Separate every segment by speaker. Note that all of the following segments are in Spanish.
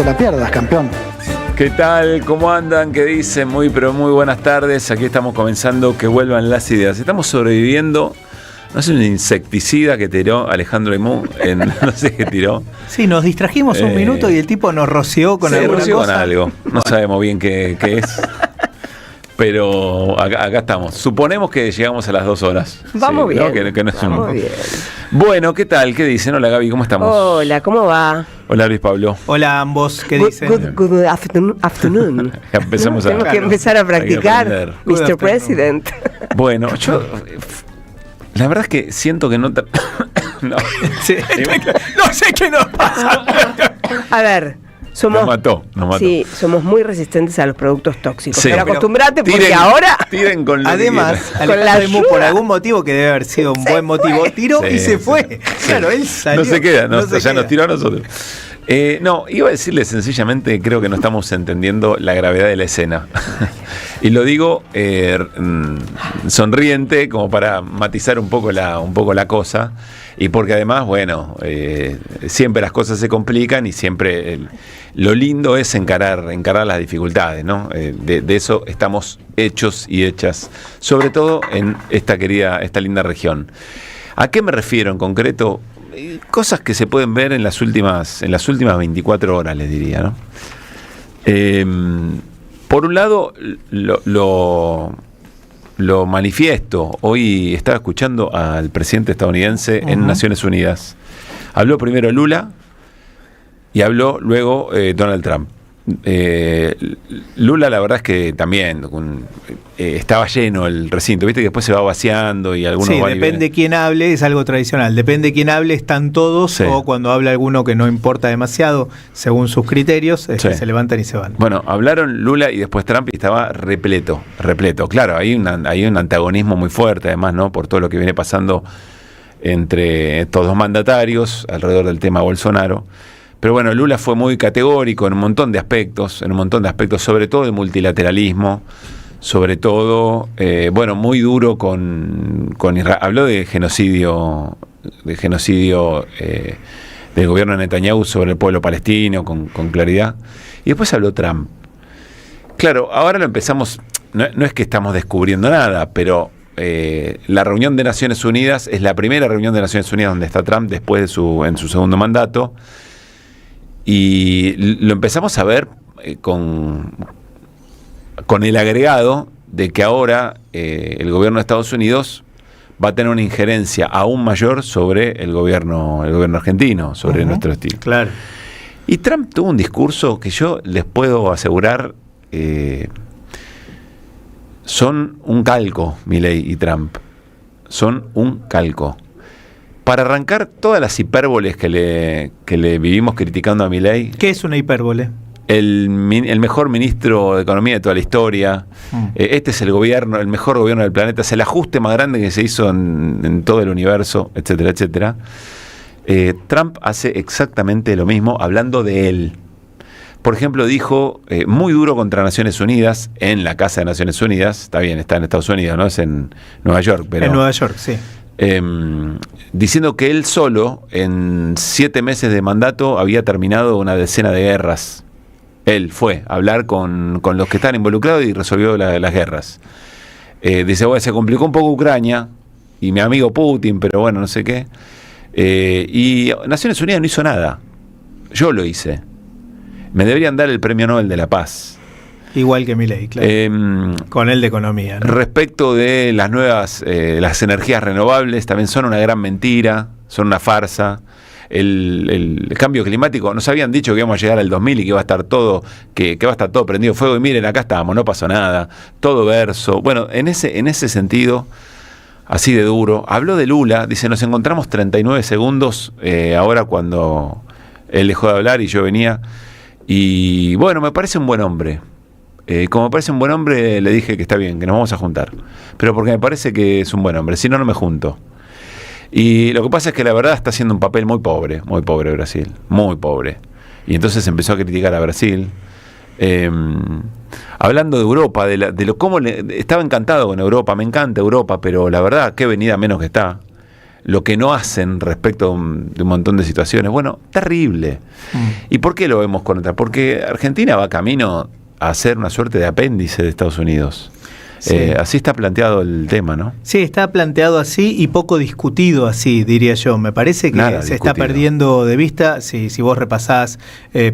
Speaker 1: te la pierdas, campeón.
Speaker 2: ¿Qué tal? ¿Cómo andan? ¿Qué dicen? Muy buenas tardes. Aquí estamos comenzando Que Vuelvan las Ideas. Estamos sobreviviendo. No sé, un insecticida que tiró Alejandro Imú, no sé qué tiró.
Speaker 3: Sí, nos distrajimos un minuto y el tipo nos roció con alguna cosa.
Speaker 2: Con algo. No sabemos bien qué es. Pero acá estamos. Suponemos que llegamos a las 2 horas.
Speaker 4: Vamos bien.
Speaker 2: ¿No? Que no es
Speaker 4: Vamos bien.
Speaker 2: Bueno, ¿qué tal? ¿Qué dicen? Hola Gaby, ¿cómo estamos?
Speaker 4: Hola, ¿cómo va?
Speaker 2: Hola Luis Pablo.
Speaker 3: Hola ambos, ¿qué dicen?
Speaker 4: Good afternoon.
Speaker 2: Empezamos
Speaker 4: Tenemos que empezar a practicar, Mr. President.
Speaker 2: Bueno, yo... La verdad es que siento que no... no.
Speaker 3: Sí, no sé qué nos pasa.
Speaker 4: A ver, somos...
Speaker 2: Nos mató.
Speaker 4: Sí, somos muy resistentes a los productos tóxicos.
Speaker 2: Sí,
Speaker 4: pero acostumbrate porque
Speaker 2: tiren,
Speaker 4: ahora...
Speaker 2: Tiren con lo
Speaker 3: además,
Speaker 4: Alejandro
Speaker 3: por algún motivo que debe haber sido un buen motivo, tiró y se fue. Sí. Claro, él salió.
Speaker 2: No se queda,
Speaker 3: no se
Speaker 2: ya
Speaker 3: queda.
Speaker 2: Nos tiró a nosotros. No, iba a decirle sencillamente, creo que no estamos entendiendo la gravedad de la escena. Y lo digo sonriente, como para matizar un poco la cosa. Y porque además, bueno, siempre las cosas se complican y siempre lo lindo es encarar las dificultades, ¿no? De eso estamos hechos y hechas, sobre todo en esta linda región. ¿A qué me refiero en concreto? Cosas que se pueden ver en las últimas 24 horas, les diría, ¿no? Por un lado, lo manifiesto. Hoy estaba escuchando al presidente estadounidense en Naciones Unidas. Habló primero Lula y habló luego Donald Trump. Lula, la verdad es que también estaba lleno el recinto, viste que después se va vaciando y algunos
Speaker 3: sí, depende quién hable, es algo tradicional, depende quién hable, están todos, sí. O cuando habla alguno que no importa demasiado según sus criterios, sí. Se levantan y se van.
Speaker 2: Bueno, hablaron Lula y después Trump y estaba repleto, claro, hay un antagonismo muy fuerte además, ¿no? Por todo lo que viene pasando entre estos dos mandatarios alrededor del tema Bolsonaro. Pero bueno, Lula fue muy categórico en un montón de aspectos, sobre todo de multilateralismo, sobre todo, muy duro con Israel. Habló de genocidio del gobierno de Netanyahu sobre el pueblo palestino con claridad. Y después habló Trump. Claro, ahora lo empezamos, no es que estamos descubriendo nada, pero la reunión de Naciones Unidas es la primera reunión de Naciones Unidas donde está Trump después de en su segundo mandato. Y lo empezamos a ver con el agregado de que ahora el gobierno de Estados Unidos va a tener una injerencia aún mayor sobre el gobierno argentino, sobre nuestro estilo.
Speaker 3: Claro.
Speaker 2: Y Trump tuvo un discurso que yo les puedo asegurar son un calco, Milei y Trump. Son un calco. Para arrancar todas las hipérboles que le vivimos criticando a Milei.
Speaker 3: ¿Qué es una hipérbole?
Speaker 2: El mejor ministro de Economía de toda la historia. Este es el mejor gobierno del planeta. Es el ajuste más grande que se hizo en todo el universo, etcétera, etcétera. Trump hace exactamente lo mismo hablando de él. Por ejemplo, dijo muy duro contra Naciones Unidas en la Casa de Naciones Unidas. Está bien, está en Estados Unidos, ¿no? Es en Nueva York. Pero,
Speaker 3: en Nueva York, sí.
Speaker 2: Diciendo que él solo en 7 meses de mandato había terminado una decena de guerras. Él fue a hablar con los que están involucrados y resolvió las guerras. Dice, bueno, se complicó un poco Ucrania y mi amigo Putin, pero bueno, no sé qué. Y Naciones Unidas no hizo nada. Yo lo hice. Me deberían dar el Premio Nobel de la Paz.
Speaker 3: Igual que Milei, claro. Con el de economía, ¿no?
Speaker 2: Respecto de las nuevas, las energías renovables, también son una gran mentira, son una farsa. El cambio climático, nos habían dicho que íbamos a llegar al 2000 y que iba a estar todo, que va a estar todo prendido fuego, y miren, acá estamos, no pasó nada, todo verso. Bueno, en ese sentido, así de duro. Habló de Lula, dice, nos encontramos 39 segundos ahora cuando él dejó de hablar y yo venía. Y bueno, me parece un buen hombre. Como me parece un buen hombre, le dije que está bien, que nos vamos a juntar. Pero porque me parece que es un buen hombre, si no, no me junto. Y lo que pasa es que la verdad está haciendo un papel muy pobre Brasil, muy pobre. Y entonces empezó a criticar a Brasil. Hablando de Europa, de lo cómo estaba encantado con Europa, me encanta Europa, pero la verdad, qué venida menos que está. lo que no hacen respecto de un montón de situaciones. Bueno, terrible. ¿Y por qué lo vemos contra? Porque Argentina va camino a ser una suerte de apéndice de Estados Unidos. Sí. Así está planteado el tema, ¿no?
Speaker 3: Sí, está planteado así y poco discutido así, diría yo. Me parece que se está perdiendo de vista. Si vos repasás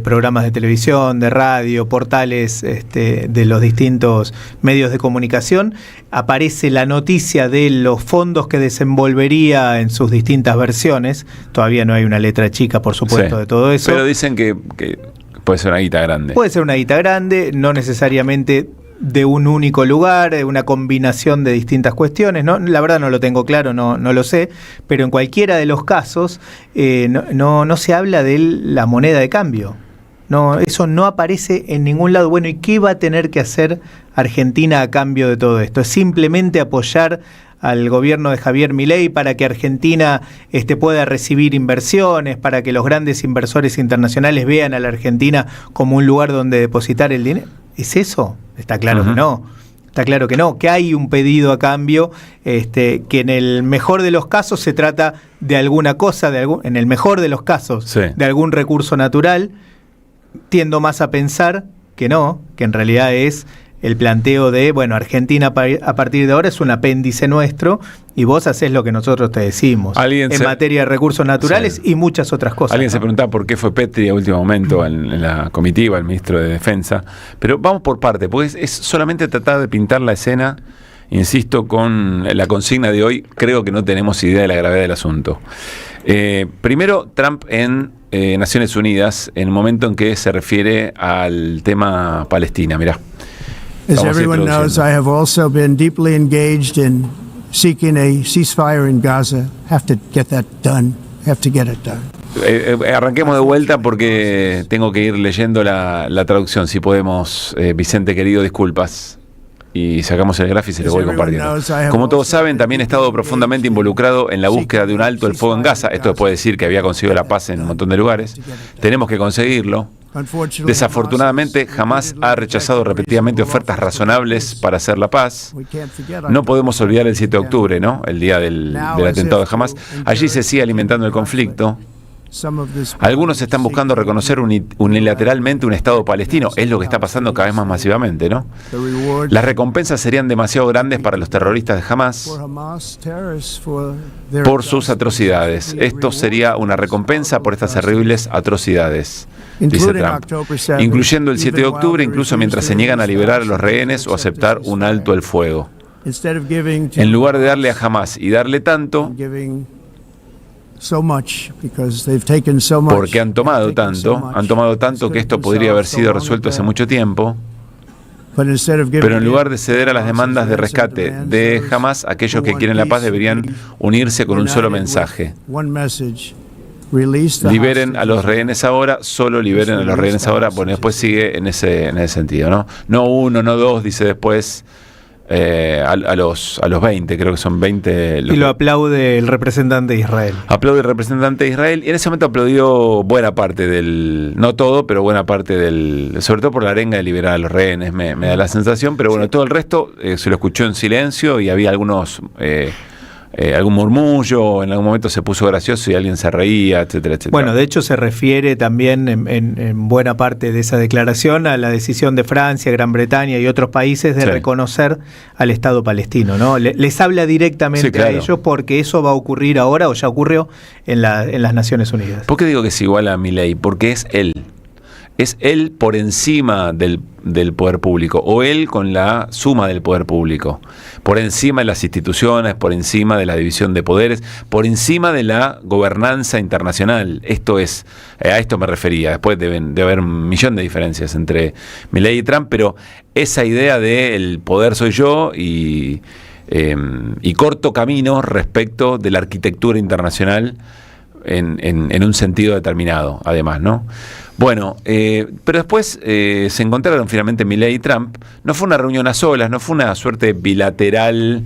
Speaker 3: programas de televisión, de radio, portales de los distintos medios de comunicación, aparece la noticia de los fondos que desenvolvería en sus distintas versiones. Todavía no hay una letra chica, por supuesto, de todo eso.
Speaker 2: Pero dicen que puede ser una guita grande.
Speaker 3: Puede ser una guita grande, no necesariamente de un único lugar, una combinación de distintas cuestiones, ¿no? La verdad no lo tengo claro, no lo sé, pero en cualquiera de los casos no se habla de la moneda de cambio. No, eso no aparece en ningún lado. Bueno, ¿y qué va a tener que hacer Argentina a cambio de todo esto? ¿Es simplemente apoyar al gobierno de Javier Milei para que Argentina pueda recibir inversiones, para que los grandes inversores internacionales vean a la Argentina como un lugar donde depositar el dinero? ¿Es eso? Está claro que no. Está claro que no, que hay un pedido a cambio, que en el mejor de los casos se trata de alguna cosa, en el mejor de los casos, de algún recurso natural. Tiendo más a pensar que no, que en realidad es el planteo de, bueno, Argentina a partir de ahora es un apéndice nuestro y vos hacés lo que nosotros te decimos en materia de recursos naturales y muchas otras cosas.
Speaker 2: Alguien se preguntaba por qué fue Petri a último momento en la comitiva, el ministro de Defensa, pero vamos por parte, porque es solamente tratar de pintar la escena, insisto, con la consigna de hoy. Creo que no tenemos idea de la gravedad del asunto. Primero, Trump en Naciones Unidas, en el momento en que se refiere al tema Palestina. Mirá.
Speaker 1: As everyone knows, I have also been deeply engaged in seeking a ceasefire in Gaza. Have to get that done. Have to get it done.
Speaker 2: Arranquemos de vuelta porque tengo que ir leyendo la traducción. Si podemos, Vicente querido, disculpas. Y sacamos el gráfico y se lo voy compartiendo. Como todos saben, también he estado profundamente involucrado en la búsqueda de un alto el fuego en Gaza. Esto puede decir que había conseguido la paz en un montón de lugares. Tenemos que conseguirlo. Desafortunadamente, Hamás ha rechazado repetidamente ofertas razonables para hacer la paz. No podemos olvidar el 7 de octubre, ¿no? El día del atentado de Hamás. Allí se sigue alimentando el conflicto. Algunos están buscando reconocer unilateralmente un Estado palestino. Es lo que está pasando cada vez más masivamente, ¿no? Las recompensas serían demasiado grandes para los terroristas de Hamás por sus atrocidades. Esto sería una recompensa por estas terribles atrocidades, dice Trump, incluyendo el 7 de octubre, incluso mientras se niegan a liberar a los rehenes o aceptar un alto el fuego. En lugar de darle a Hamás y darle tanto, porque han tomado tanto que esto podría haber sido resuelto hace mucho tiempo. Pero en lugar de ceder a las demandas de rescate de Hamás, aquellos que quieren la paz deberían unirse con un solo mensaje: liberen a los rehenes ahora, solo liberen a los rehenes ahora. Bueno, después sigue en ese sentido, ¿no? No uno, no dos, dice después. A los 20, creo que son 20.
Speaker 3: Y lo aplaude el representante de Israel.
Speaker 2: Aplaude el representante de Israel, y en ese momento aplaudió buena parte no todo, pero buena parte sobre todo por la arenga de liberar a los rehenes, me da la sensación, pero bueno, todo el resto se lo escuchó en silencio y había algún murmullo, en algún momento se puso gracioso y alguien se reía, etcétera, etcétera.
Speaker 3: Bueno, de hecho se refiere también en buena parte de esa declaración a la decisión de Francia, Gran Bretaña y otros países de reconocer al Estado palestino, ¿no? Les habla directamente a ellos porque eso va a ocurrir ahora o ya ocurrió en las Naciones Unidas.
Speaker 2: ¿Por qué digo que es igual a Milei? Porque es él. Es él por encima del poder público, o él con la suma del poder público, por encima de las instituciones, por encima de la división de poderes, por encima de la gobernanza internacional. Esto es, a esto me refería. Después de haber un millón de diferencias entre Milei y Trump, pero esa idea de el poder soy yo y corto camino respecto de la arquitectura internacional en un sentido determinado, además, ¿no? Bueno, pero después se encontraron finalmente Milei y Trump. No fue una reunión a solas, no fue una suerte bilateral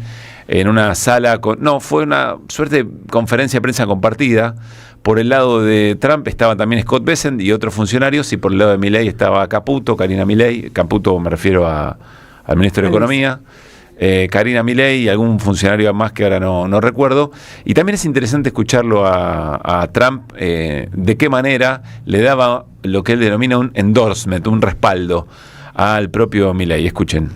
Speaker 2: en una sala, no, fue una suerte de conferencia de prensa compartida. Por el lado de Trump estaba también Scott Bessent y otros funcionarios, y por el lado de Milei estaba Caputo, Karina Milei. Caputo me refiero al ministro de Economía. Karina Milei y algún funcionario más que ahora no recuerdo. Y también es interesante escucharlo a Trump, de qué manera le daba lo que él denomina un endorsement, un respaldo al propio Milei. Escuchen.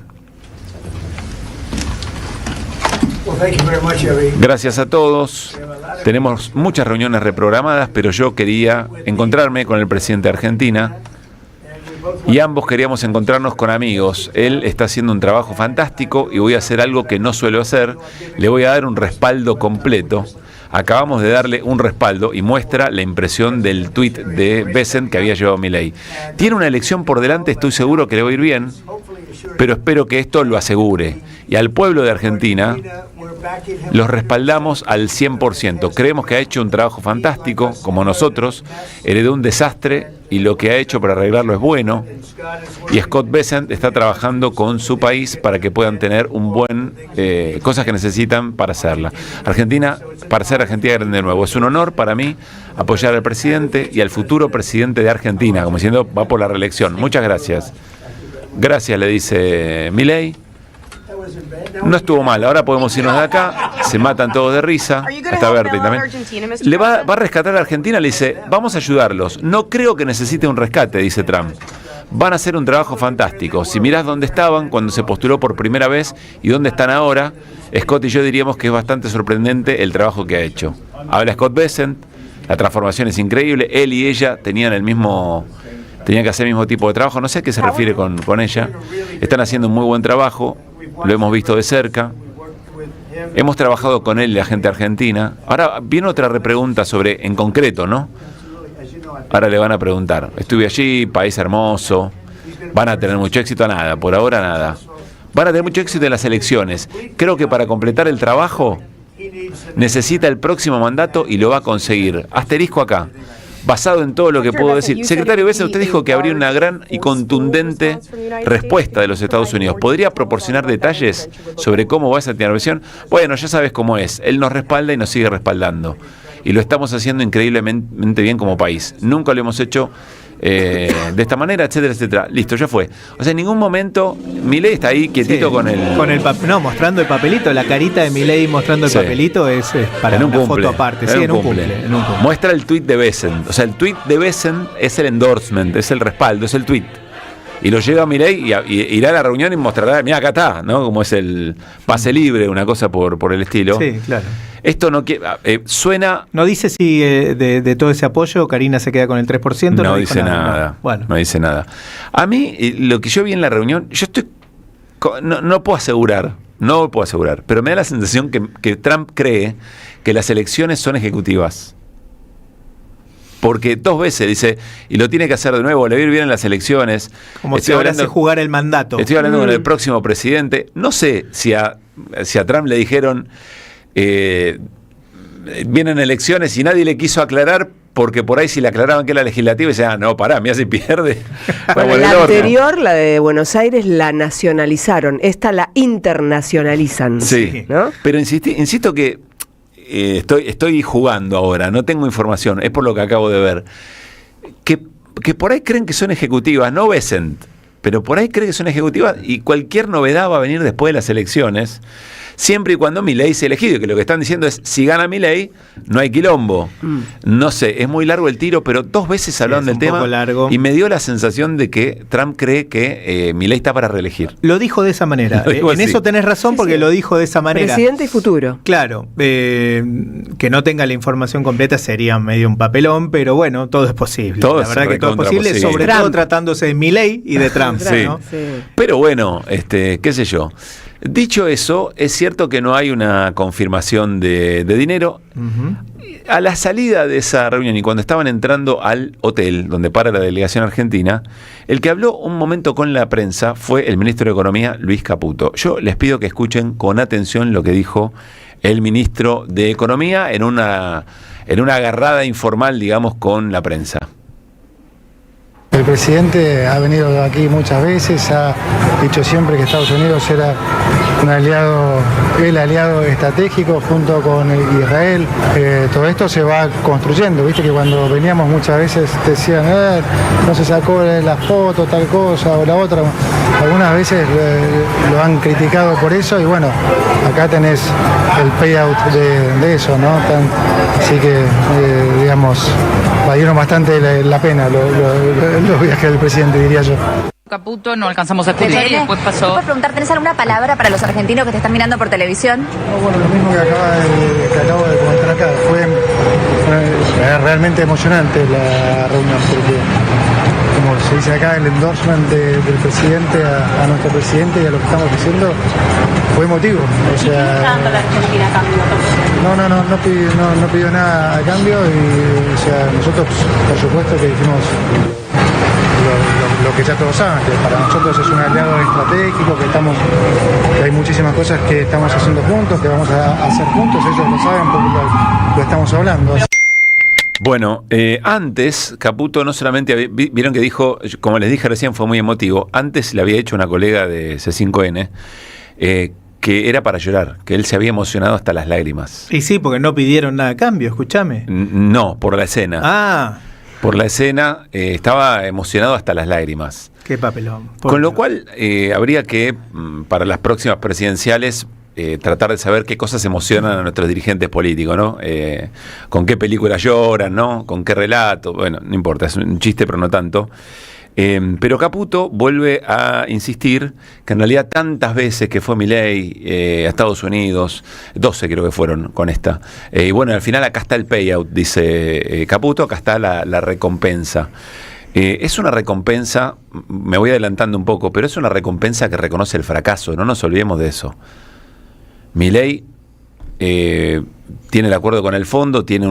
Speaker 2: Gracias a todos. Tenemos muchas reuniones reprogramadas, pero yo quería encontrarme con el presidente de Argentina y ambos queríamos encontrarnos con amigos. Él está haciendo un trabajo fantástico y voy a hacer algo que no suelo hacer. Le voy a dar un respaldo completo. Acabamos de darle un respaldo y muestra la impresión del tuit de Bessent que había llevado Milei. Tiene una elección por delante, estoy seguro que le va a ir bien, pero espero que esto lo asegure. Y al pueblo de Argentina los respaldamos al 100%. Creemos que ha hecho un trabajo fantástico, como nosotros. Heredó un desastre y lo que ha hecho para arreglarlo es bueno. Y Scott Bessent está trabajando con su país para que puedan tener un buen cosas que necesitan para hacerla. Argentina, para ser Argentina grande de nuevo. Es un honor para mí apoyar al presidente y al futuro presidente de Argentina, como diciendo, va por la reelección. Muchas gracias. Gracias, le dice Milei. No estuvo mal, ahora podemos irnos de acá. Se matan todos de risa. Está Bertie también. Le va a rescatar a Argentina, le dice, vamos a ayudarlos. No creo que necesite un rescate, dice Trump. Van a hacer un trabajo fantástico. Si mirás dónde estaban cuando se postuló por primera vez y dónde están ahora, Scott y yo diríamos que es bastante sorprendente el trabajo que ha hecho. Habla Scott Bessent, la transformación es increíble. Él y ella tenían que hacer el mismo tipo de trabajo. No sé a qué se refiere con ella. Están haciendo un muy buen trabajo. Lo hemos visto de cerca. Hemos trabajado con él y la gente argentina. Ahora viene otra repregunta sobre, en concreto, ¿no? Ahora le van a preguntar. Estuve allí, país hermoso. Van a tener mucho éxito, nada. Por ahora nada. Van a tener mucho éxito en las elecciones. Creo que para completar el trabajo necesita el próximo mandato y lo va a conseguir. Asterisco acá. Basado en todo lo que puedo decir. Secretario Bessent, usted dijo que habría una gran y contundente respuesta de los Estados Unidos. ¿Podría proporcionar detalles sobre cómo va esa intervención? Bueno, ya sabes cómo es. Él nos respalda y nos sigue respaldando. Y lo estamos haciendo increíblemente bien como país. Nunca lo hemos hecho de esta manera, etcétera, etcétera. Listo, ya fue. O sea, en ningún momento Milei está ahí quietito
Speaker 3: Sí,
Speaker 2: con el...
Speaker 3: No, mostrando el papelito. La carita de Milei mostrando el
Speaker 2: Sí.
Speaker 3: papelito es para
Speaker 2: en
Speaker 3: una
Speaker 2: un cumple,
Speaker 3: foto aparte. Sí, en un cumple.
Speaker 2: Muestra el tuit de Bessent. O sea, el tuit de Bessent es el endorsement, es el respaldo, es el tuit. Y lo lleva a Milei y irá a la reunión y mostrará, mira, acá está, ¿no? Como es el pase libre, una cosa por el estilo.
Speaker 3: Sí, claro.
Speaker 2: Esto no suena...
Speaker 3: No dice si de todo ese apoyo Karina se queda con el 3%.
Speaker 2: No
Speaker 3: dijo
Speaker 2: dice nada.
Speaker 3: No. Bueno.
Speaker 2: No dice nada. A mí, lo que yo vi en la reunión, yo estoy... No puedo asegurar, pero me da la sensación que Trump cree que las elecciones son ejecutivas. Porque 2 veces dice, y lo tiene que hacer de nuevo, le va a ir bien en las elecciones.
Speaker 3: Como si ahora se jugara el mandato.
Speaker 2: Estoy hablando con el próximo presidente. No sé si a Trump le dijeron, vienen elecciones y nadie le quiso aclarar, porque por ahí si le aclaraban que era legislativa, decían, no, pará, mira si pierde.
Speaker 4: Bueno, la anterior, la de Buenos Aires, la nacionalizaron. Esta la internacionalizan.
Speaker 2: Sí,
Speaker 4: ¿no?
Speaker 2: Pero insisto que estoy jugando ahora, no tengo información, es por lo que acabo de ver. Que por ahí creen que son ejecutivas, no Bessent, pero por ahí creen que son ejecutivas y cualquier novedad va a venir después de las elecciones, siempre y cuando Milei sea elegido, que lo que están diciendo es, si gana Milei, no hay quilombo. No sé, es muy largo el tiro, pero 2 veces hablaron del tema y me dio la sensación de que Trump cree que Milei está para reelegir.
Speaker 3: Lo dijo de esa manera. En
Speaker 2: así.
Speaker 3: eso tenés razón, porque lo dijo de esa manera.
Speaker 4: Presidente y futuro.
Speaker 3: Claro, que no tenga la información completa sería medio un papelón, pero bueno, todo es posible.
Speaker 2: Todo
Speaker 3: la
Speaker 2: es
Speaker 3: verdad que todo es
Speaker 2: recontra
Speaker 3: posible,
Speaker 2: posible.
Speaker 3: sobre
Speaker 4: Trump.
Speaker 3: todo tratándose de Milei y de Trump.
Speaker 2: Sí.
Speaker 3: ¿no?
Speaker 4: Sí.
Speaker 2: Pero bueno, qué sé yo. Dicho eso, es cierto que no hay una confirmación de dinero.
Speaker 3: Ujú.
Speaker 2: A la salida de esa reunión y cuando estaban entrando al hotel donde para la delegación argentina, el que habló un momento con la prensa fue el ministro de Economía, Luis Caputo. Yo les pido que escuchen con atención lo que dijo el ministro de Economía en una agarrada informal, digamos, con la prensa.
Speaker 5: El presidente ha venido aquí muchas veces, ha dicho siempre que Estados Unidos era el aliado estratégico junto con Israel. Todo esto se va construyendo, viste que cuando veníamos muchas veces te decían, no se sacó la foto, tal cosa o la otra. Algunas veces lo han criticado por eso y bueno, acá tenés el payout de eso, ¿no? Así que, digamos, valieron bastante la pena los viajes del presidente, diría yo.
Speaker 6: Caputo, no alcanzamos a escuchar y después pasó.
Speaker 7: ¿Puedes preguntar, tenés alguna palabra para los argentinos que te están mirando por televisión?
Speaker 5: No, bueno, lo mismo que acabo de comentar acá. Fue realmente emocionante la reunión, porque, como se dice acá, el endorsement del presidente a nuestro presidente y a lo que estamos diciendo fue emotivo. O sea, no pidió nada a cambio y, o sea, nosotros, por supuesto, que dijimos lo que ya todos saben, que para nosotros es un aliado estratégico, que hay muchísimas cosas que estamos haciendo juntos, que vamos a hacer juntos, ellos lo saben porque lo estamos hablando.
Speaker 2: Bueno, antes Caputo no solamente vieron que dijo, como les dije recién, fue muy emotivo. Antes le había hecho una colega de C5N que era para llorar, que él se había emocionado hasta las lágrimas.
Speaker 3: Y sí, porque no pidieron nada a cambio, escúchame.
Speaker 2: No, por la escena.
Speaker 3: Ah.
Speaker 2: Por la escena, estaba emocionado hasta las lágrimas.
Speaker 3: Qué papelón.
Speaker 2: Con lo cual, habría que, para las próximas presidenciales, tratar de saber qué cosas emocionan a nuestros dirigentes políticos, ¿no? Con qué películas lloran, ¿no? Con qué relato. Bueno, no importa, es un chiste, pero no tanto. Pero Caputo vuelve a insistir que en realidad tantas veces que fue Milei a Estados Unidos, 12 creo que fueron con esta, y bueno, al final acá está el payout, dice Caputo, acá está la recompensa. Es una recompensa, me voy adelantando un poco, pero es una recompensa que reconoce el fracaso, no nos olvidemos de eso. Milei tiene el acuerdo con el fondo, tiene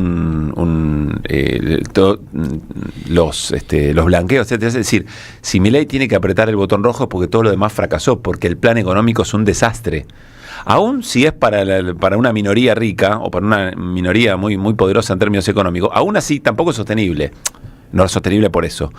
Speaker 2: los blanqueos, etc. Es decir, si Milei tiene que apretar el botón rojo porque todo lo demás fracasó, porque el plan económico es un desastre. Aún si es para una minoría rica o para una minoría muy, muy poderosa en términos económicos, aún así tampoco es sostenible. No es sostenible por eso.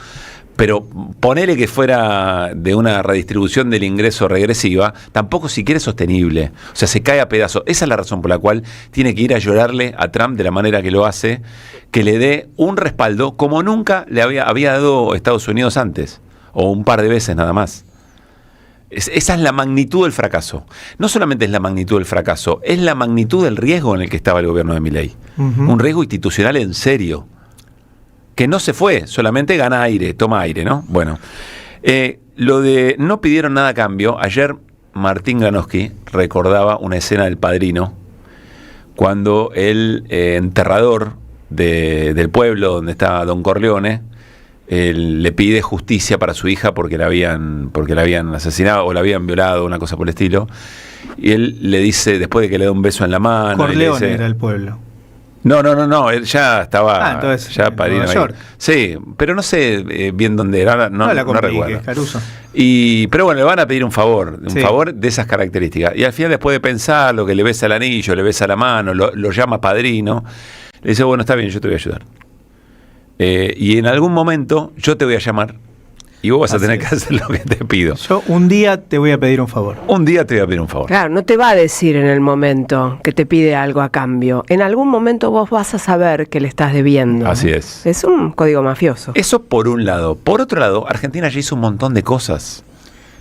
Speaker 2: Pero ponele que fuera de una redistribución del ingreso regresiva, tampoco siquiera es sostenible. O sea, se cae a pedazos. Esa es la razón por la cual tiene que ir a llorarle a Trump de la manera que lo hace, que le dé un respaldo como nunca le había dado Estados Unidos antes, o un par de veces nada más. Esa es la magnitud del fracaso. No solamente es la magnitud del fracaso, es la magnitud del riesgo en el que estaba el gobierno de Milei. Un riesgo institucional en serio. Que no se fue, solamente gana aire, toma aire, ¿no? Bueno, lo de no pidieron nada a cambio, ayer Martín Granowski recordaba una escena del Padrino, cuando el enterrador del pueblo donde está Don Corleone le pide justicia para su hija porque la habían asesinado o la habían violado, una cosa por el estilo, y él le dice, después de que le da un beso en la mano...
Speaker 3: Corleone era el pueblo.
Speaker 2: No, él ya estaba
Speaker 3: entonces,
Speaker 2: ya Padrino ahí. Sí, pero no sé bien dónde era, no recuerdo.
Speaker 3: Caruso.
Speaker 2: Pero bueno, le van a pedir un favor de esas características. Y al final, después de pensar lo que le besa el anillo, le besa la mano, lo llama padrino, le dice, bueno, está bien, yo te voy a ayudar. Y en algún momento yo te voy a llamar y vos vas a tener que hacer lo que te pido.
Speaker 3: Yo un día te voy a pedir un favor.
Speaker 2: Un día te voy a pedir un favor.
Speaker 4: Claro, no te va a decir en el momento que te pide algo a cambio. En algún momento vos vas a saber que le estás debiendo.
Speaker 2: Así es.
Speaker 4: Es un código mafioso.
Speaker 2: Eso por un lado. Por otro lado, Argentina ya hizo un montón de cosas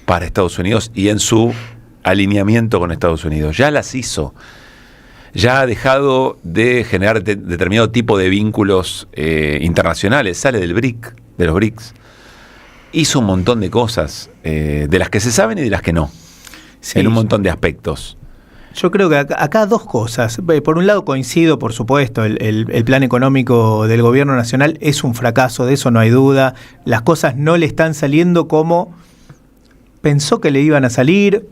Speaker 2: para Estados Unidos y en su alineamiento con Estados Unidos. Ya las hizo. Ya ha dejado de generar determinado tipo de vínculos internacionales. Sale del BRIC, de los BRICS. Hizo un montón de cosas, de las que se saben y de las que no, en un montón de aspectos.
Speaker 3: Yo creo que acá dos cosas. Por un lado coincido, por supuesto, el plan económico del gobierno nacional es un fracaso, de eso no hay duda. Las cosas no le están saliendo como pensó que le iban a salir.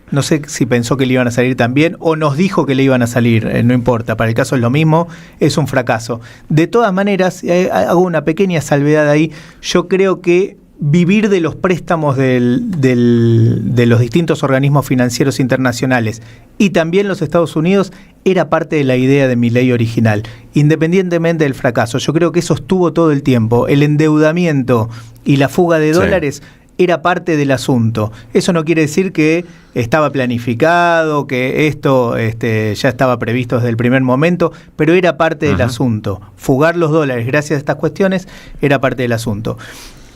Speaker 3: No sé si pensó que le iban a salir también o nos dijo que le iban a salir, no importa, para el caso es lo mismo, es un fracaso. De todas maneras, hago una pequeña salvedad ahí, yo creo que vivir de los préstamos de los distintos organismos financieros internacionales y también los Estados Unidos era parte de la idea de Milei original, independientemente del fracaso. Yo creo que eso estuvo todo el tiempo. El endeudamiento y la fuga de dólares era parte del asunto. Eso no quiere decir que estaba planificado, que esto ya estaba previsto desde el primer momento, pero era parte del asunto. Fugar los dólares gracias a estas cuestiones era parte del asunto.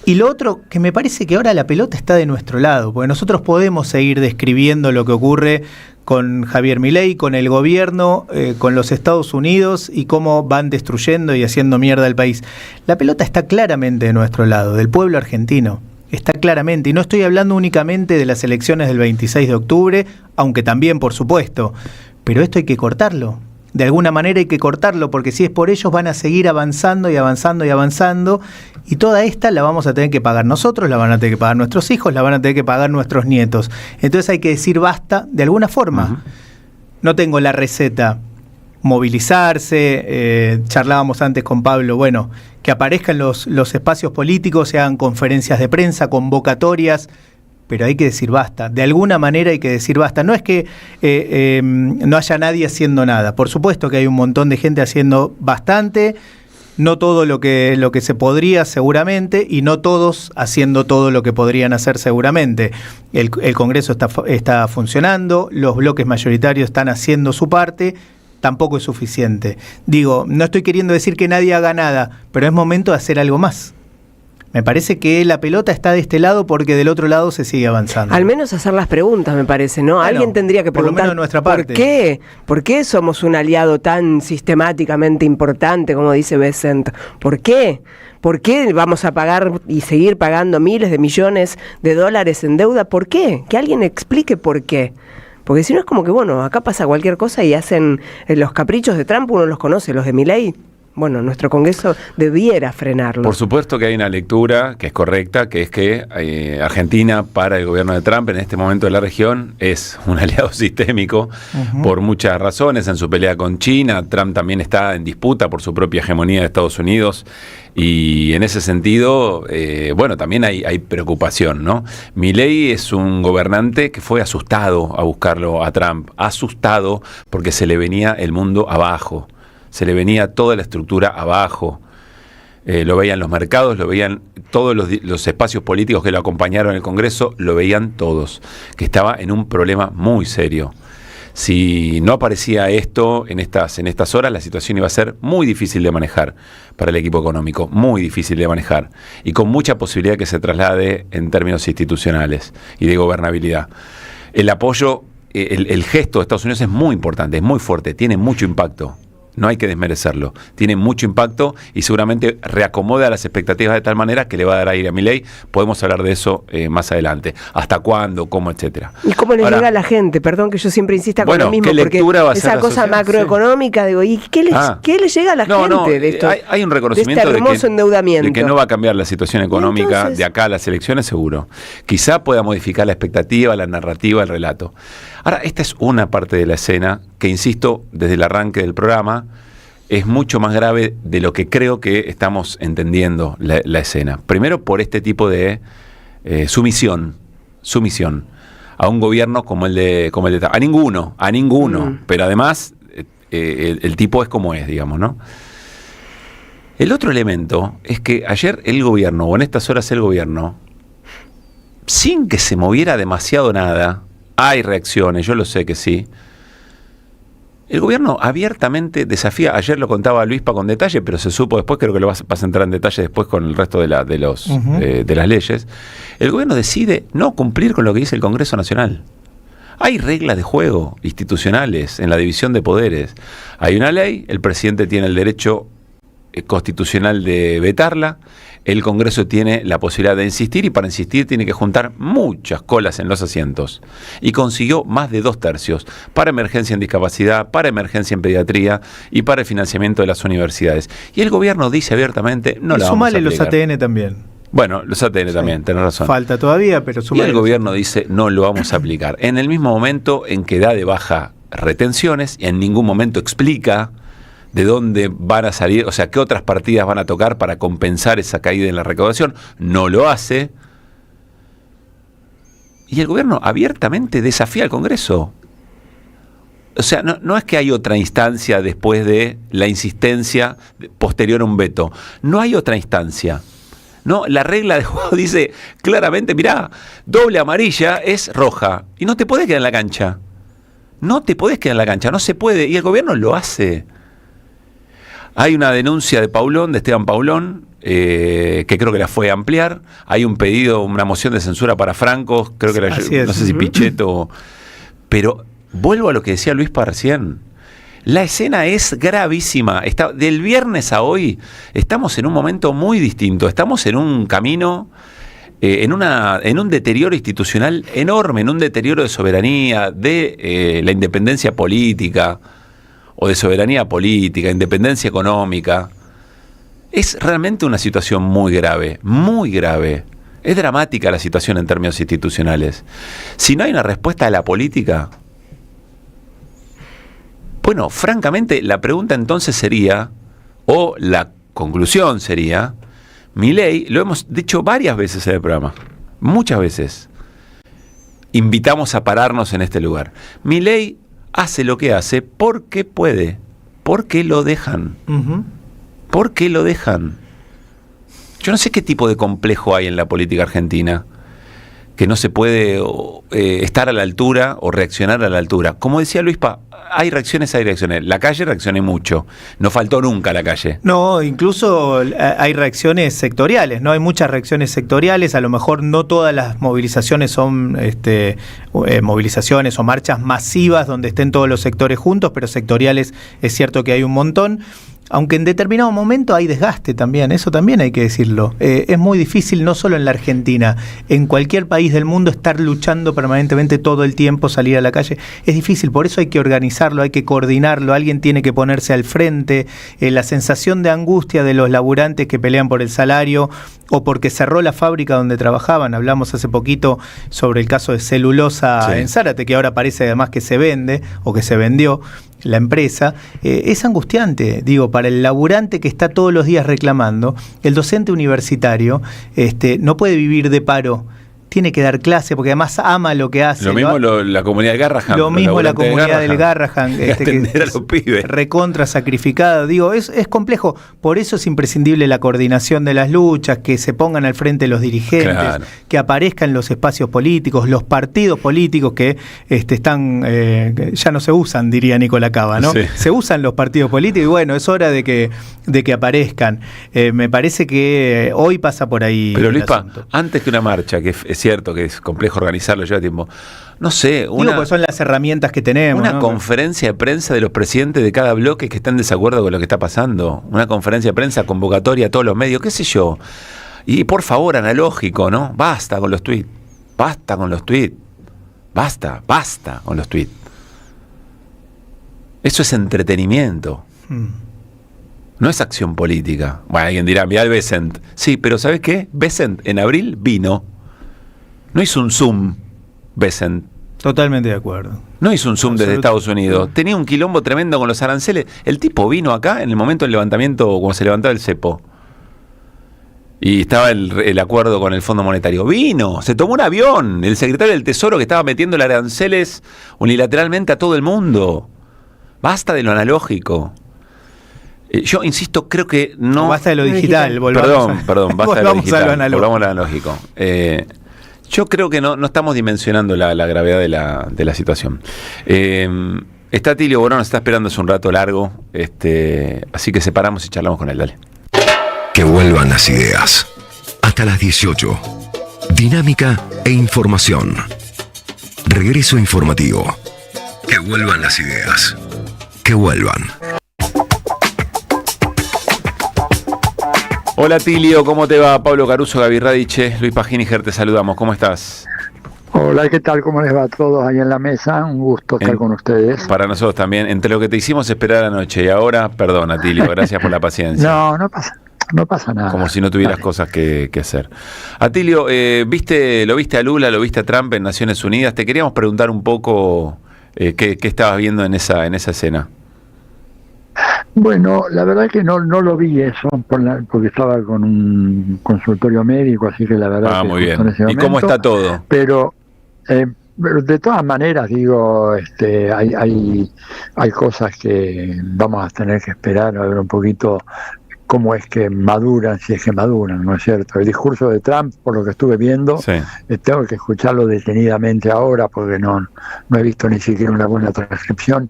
Speaker 3: Y lo otro, que me parece que ahora la pelota está de nuestro lado, porque nosotros podemos seguir describiendo lo que ocurre con Javier Milei, con el gobierno, con los Estados Unidos y cómo van destruyendo y haciendo mierda al país. La pelota está claramente de nuestro lado, del pueblo argentino. Está claramente, y no estoy hablando únicamente de las elecciones del 26 de octubre, aunque también, por supuesto, pero esto hay que cortarlo. De alguna manera hay que cortarlo, porque si es por ellos van a seguir avanzando y avanzando y avanzando, y toda esta la vamos a tener que pagar nosotros, la van a tener que pagar nuestros hijos, la van a tener que pagar nuestros nietos. Entonces hay que decir basta de alguna forma. No tengo la receta. Movilizarse, charlábamos antes con Pablo, bueno, que aparezcan los espacios políticos, se hagan conferencias de prensa, convocatorias, pero hay que decir basta. De alguna manera hay que decir basta. No es que no haya nadie haciendo nada. Por supuesto que hay un montón de gente haciendo bastante, no todo lo que se podría seguramente, y no todos haciendo todo lo que podrían hacer seguramente. El Congreso está funcionando, los bloques mayoritarios están haciendo su parte. Tampoco es suficiente. Digo, no estoy queriendo decir que nadie haga nada, pero es momento de hacer algo más. Me parece que la pelota está de este lado porque del otro lado se sigue avanzando.
Speaker 4: Al menos hacer las preguntas, me parece, ¿no? Bueno, alguien tendría que preguntar, por lo menos de nuestra parte. ¿Por qué somos un aliado tan sistemáticamente importante, como dice Bessent? ¿Por qué? ¿Por qué vamos a pagar y seguir pagando miles de millones de dólares en deuda? ¿Por qué? Que alguien explique por qué. Porque si no es como que, bueno, acá pasa cualquier cosa y hacen los caprichos de Trump, uno los conoce, los de Milei. Bueno, nuestro Congreso debiera frenarlo.
Speaker 2: Por supuesto que hay una lectura que es correcta, que es que Argentina para el gobierno de Trump en este momento de la región es un aliado sistémico por muchas razones. En su pelea con China, Trump también está en disputa por su propia hegemonía de Estados Unidos. Y en ese sentido, bueno, también hay preocupación, ¿no? Milei es un gobernante que fue asustado a buscarlo a Trump, asustado porque se le venía el mundo abajo, se le venía toda la estructura abajo. Lo veían los mercados, lo veían todos los espacios políticos que lo acompañaron en el Congreso, lo veían todos, que estaba en un problema muy serio. Si no aparecía esto en estas horas, la situación iba a ser muy difícil de manejar para el equipo económico, muy difícil de manejar, y con mucha posibilidad que se traslade en términos institucionales y de gobernabilidad. El apoyo, el gesto de Estados Unidos es muy importante, es muy fuerte, tiene mucho impacto. No hay que desmerecerlo. Tiene mucho impacto y seguramente reacomoda las expectativas de tal manera que le va a dar aire a Milei. Podemos hablar de eso más adelante. ¿Hasta cuándo? ¿Cómo? Etcétera.
Speaker 4: ¿Y cómo le llega a la gente? Perdón que yo siempre insista con lo mismo.
Speaker 2: ¿Qué lectura va a ser
Speaker 4: esa cosa macroeconómica, digo, ¿y qué le llega a la gente de esto?
Speaker 2: Hay un reconocimiento
Speaker 4: de este endeudamiento.
Speaker 2: De que no va a cambiar la situación económica. Entonces, de acá a las elecciones, seguro. Quizá pueda modificar la expectativa, la narrativa, el relato. Ahora, esta es una parte de la escena que, insisto, desde el arranque del programa, es mucho más grave de lo que creo que estamos entendiendo la escena. Primero, por este tipo de sumisión a un gobierno como el de Trump. A ninguno. Pero además, el tipo es como es, digamos, ¿no? El otro elemento es que ayer el gobierno, o en estas horas el gobierno, sin que se moviera demasiado nada, hay reacciones, yo lo sé que sí. El gobierno abiertamente desafía, ayer lo contaba Luispa con detalle, pero se supo después, creo que lo vas a entrar en detalle después con el resto de las leyes. El gobierno decide no cumplir con lo que dice el Congreso Nacional. Hay reglas de juego institucionales en la división de poderes. Hay una ley, el presidente tiene el derecho constitucional de vetarla, el Congreso tiene la posibilidad de insistir y para insistir tiene que juntar muchas colas en los asientos. Y consiguió más de 2/3 para emergencia en discapacidad, para emergencia en pediatría y para el financiamiento de las universidades. Y el gobierno dice abiertamente, no la vamos a aplicar.
Speaker 3: Los ATN también.
Speaker 2: Bueno, los ATN también, tenés razón.
Speaker 3: Falta todavía, pero
Speaker 2: y el gobierno dice, no lo vamos a aplicar. En el mismo momento en que da de baja retenciones, y en ningún momento explica de dónde van a salir, o sea, qué otras partidas van a tocar para compensar esa caída en la recaudación. No lo hace. Y el gobierno abiertamente desafía al Congreso. O sea, no es que hay otra instancia después de la insistencia posterior a un veto. No hay otra instancia. No, la regla de juego dice claramente, mirá, doble amarilla es roja. Y no te podés quedar en la cancha. No te podés quedar en la cancha, no se puede. Y el gobierno lo hace. Hay una denuncia de Paulón, de Esteban Paulón, que creo que la fue a ampliar. Hay un pedido, una moción de censura para Franco, creo que no sé si Pichetto. Pero vuelvo a lo que decía Luispa recién. La escena es gravísima. Del viernes a hoy estamos en un momento muy distinto. Estamos en un camino, en un deterioro institucional enorme, en un deterioro de soberanía, de la independencia política, o de soberanía política, independencia económica. Es realmente una situación muy grave, muy grave. Es dramática la situación en términos institucionales. Si no hay una respuesta de la política, bueno, francamente, la pregunta entonces sería, o la conclusión sería, Milei, lo hemos dicho varias veces en el programa, muchas veces, invitamos a pararnos en este lugar. Milei hace lo que hace porque puede, porque lo dejan. ¿Por qué lo dejan? Yo no sé qué tipo de complejo hay en la política argentina, que no se puede estar a la altura o reaccionar a la altura. Como decía Luispa, hay reacciones, hay reacciones. La calle reacciona mucho. No faltó nunca la calle.
Speaker 3: No, incluso hay reacciones sectoriales, ¿no? Hay muchas reacciones sectoriales. A lo mejor no todas las movilizaciones son movilizaciones o marchas masivas donde estén todos los sectores juntos, pero sectoriales es cierto que hay un montón. Aunque en determinado momento hay desgaste también, eso también hay que decirlo. Es muy difícil, no solo en la Argentina, en cualquier país del mundo estar luchando permanentemente todo el tiempo, salir a la calle. Es difícil, por eso hay que organizarlo, hay que coordinarlo, alguien tiene que ponerse al frente. La sensación de angustia de los laburantes que pelean por el salario o porque cerró la fábrica donde trabajaban. Hablamos hace poquito sobre el caso de celulosa en Zárate, que ahora parece además que se vende o que se vendió la empresa. Es angustiante, digo, para el laburante que está todos los días reclamando. El docente universitario no puede vivir de paro, tiene que dar clase porque además ama lo que hace.
Speaker 2: Lo mismo la comunidad de Garrahan.
Speaker 3: Lo mismo la comunidad del Garrahan.
Speaker 2: Atender a los pibes.
Speaker 3: Recontra sacrificada. Digo, es complejo. Por eso es imprescindible la coordinación de las luchas, que se pongan al frente los dirigentes, claro, que aparezcan los espacios políticos, los partidos políticos que están, ya no se usan, diría Nicolás Cava, ¿no? Sí. Se usan los partidos políticos y bueno, es hora de que aparezcan. Me parece que hoy pasa por ahí.
Speaker 2: Pero Luispa, antes que una marcha, que es cierto que es complejo organizarlo, lleva tiempo. No sé,
Speaker 3: pues son las herramientas que tenemos.
Speaker 2: Una conferencia de prensa de los presidentes de cada bloque que están en desacuerdo con lo que está pasando. Una conferencia de prensa convocatoria a todos los medios, qué sé yo. Y por favor, analógico, ¿no? Basta con los tweets. Basta con los tweets. Basta con los tweets. Eso es entretenimiento. No es acción política. Bueno, alguien dirá, mirá el Besant. Sí, pero ¿sabes qué? Besant en abril vino. No hizo un Zoom, Besant.
Speaker 3: Totalmente de acuerdo.
Speaker 2: No hizo un Zoom desde Estados Unidos. Tenía un quilombo tremendo con los aranceles. El tipo vino acá en el momento del levantamiento, cuando se levantaba el cepo. Y estaba el acuerdo con el Fondo Monetario. Vino, se tomó un avión. El secretario del Tesoro que estaba metiendo aranceles unilateralmente a todo el mundo. Basta de lo analógico. Yo insisto, creo que no...
Speaker 3: Basta de lo digital.
Speaker 2: Perdón, basta de lo digital. Volvamos a lo analógico. Yo creo que no estamos dimensionando la gravedad de la situación. Está Atilio Borón, nos está esperando hace un rato largo, así que separamos y charlamos con él, dale.
Speaker 8: Que vuelvan las ideas. Hasta las 18. Dinámica e información. Regreso informativo. Que vuelvan las ideas. Que vuelvan.
Speaker 2: Hola Tilio, ¿cómo te va? Pablo Caruso, Gaby Radiche, Luis Paginiger, te saludamos, ¿cómo estás?
Speaker 9: Hola, ¿qué tal? ¿Cómo les va a todos ahí en la mesa? Un gusto estar con ustedes.
Speaker 2: Para nosotros también, entre lo que te hicimos esperar anoche y ahora, perdón Tilio, gracias por la paciencia.
Speaker 9: No pasa nada.
Speaker 2: Como si no tuvieras cosas que hacer. Atilio, lo viste a Lula, lo viste a Trump en Naciones Unidas, te queríamos preguntar un poco qué estabas viendo en esa escena.
Speaker 9: Bueno, la verdad que no lo vi eso, porque estaba con un consultorio médico, así que la verdad que
Speaker 2: muy bien.
Speaker 9: En ese momento,
Speaker 2: ¿Y cómo está todo?
Speaker 9: Pero de todas maneras, digo, hay cosas que vamos a tener que esperar a ver un poquito cómo es que maduran, si es que maduran, ¿no es cierto? El discurso de Trump, por lo que estuve viendo,
Speaker 2: sí.
Speaker 9: Tengo que escucharlo detenidamente ahora porque no he visto ni siquiera una buena transcripción,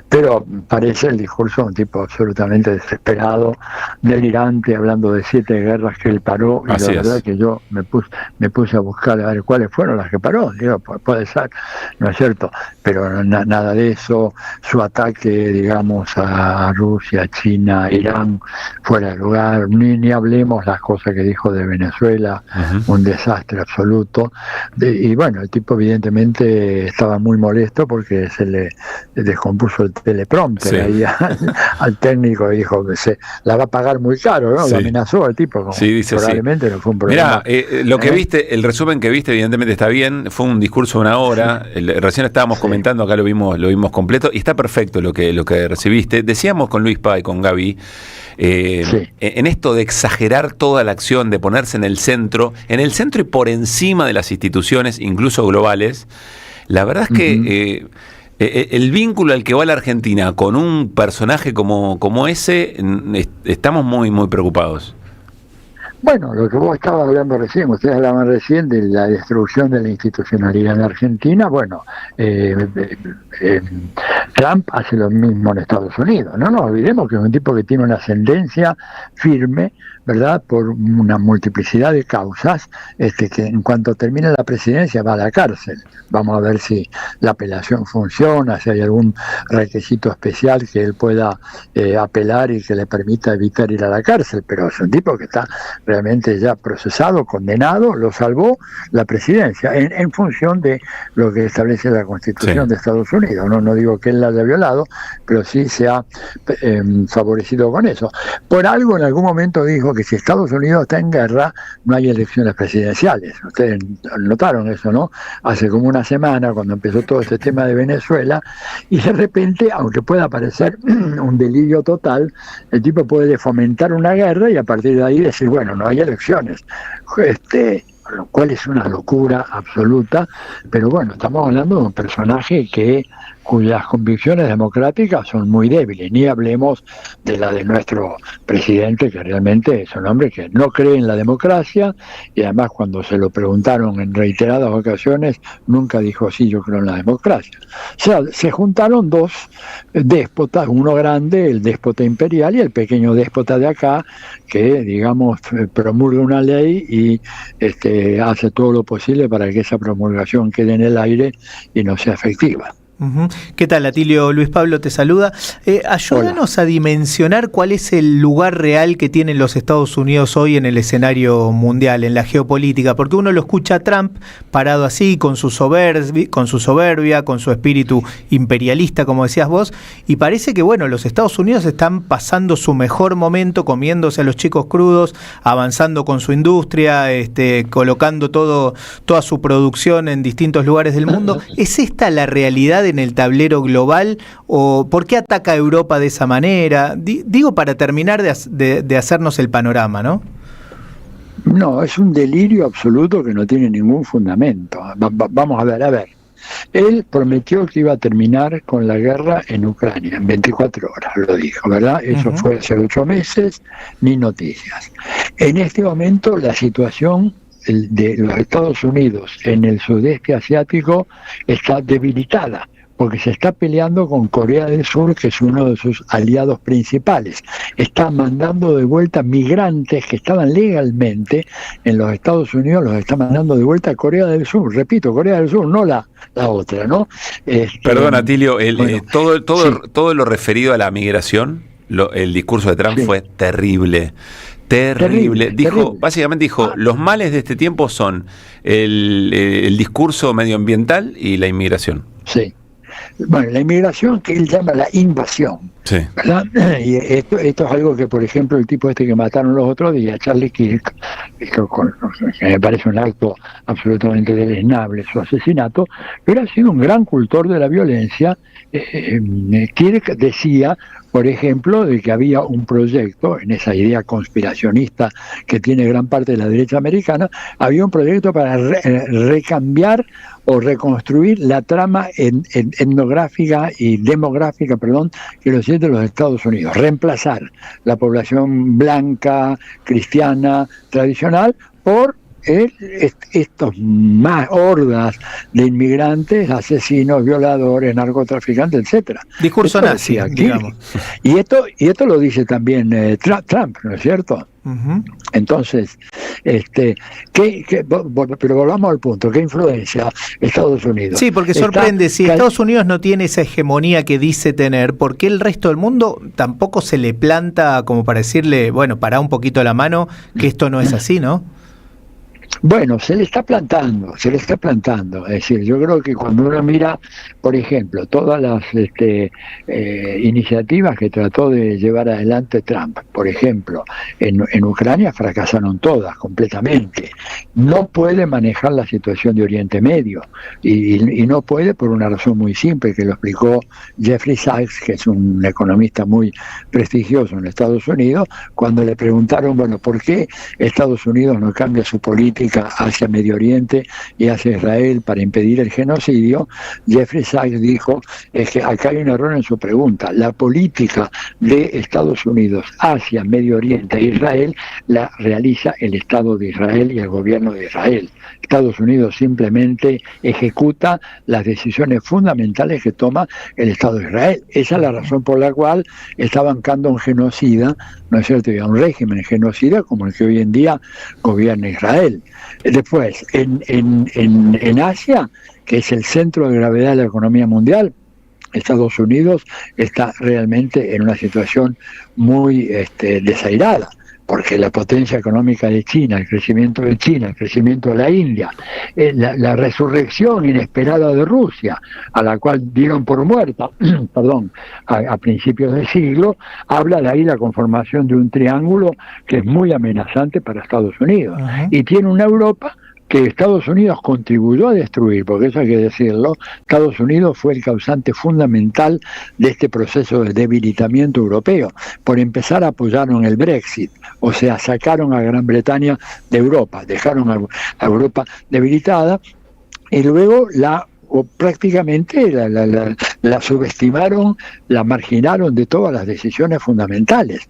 Speaker 9: pero parece el discurso de un tipo absolutamente desesperado, delirante, hablando de 7 guerras que él paró, y la verdad que yo me puse a buscar a ver cuáles fueron las que paró, digo, puede ser, ¿no es cierto? Pero nada de eso, su ataque, digamos, a Rusia, China, Irán, fuera de lugar, ni hablemos las cosas que dijo de Venezuela, un desastre absoluto, y bueno, el tipo evidentemente estaba muy molesto porque se le descompuso el teleprompter ahí al técnico y dijo que se la va a pagar muy caro, ¿no? Lo amenazó el tipo, como probablemente no fue un problema.
Speaker 2: Mirá, lo que viste, el resumen que viste evidentemente está bien, fue un discurso de 1 hora, recién estábamos comentando, acá lo vimos completo, y está perfecto lo que recibiste. Decíamos con Luis Pá y con Gaby, en esto de exagerar toda la acción, de ponerse en el centro y por encima de las instituciones, incluso globales, la verdad es que el vínculo al que va la Argentina con un personaje como ese, estamos muy, muy preocupados.
Speaker 9: Bueno, lo que vos estabas hablando recién, ustedes hablaban recién de la destrucción de la institucionalidad en Argentina. Bueno, Trump hace lo mismo en Estados Unidos. No nos olvidemos que es un tipo que tiene una ascendencia firme, ¿verdad?, por una multiplicidad de causas, que en cuanto termine la presidencia va a la cárcel. Vamos a ver si la apelación funciona, si hay algún requisito especial que él pueda apelar y que le permita evitar ir a la cárcel, pero es un tipo que está realmente ya procesado, condenado, lo salvó la presidencia, en función de lo que establece la Constitución de Estados Unidos. No digo que él la haya violado, pero sí se ha favorecido con eso. Por algo en algún momento dijo que si Estados Unidos está en guerra, no hay elecciones presidenciales. Ustedes notaron eso, ¿no? Hace como una semana, cuando empezó todo este tema de Venezuela, y de repente, aunque pueda parecer un delirio total, el tipo puede fomentar una guerra y a partir de ahí decir, bueno, no hay elecciones. Lo cual es una locura absoluta, pero bueno, estamos hablando de un personaje cuyas convicciones democráticas son muy débiles, ni hablemos de la de nuestro presidente, que realmente es un hombre que no cree en la democracia, y además cuando se lo preguntaron en reiteradas ocasiones, nunca dijo, sí, yo creo en la democracia. O sea, se juntaron dos déspotas, uno grande, el déspota imperial, y el pequeño déspota de acá, que, digamos, promulga una ley y hace todo lo posible para que esa promulgación quede en el aire y no sea efectiva.
Speaker 3: ¿Qué tal, Atilio? Luis Pablo te saluda. Ayúdanos a dimensionar cuál es el lugar real que tienen los Estados Unidos hoy en el escenario mundial, en la geopolítica, porque uno lo escucha a Trump parado así, con su soberbia, con su espíritu imperialista, como decías vos, y parece que, bueno, los Estados Unidos están pasando su mejor momento, comiéndose a los chicos crudos, avanzando con su industria, colocando toda su producción en distintos lugares del mundo. ¿Es esta la realidad en el tablero global, o por qué ataca a Europa de esa manera? Digo, para terminar de hacernos el panorama, ¿no?
Speaker 9: No, es un delirio absoluto que no tiene ningún fundamento. Vamos a ver. Él prometió que iba a terminar con la guerra en Ucrania en 24 horas, lo dijo, ¿verdad? Eso fue hace 8 meses, ni noticias. En este momento la situación de los Estados Unidos en el sudeste asiático está debilitada, porque se está peleando con Corea del Sur, que es uno de sus aliados principales. Está mandando de vuelta migrantes que estaban legalmente en los Estados Unidos, los está mandando de vuelta a Corea del Sur. Repito, Corea del Sur, no la otra, ¿no?
Speaker 2: Perdón, Atilio, todo lo referido a la migración, el discurso de Trump fue terrible. Básicamente dijo, los males de este tiempo son el discurso medioambiental y la inmigración.
Speaker 9: Sí. Bueno, la inmigración que él llama la invasión.
Speaker 2: Sí.
Speaker 9: ¿Verdad? Y esto es algo que, por ejemplo, el tipo que mataron los otros días, Charlie Kirk, que me parece un acto absolutamente deleznable su asesinato, pero ha sido un gran cultor de la violencia. Kirk decía, por ejemplo, de que había un proyecto, en esa idea conspiracionista que tiene gran parte de la derecha americana, había un proyecto para recambiar o reconstruir la trama etnográfica y demográfica, que lo siente los Estados Unidos, reemplazar la población blanca, cristiana, tradicional, por estos más hordas de inmigrantes, asesinos, violadores, narcotraficantes, etcétera.
Speaker 3: Discurso nazi, digamos.
Speaker 9: Y esto lo dice también Trump, ¿no es cierto?
Speaker 3: Uh-huh.
Speaker 9: Entonces, pero volvamos al punto, ¿qué influencia Estados Unidos?
Speaker 3: Sí, porque sorprende, si Estados Unidos no tiene esa hegemonía que dice tener, ¿por qué el resto del mundo tampoco se le planta como para decirle, bueno, pará un poquito la mano, que esto no es así, ¿no?
Speaker 9: Bueno, se le está plantando. Es decir, yo creo que cuando uno mira, por ejemplo, todas las iniciativas que trató de llevar adelante Trump, por ejemplo, en Ucrania fracasaron todas completamente. No puede manejar la situación de Oriente Medio y no puede por una razón muy simple que lo explicó Jeffrey Sachs, que es un economista muy prestigioso en Estados Unidos, cuando le preguntaron, bueno, ¿por qué Estados Unidos no cambia su política hacia Medio Oriente y hacia Israel para impedir el genocidio? Jeffrey Sachs dijo, es que acá hay un error en su pregunta. La política de Estados Unidos hacia Medio Oriente e Israel la realiza el Estado de Israel y el gobierno de Israel. Estados Unidos simplemente ejecuta las decisiones fundamentales que toma el Estado de Israel. Esa es la razón por la cual está bancando un genocida, ¿no es cierto?, y a un régimen genocida como el que hoy en día gobierna Israel. Después, en Asia, que es el centro de gravedad de la economía mundial, Estados Unidos está realmente en una situación muy desairada, porque la potencia económica de China, el crecimiento de China, el crecimiento de la India, la resurrección inesperada de Rusia, a la cual dieron por muerta, a principios del siglo, habla de ahí la conformación de un triángulo que es muy amenazante para Estados Unidos. Uh-huh. Y tiene una Europa que Estados Unidos contribuyó a destruir, porque eso hay que decirlo. Estados Unidos fue el causante fundamental de este proceso de debilitamiento europeo. Por empezar, apoyaron el Brexit, o sea, sacaron a Gran Bretaña de Europa, dejaron a Europa debilitada, y luego prácticamente la subestimaron, la marginaron de todas las decisiones fundamentales.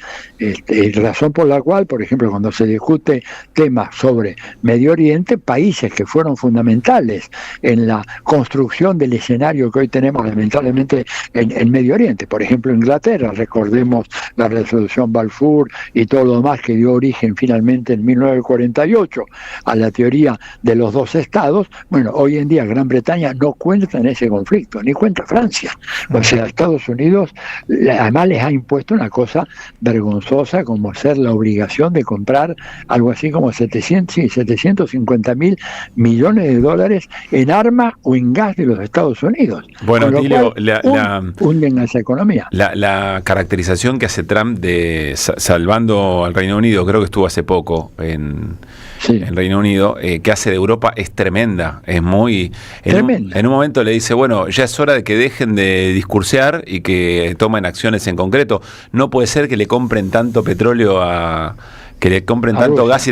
Speaker 9: Razón por la cual, por ejemplo, cuando se discute temas sobre Medio Oriente, países que fueron fundamentales en la construcción del escenario que hoy tenemos lamentablemente en Medio Oriente, por ejemplo Inglaterra, recordemos la resolución Balfour y todo lo demás que dio origen finalmente en 1948 a la teoría de los dos estados. Bueno, hoy en día Gran Bretaña no cuenta en ese conflicto, ni cuenta Francia. O sea, Estados Unidos además les ha impuesto una cosa vergonzosa como ser la obligación de comprar algo así como 750 mil millones de dólares en armas o en gas de los Estados Unidos.
Speaker 2: Bueno, Tilio,
Speaker 9: hunden a esa economía.
Speaker 2: La caracterización que hace Trump de salvando al Reino Unido, creo que estuvo hace poco en Reino Unido, que hace de Europa es tremenda, es muy... En un momento le dice, bueno, ya es hora de que dejen de discursear y que tomen acciones en concreto. No puede ser que le compren tanto petróleo que le compren tanto gas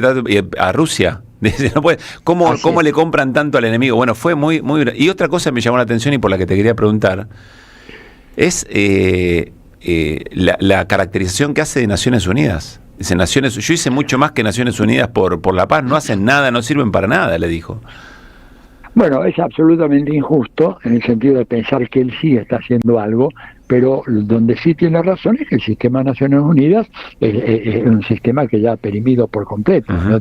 Speaker 2: a Rusia. Dice, no puede. ¿Cómo le compran tanto al enemigo? Bueno, fue muy... Y otra cosa me llamó la atención y por la que te quería preguntar, es la caracterización que hace de Naciones Unidas. Dice, yo hice mucho más que Naciones Unidas por la paz, no hacen nada, no sirven para nada, le dijo.
Speaker 9: Bueno, es absolutamente injusto en el sentido de pensar que él sí está haciendo algo, pero donde sí tiene razón es que el sistema de Naciones Unidas es un sistema que ya ha perimido por completo. Uh-huh.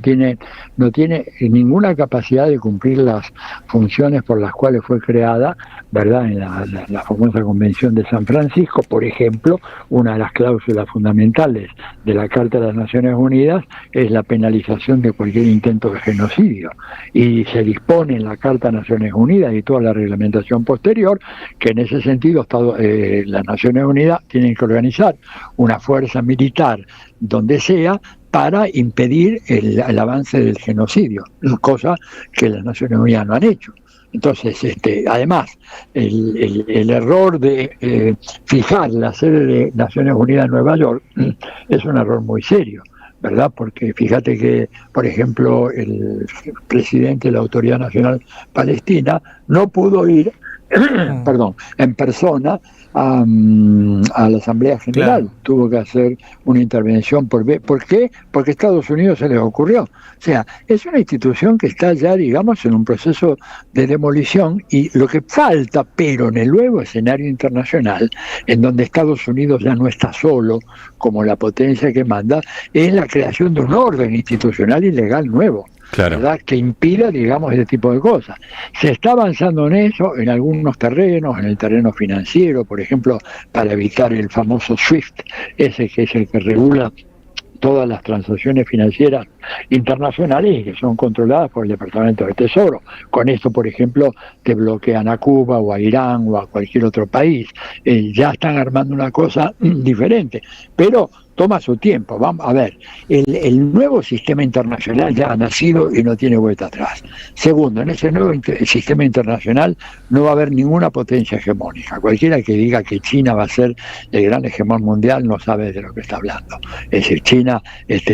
Speaker 9: No tiene ninguna capacidad de cumplir las funciones por las cuales fue creada, ¿verdad? En la famosa Convención de San Francisco, por ejemplo, una de las cláusulas fundamentales de la Carta de las Naciones Unidas es la penalización de cualquier intento de genocidio. Y se dispone en la Carta de Naciones Unidas y toda la reglamentación posterior que en ese sentido la las Naciones Unidas tienen que organizar una fuerza militar donde sea para impedir el avance del genocidio, cosa que las Naciones Unidas no han hecho. Entonces, además, el error de fijar la sede de Naciones Unidas en Nueva York es un error muy serio, ¿verdad? Porque fíjate que, por ejemplo, el presidente de la Autoridad Nacional Palestina no pudo ir en persona a la Asamblea General. Claro. Tuvo que hacer una intervención ¿por qué? Porque a Estados Unidos se les ocurrió. O sea, es una institución que está ya, digamos, en un proceso de demolición, y lo que falta, pero en el nuevo escenario internacional, en donde Estados Unidos ya no está solo como la potencia que manda, es la creación de un orden institucional y legal nuevo. Claro. ¿Verdad? Que impida, digamos, ese tipo de cosas. Se está avanzando en eso en algunos terrenos, en el terreno financiero, por ejemplo, para evitar el famoso SWIFT, ese que es el que regula todas las transacciones financieras internacionales y que son controladas por el Departamento de Tesoro. Con esto, por ejemplo, te bloquean a Cuba o a Irán o a cualquier otro país. Ya están armando una cosa diferente, pero toma su tiempo. Vamos a ver, el nuevo sistema internacional ya ha nacido y no tiene vuelta atrás. Segundo, en ese nuevo sistema internacional no va a haber ninguna potencia hegemónica. Cualquiera que diga que China va a ser el gran hegemón mundial no sabe de lo que está hablando. Es decir, China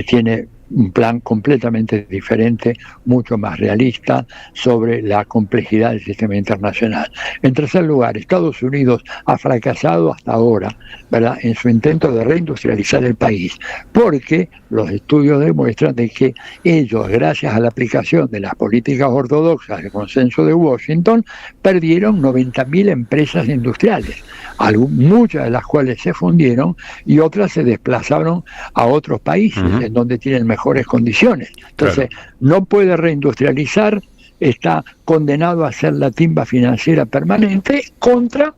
Speaker 9: tiene un plan completamente diferente, mucho más realista sobre la complejidad del sistema internacional. En tercer lugar, Estados Unidos ha fracasado hasta ahora, ¿verdad?, en su intento de reindustrializar el país, porque los estudios demuestran de que ellos, gracias a la aplicación de las políticas ortodoxas del consenso de Washington, perdieron 90.000 empresas industriales, muchas de las cuales se fundieron y otras se desplazaron a otros países en donde tienen mejores condiciones. Entonces, no puede reindustrializar, está condenado a ser la timba financiera permanente contra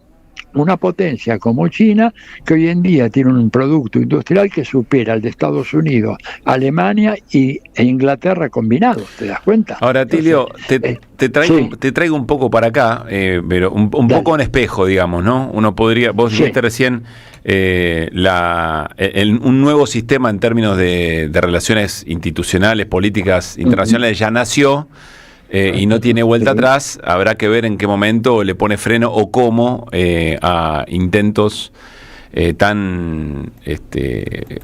Speaker 9: una potencia como China, que hoy en día tiene un producto industrial que supera al de Estados Unidos, Alemania e Inglaterra combinados, ¿te das cuenta?
Speaker 2: Ahora, Tilio, te traigo un poco para acá, pero un poco en espejo, digamos, ¿no? Uno podría, vos dijiste recién un nuevo sistema en términos de relaciones institucionales, políticas internacionales ya nació. Y no tiene vuelta atrás. Habrá que ver en qué momento le pone freno o cómo a intentos tan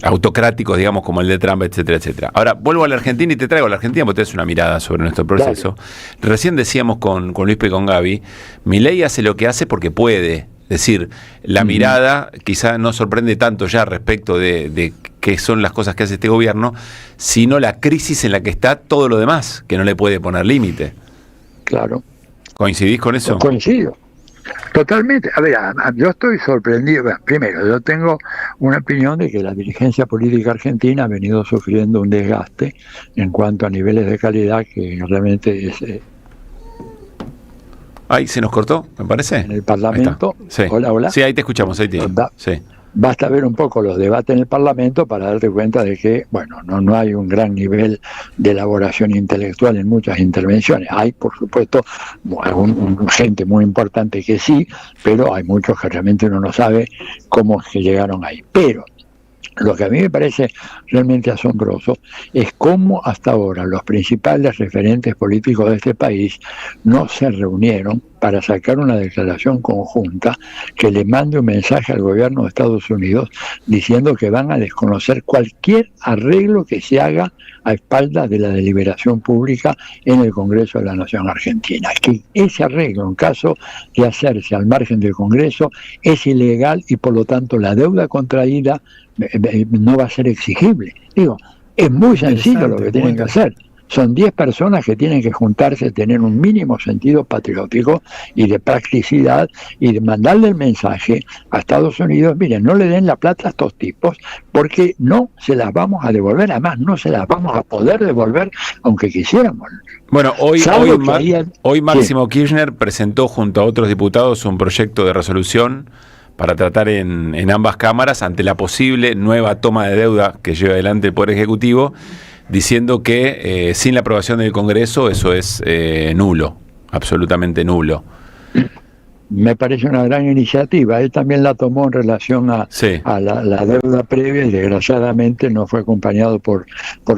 Speaker 2: autocráticos, digamos, como el de Trump, etcétera, etcétera. Ahora, vuelvo a la Argentina y te traigo a la Argentina porque te das una mirada sobre nuestro proceso. Dale. Recién decíamos con Luis y con Gaby, Milei hace lo que hace porque puede. Es decir, la mirada quizá no sorprende tanto ya respecto de qué son las cosas que hace este gobierno, sino la crisis en la que está todo lo demás, que no le puede poner límite.
Speaker 9: Claro.
Speaker 2: ¿Coincidís con eso?
Speaker 9: Coincido. Totalmente. A ver, yo estoy sorprendido. Bueno, primero, yo tengo una opinión de que la dirigencia política argentina ha venido sufriendo un desgaste en cuanto a niveles de calidad que realmente es...
Speaker 2: Ahí se nos cortó, me parece.
Speaker 9: En el Parlamento.
Speaker 2: Sí.
Speaker 9: Hola.
Speaker 2: Sí, ahí te escuchamos, ahí te sí.
Speaker 9: Basta ver un poco los debates en el Parlamento para darte cuenta de que, bueno, no hay un gran nivel de elaboración intelectual en muchas intervenciones. Hay, por supuesto, gente muy importante que sí, pero hay muchos que realmente uno no sabe cómo es que llegaron ahí. Pero lo que a mí me parece realmente asombroso es cómo hasta ahora los principales referentes políticos de este país no se reunieron para sacar una declaración conjunta que le mande un mensaje al gobierno de Estados Unidos diciendo que van a desconocer cualquier arreglo que se haga a espaldas de la deliberación pública en el Congreso de la Nación Argentina. Que ese arreglo, en caso de hacerse al margen del Congreso, es ilegal y por lo tanto la deuda contraída no va a ser exigible. Digo, es muy sencillo lo que tienen que hacer. Son 10 personas que tienen que juntarse, tener un mínimo sentido patriótico y de practicidad y de mandarle el mensaje a Estados Unidos, miren, no le den la plata a estos tipos porque no se las vamos a devolver, además no se las vamos a poder devolver aunque quisiéramos.
Speaker 2: Bueno, hoy Máximo Kirchner presentó junto a otros diputados un proyecto de resolución para tratar en ambas cámaras ante la posible nueva toma de deuda que lleva adelante el Poder Ejecutivo, diciendo que sin la aprobación del Congreso eso es nulo, absolutamente nulo.
Speaker 9: me parece una gran iniciativa. Él también la tomó en relación a la deuda previa y desgraciadamente no fue acompañado por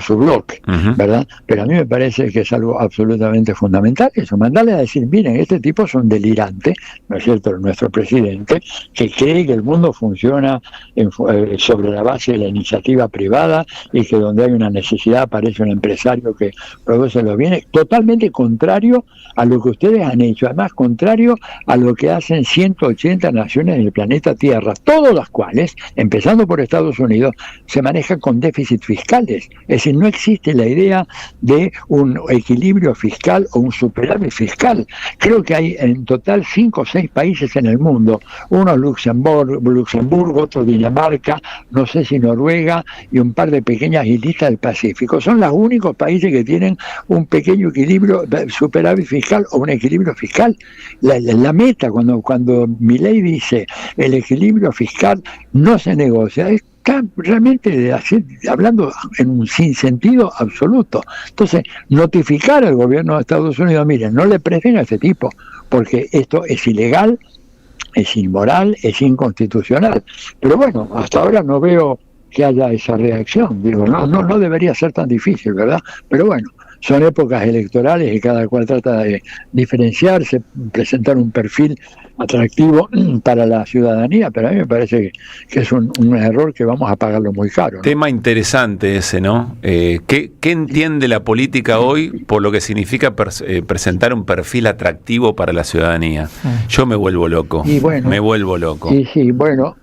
Speaker 9: su bloque, ¿verdad? Pero a mí me parece que es algo absolutamente fundamental eso, mandarle a decir, miren, este tipo es un delirante, ¿no es cierto?, nuestro presidente, que cree que el mundo funciona sobre la base de la iniciativa privada y que donde hay una necesidad aparece un empresario que produce los bienes, totalmente contrario a lo que ustedes han hecho, además contrario a lo que hacen 180 naciones del planeta Tierra, todas las cuales, empezando por Estados Unidos, se manejan con déficit fiscales. Es decir, no existe la idea de un equilibrio fiscal o un superávit fiscal. Creo que hay en total 5 o 6 países en el mundo, uno Luxemburgo, otro Dinamarca, no sé si Noruega y un par de pequeñas islitas del Pacífico. Son los únicos países que tienen un pequeño equilibrio, superávit fiscal o un equilibrio fiscal. La meta, cuando Milei dice el equilibrio fiscal no se negocia, está realmente hablando en un sinsentido absoluto. Entonces, notificar al gobierno de Estados Unidos, miren, no le presten a este tipo, porque esto es ilegal, es inmoral, es inconstitucional. Pero bueno, hasta ahora no veo que haya esa reacción. Digo, no debería ser tan difícil, ¿verdad? Pero bueno, son épocas electorales y cada cual trata de diferenciarse, presentar un perfil atractivo para la ciudadanía, pero a mí me parece que es un error que vamos a pagarlo muy caro, ¿no?
Speaker 2: Tema interesante ese, ¿no? ¿Qué entiende la política hoy por lo que significa presentar un perfil atractivo para la ciudadanía? Yo me vuelvo loco, me vuelvo loco.
Speaker 9: Sí, bueno,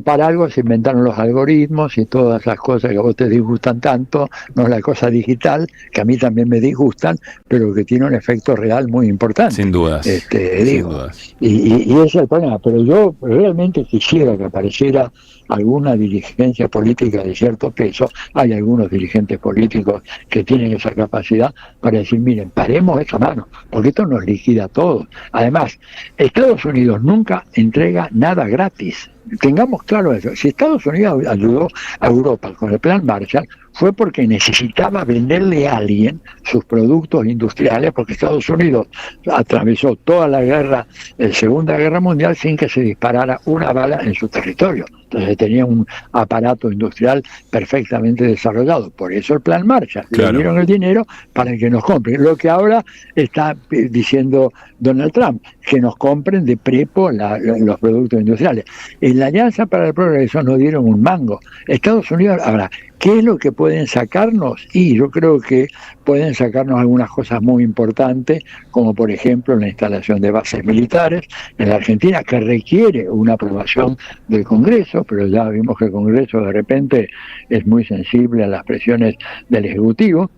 Speaker 9: para algo se inventaron los algoritmos y todas esas cosas que a vos te disgustan tanto, no es la cosa digital, que a mí también me disgustan, pero que tiene un efecto real muy importante.
Speaker 2: Sin dudas.
Speaker 9: Sin dudas. Y ese es el problema, pero yo realmente quisiera que apareciera alguna dirigencia política de cierto peso. Hay algunos dirigentes políticos que tienen esa capacidad para decir, miren, paremos esa mano, porque esto nos liquida a todos. Además, Estados Unidos nunca entrega nada gratis. Tengamos claro eso. Si Estados Unidos ayudó a Europa con el Plan Marshall, fue porque necesitaba venderle a alguien sus productos industriales, porque Estados Unidos atravesó toda la Segunda Guerra Mundial sin que se disparara una bala en su territorio. Entonces tenía un aparato industrial perfectamente desarrollado. Por eso el Plan Marshall. Le dieron el dinero para que nos compren. Lo que ahora está diciendo Donald Trump, que nos compren de prepo los productos industriales. En la Alianza para el Progreso nos dieron un mango. Estados Unidos, ahora, ¿qué es lo que pueden sacarnos? Y yo creo que pueden sacarnos algunas cosas muy importantes, como por ejemplo la instalación de bases militares en la Argentina, que requiere una aprobación del Congreso, pero ya vimos que el Congreso de repente es muy sensible a las presiones del Ejecutivo.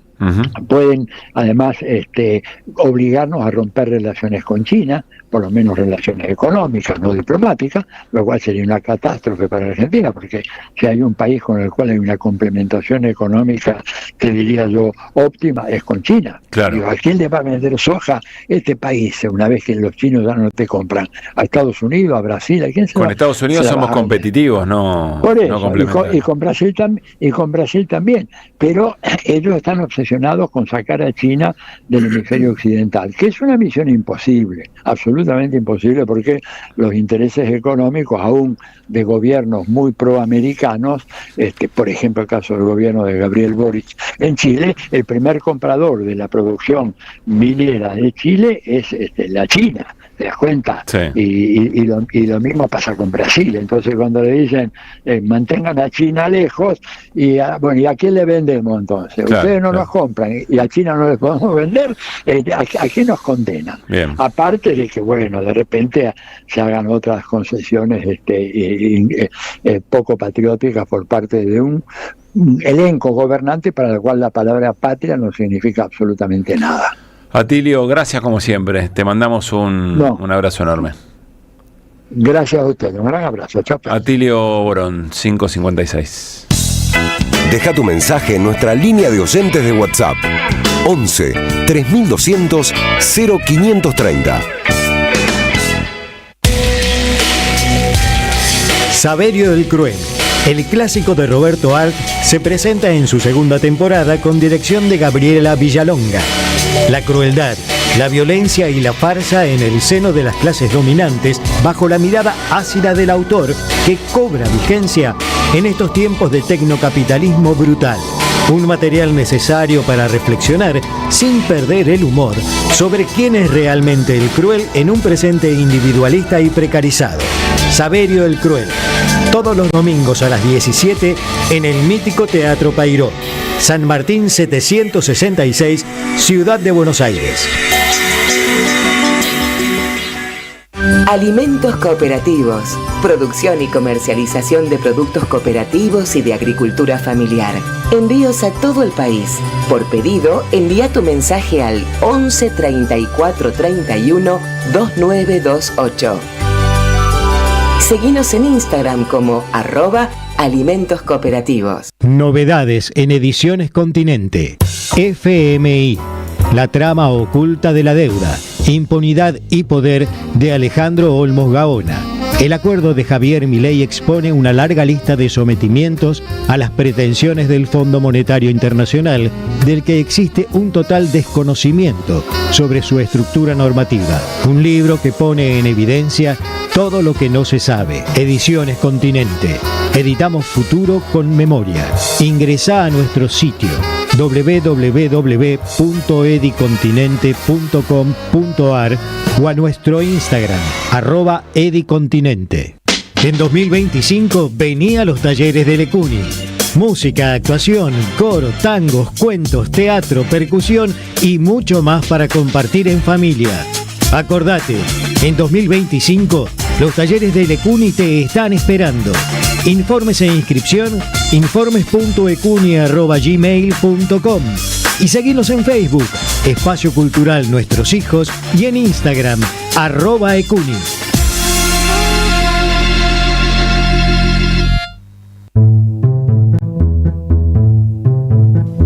Speaker 9: Pueden además obligarnos a romper relaciones con China, por lo menos relaciones económicas, no diplomáticas, lo cual sería una catástrofe para Argentina, porque si hay un país con el cual hay una complementación económica, que diría yo, óptima, es con China.
Speaker 2: Claro.
Speaker 9: Digo, ¿a quién le va a vender soja este país una vez que los chinos ya no te compran? ¿A Estados Unidos, a Brasil? ¿A quién se
Speaker 2: Con
Speaker 9: va?
Speaker 2: Estados Unidos somos competitivos, no.
Speaker 9: Por eso,
Speaker 2: no complementarios.
Speaker 9: y con Brasil también, pero ellos están obsesionados con sacar a China del hemisferio occidental, que es una misión imposible, absolutamente imposible, porque los intereses económicos, aún de gobiernos muy proamericanos, por ejemplo el caso del gobierno de Gabriel Boric en Chile, el primer comprador de la producción minera de Chile es la China. ¿Te das cuenta?
Speaker 2: Sí.
Speaker 9: Y lo mismo pasa con Brasil. Entonces cuando le dicen mantengan a China lejos, ¿y a quién le vendemos entonces?
Speaker 2: Claro,
Speaker 9: ustedes no nos compran y a China no les podemos vender, ¿a qué nos condenan?
Speaker 2: Bien.
Speaker 9: Aparte de que, bueno, de repente se hagan otras concesiones poco patrióticas por parte de un elenco gobernante para el cual la palabra patria no significa absolutamente nada.
Speaker 2: Atilio, gracias como siempre. Te mandamos un abrazo enorme.
Speaker 9: Gracias a ustedes. Un gran abrazo. Chao.
Speaker 2: Atilio Borón, 556.
Speaker 8: Deja tu mensaje en nuestra línea de oyentes de WhatsApp. 11 3200 0530.
Speaker 10: Saverio el Cruel. El clásico de Roberto Arlt se presenta en su segunda temporada con dirección de Gabriela Villalonga. La crueldad, la violencia y la farsa en el seno de las clases dominantes bajo la mirada ácida del autor que cobra vigencia en estos tiempos de tecnocapitalismo brutal. Un material necesario para reflexionar sin perder el humor sobre quién es realmente el cruel en un presente individualista y precarizado. Saverio el Cruel, todos los domingos a las 17 en el mítico Teatro Payró, San Martín 766, Ciudad de Buenos Aires.
Speaker 11: Alimentos cooperativos. Producción y comercialización de productos cooperativos y de agricultura familiar. Envíos a todo el país. Por pedido, envía tu mensaje al 11 34 31 2928. Seguinos en Instagram como @alimentos cooperativos.
Speaker 10: Novedades en Ediciones Continente. FMI. La trama oculta de la deuda, impunidad y poder de Alejandro Olmos Gaona. El acuerdo de Javier Milei expone una larga lista de sometimientos a las pretensiones del Fondo Monetario Internacional, del que existe un total desconocimiento sobre su estructura normativa. Un libro que pone en evidencia todo lo que no se sabe. Ediciones Continente. Editamos futuro con memoria. Ingresá a nuestro sitio www.edicontinente.com.ar o a nuestro Instagram @edicontinente. En 2025 vení a los talleres de Lecuni. Música, actuación, coro, tangos, cuentos, teatro, percusión y mucho más para compartir en familia. Acordate, en 2025 los talleres de Lecuni te están esperando. Informes e inscripción, informes.ecuni@gmail.com y seguinos en Facebook, Espacio Cultural Nuestros Hijos, y en Instagram, @ecuni.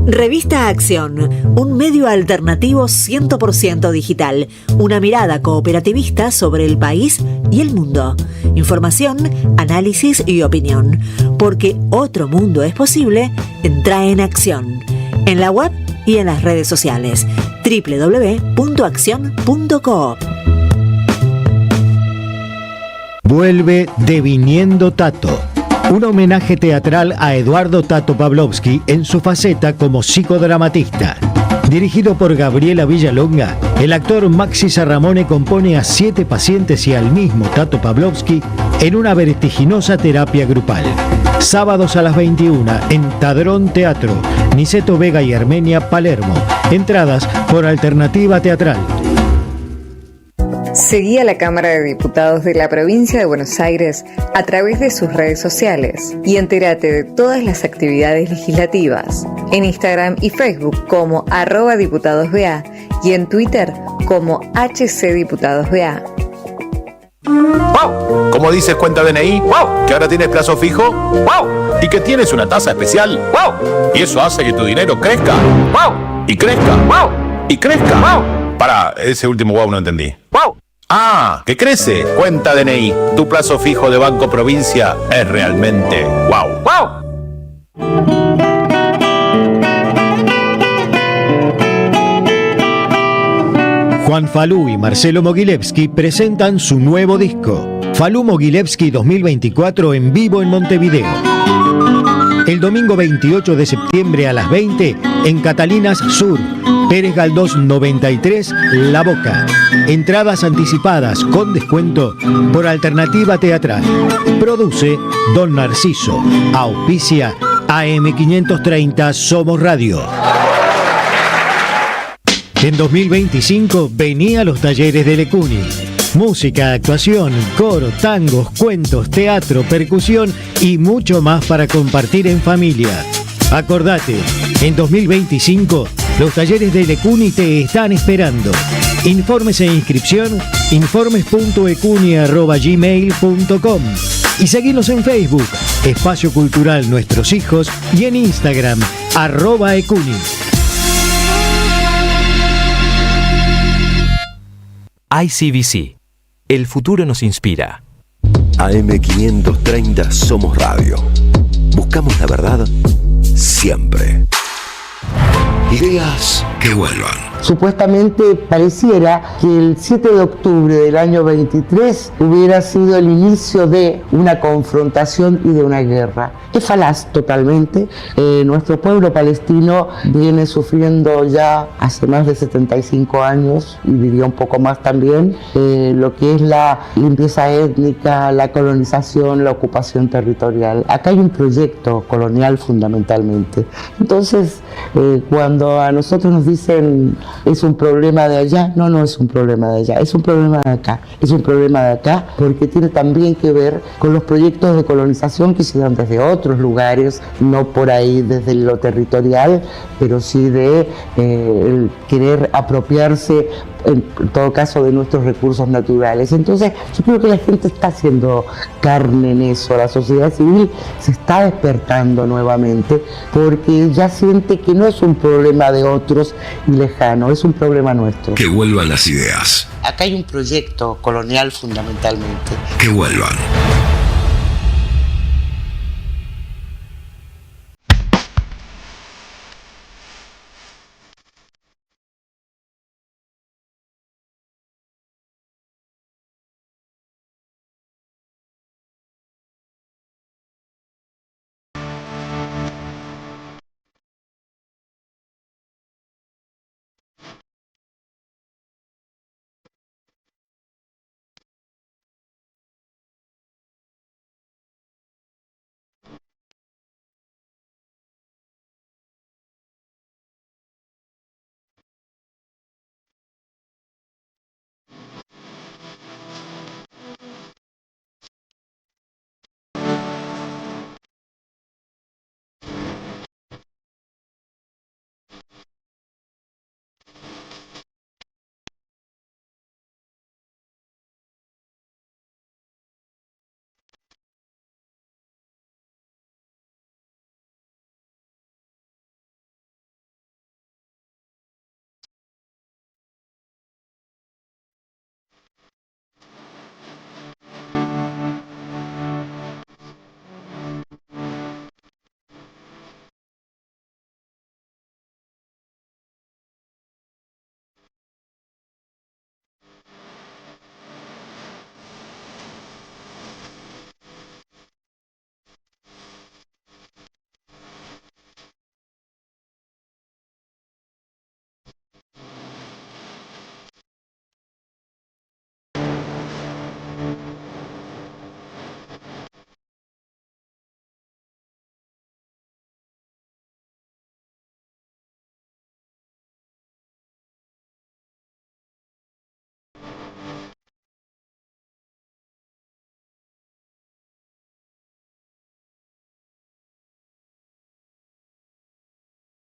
Speaker 12: Revista Acción, un medio alternativo 100% digital, una mirada cooperativista sobre el país y el mundo. Información, análisis y opinión. Porque otro mundo es posible, entra en Acción. En la web y en las redes sociales. www.accion.coop.
Speaker 10: Vuelve Deviniendo Tato. Un homenaje teatral a Eduardo Tato Pavlovsky en su faceta como psicodramatista. Dirigido por Gabriela Villalonga, el actor Maxi Sarramone compone a 7 pacientes y al mismo Tato Pavlovsky en una vertiginosa terapia grupal. Sábados a las 21 en Tadrón Teatro, Niceto Vega y Armenia, Palermo. Entradas por Alternativa Teatral.
Speaker 13: Seguí a la Cámara de Diputados de la Provincia de Buenos Aires a través de sus redes sociales y entérate de todas las actividades legislativas en Instagram y Facebook como @diputadosBA y en Twitter como HCDiputadosBA.
Speaker 14: ¡Wow! ¿Cómo dices cuenta DNI? ¡Wow! ¿Que ahora tienes plazo fijo? ¡Wow! ¿Y que tienes una tasa especial? ¡Wow! Y eso hace que tu dinero crezca. ¡Wow! Y crezca. ¡Wow! Y crezca. ¡Wow! Pará, ese último wow no entendí. ¡Wow! ¡Ah! ¡Que crece! Cuenta DNI. Tu plazo fijo de Banco Provincia es realmente wow. ¡Wow!
Speaker 10: Juan Falú y Marcelo Mogilevsky presentan su nuevo disco, Falú Mogilevsky 2024 en vivo en Montevideo. El domingo 28 de septiembre a las 20 en Catalinas Sur, Pérez Galdós 93, La Boca. Entradas anticipadas con descuento por Alternativa Teatral. Produce Don Narciso. Auspicia AM530 Somos Radio. En 2025 vení a los talleres de Lecuni. Música, actuación, coro, tangos, cuentos, teatro, percusión y mucho más para compartir en familia. Acordate, en 2025 los talleres de Lecuni te están esperando. Informes e inscripción, informes.ecuni@gmail.com y seguinos en Facebook, Espacio Cultural Nuestros Hijos, y en Instagram, @ecuni.
Speaker 15: ICBC. El futuro nos inspira.
Speaker 8: AM530 Somos Radio. Buscamos la verdad siempre. Ideas que vuelvan.
Speaker 16: supuestamente pareciera que el 7 de octubre del año 23 hubiera sido el inicio de una confrontación y de una guerra. Es falaz totalmente. Nuestro pueblo palestino viene sufriendo ya hace más de 75 años, y diría un poco más también, lo que es la limpieza étnica, la colonización, la ocupación territorial. Acá hay un proyecto colonial fundamentalmente. Entonces, cuando a nosotros nos dicen es un problema de allá, no es un problema de allá, es un problema de acá. Es un problema de acá porque tiene también que ver con los proyectos de colonización que se dan desde otros lugares, no por ahí desde lo territorial, pero sí de el querer apropiarse en todo caso de nuestros recursos naturales. Entonces yo creo que la gente está haciendo carne en eso, la sociedad civil se está despertando nuevamente porque ya siente que no es un problema de otros y lejano, es un problema nuestro.
Speaker 8: Que vuelvan las ideas.
Speaker 16: Acá hay un proyecto colonial fundamentalmente.
Speaker 8: Que vuelvan.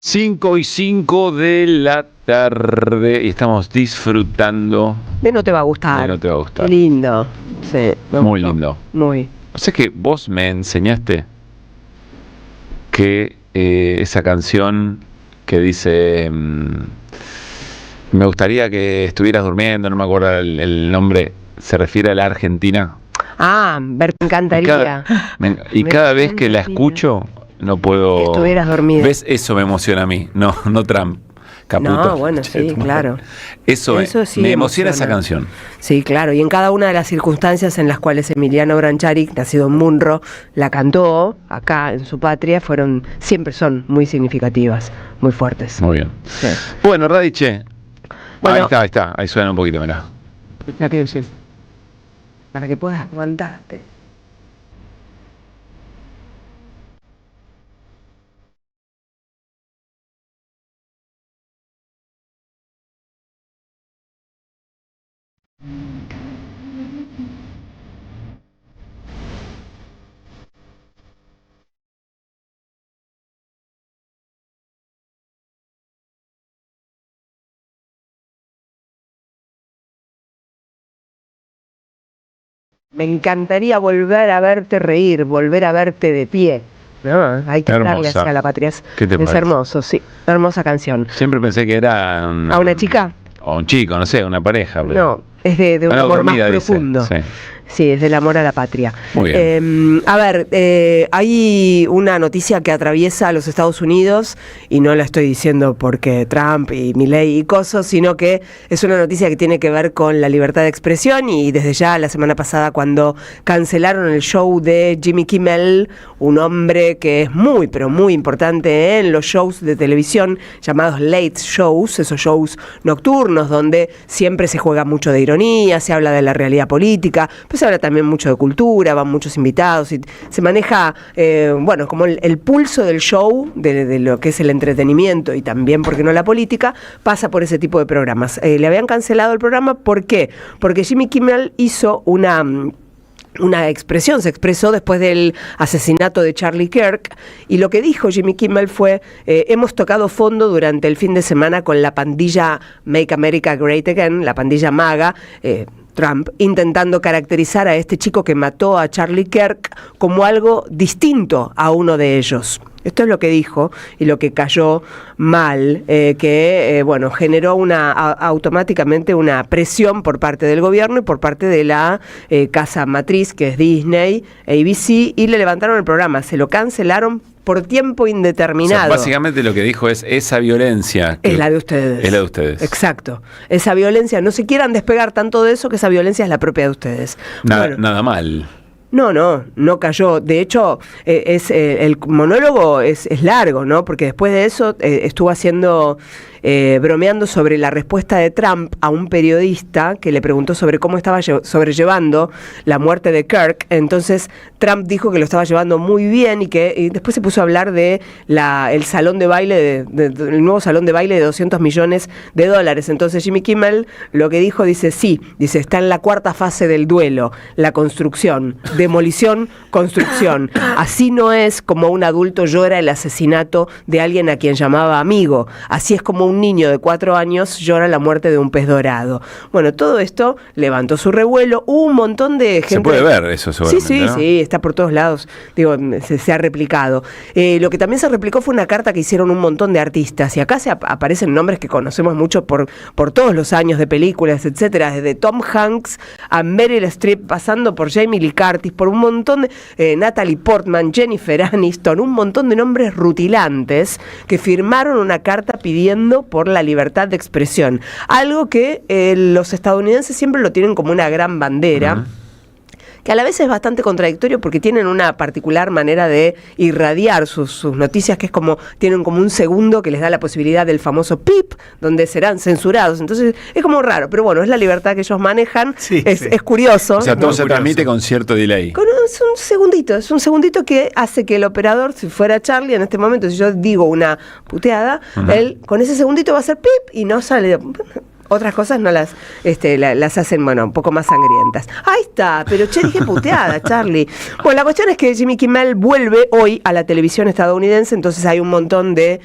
Speaker 2: Cinco y 5 de la tarde y estamos disfrutando.
Speaker 4: De No Te Va a Gustar.
Speaker 2: De No Te Va a Gustar.
Speaker 4: Qué lindo. Sí.
Speaker 2: Muy lindo.
Speaker 4: Muy.
Speaker 2: O sea que vos me enseñaste que esa canción que dice me gustaría que estuvieras durmiendo, no me acuerdo el nombre, se refiere a la Argentina.
Speaker 4: Ah, me encantaría.
Speaker 2: Y cada vez que la escucho no puedo.
Speaker 4: Que estuvieras dormida.
Speaker 2: ¿Ves? Eso me emociona a mí, no Trump. Caputo.
Speaker 4: No, bueno, sí, claro.
Speaker 2: Eso sí me emociona esa canción.
Speaker 4: Sí, claro, y en cada una de las circunstancias en las cuales Emiliano Branchari, nacido en Munro, la cantó acá en su patria, siempre son muy significativas, muy fuertes.
Speaker 2: Muy bien. Sí. Bueno, Radiche. Bueno, ahí está, ahí suena un poquito, mirá.
Speaker 4: Para que puedas aguantarte. Me encantaría volver a verte reír, volver a verte de pie. No, hay que darle hacia la patria. Es hermoso, sí. Hermosa canción.
Speaker 2: Siempre pensé que era
Speaker 4: ¿A una chica?
Speaker 2: O un chico, no sé, una pareja. Pero...
Speaker 4: No, Es de un amor más profundo.
Speaker 2: Sí.
Speaker 4: Sí, es del amor a la patria.
Speaker 2: Muy bien.
Speaker 4: A ver, hay una noticia que atraviesa a los Estados Unidos, y no la estoy diciendo porque Trump y Milei y cosas, sino que es una noticia que tiene que ver con la libertad de expresión, y desde ya la semana pasada, cuando cancelaron el show de Jimmy Kimmel, un hombre que es muy, pero muy importante en los shows de televisión llamados late shows, esos shows nocturnos donde siempre se juega mucho de ironía, se habla de la realidad política, pues se habla también mucho de cultura, van muchos invitados y se maneja, bueno, como el pulso del show, de lo que es el entretenimiento y también, ¿por qué no la política?, pasa por ese tipo de programas. Le habían cancelado el programa, ¿por qué? Porque Jimmy Kimmel hizo una expresión, se expresó después del asesinato de Charlie Kirk, y lo que dijo Jimmy Kimmel fue: hemos tocado fondo durante el fin de semana con la pandilla Make America Great Again, la pandilla MAGA, Trump, intentando caracterizar a este chico que mató a Charlie Kirk como algo distinto a uno de ellos. Esto es lo que dijo, y lo que cayó mal, bueno, generó automáticamente una presión por parte del gobierno y por parte de la casa matriz, que es Disney, ABC, y le levantaron el programa, se lo cancelaron por tiempo indeterminado.
Speaker 2: O sea, básicamente lo que dijo es: esa violencia
Speaker 4: es la de ustedes.
Speaker 2: Es la de ustedes.
Speaker 4: Exacto. Esa violencia, no se quieran despegar tanto de eso, que esa violencia es la propia de ustedes.
Speaker 2: Nada mal.
Speaker 4: No cayó. De hecho, el monólogo es largo, ¿no? Porque después de eso estuvo haciendo, bromeando sobre la respuesta de Trump a un periodista que le preguntó sobre cómo estaba sobrellevando la muerte de Kirk. Entonces Trump dijo que lo estaba llevando muy bien, y después se puso a hablar de el salón de baile, el nuevo salón de baile de $200 millones. Entonces Jimmy Kimmel lo que dijo, dice, está en la cuarta fase del duelo, la construcción. Demolición, construcción. Así no es como un adulto llora el asesinato de alguien a quien llamaba amigo. Así es como un niño de 4 años llora la muerte de un pez dorado. Bueno, todo esto levantó su revuelo. Hubo un montón de gente...
Speaker 2: Se puede ver eso seguramente,
Speaker 4: Sí,
Speaker 2: ¿no?
Speaker 4: Sí, está por todos lados. Digo, se ha replicado. Lo que también se replicó fue una carta que hicieron un montón de artistas. Y acá aparecen nombres que conocemos mucho por todos los años de películas, etcétera. Desde Tom Hanks a Meryl Streep, pasando por Jamie Lee Curtis, por un montón de Natalie Portman, Jennifer Aniston, un montón de nombres rutilantes que firmaron una carta pidiendo por la libertad de expresión. Algo que los estadounidenses siempre lo tienen como una gran bandera. Que a la vez es bastante contradictorio, porque tienen una particular manera de irradiar sus noticias, que es como, tienen como un segundo que les da la posibilidad del famoso pip, donde serán censurados. Entonces es como raro, pero bueno, es la libertad que ellos manejan. Es curioso.
Speaker 2: O sea, todo se transmite con cierto delay.
Speaker 4: Es un segundito que hace que el operador, si fuera Charlie en este momento, si yo digo una puteada, él con ese segundito va a hacer pip y no sale. Otras cosas no las hacen, bueno, un poco más sangrientas. Ahí está, pero dije puteada, Charlie. Bueno, la cuestión es que Jimmy Kimmel vuelve hoy a la televisión estadounidense, entonces hay un montón de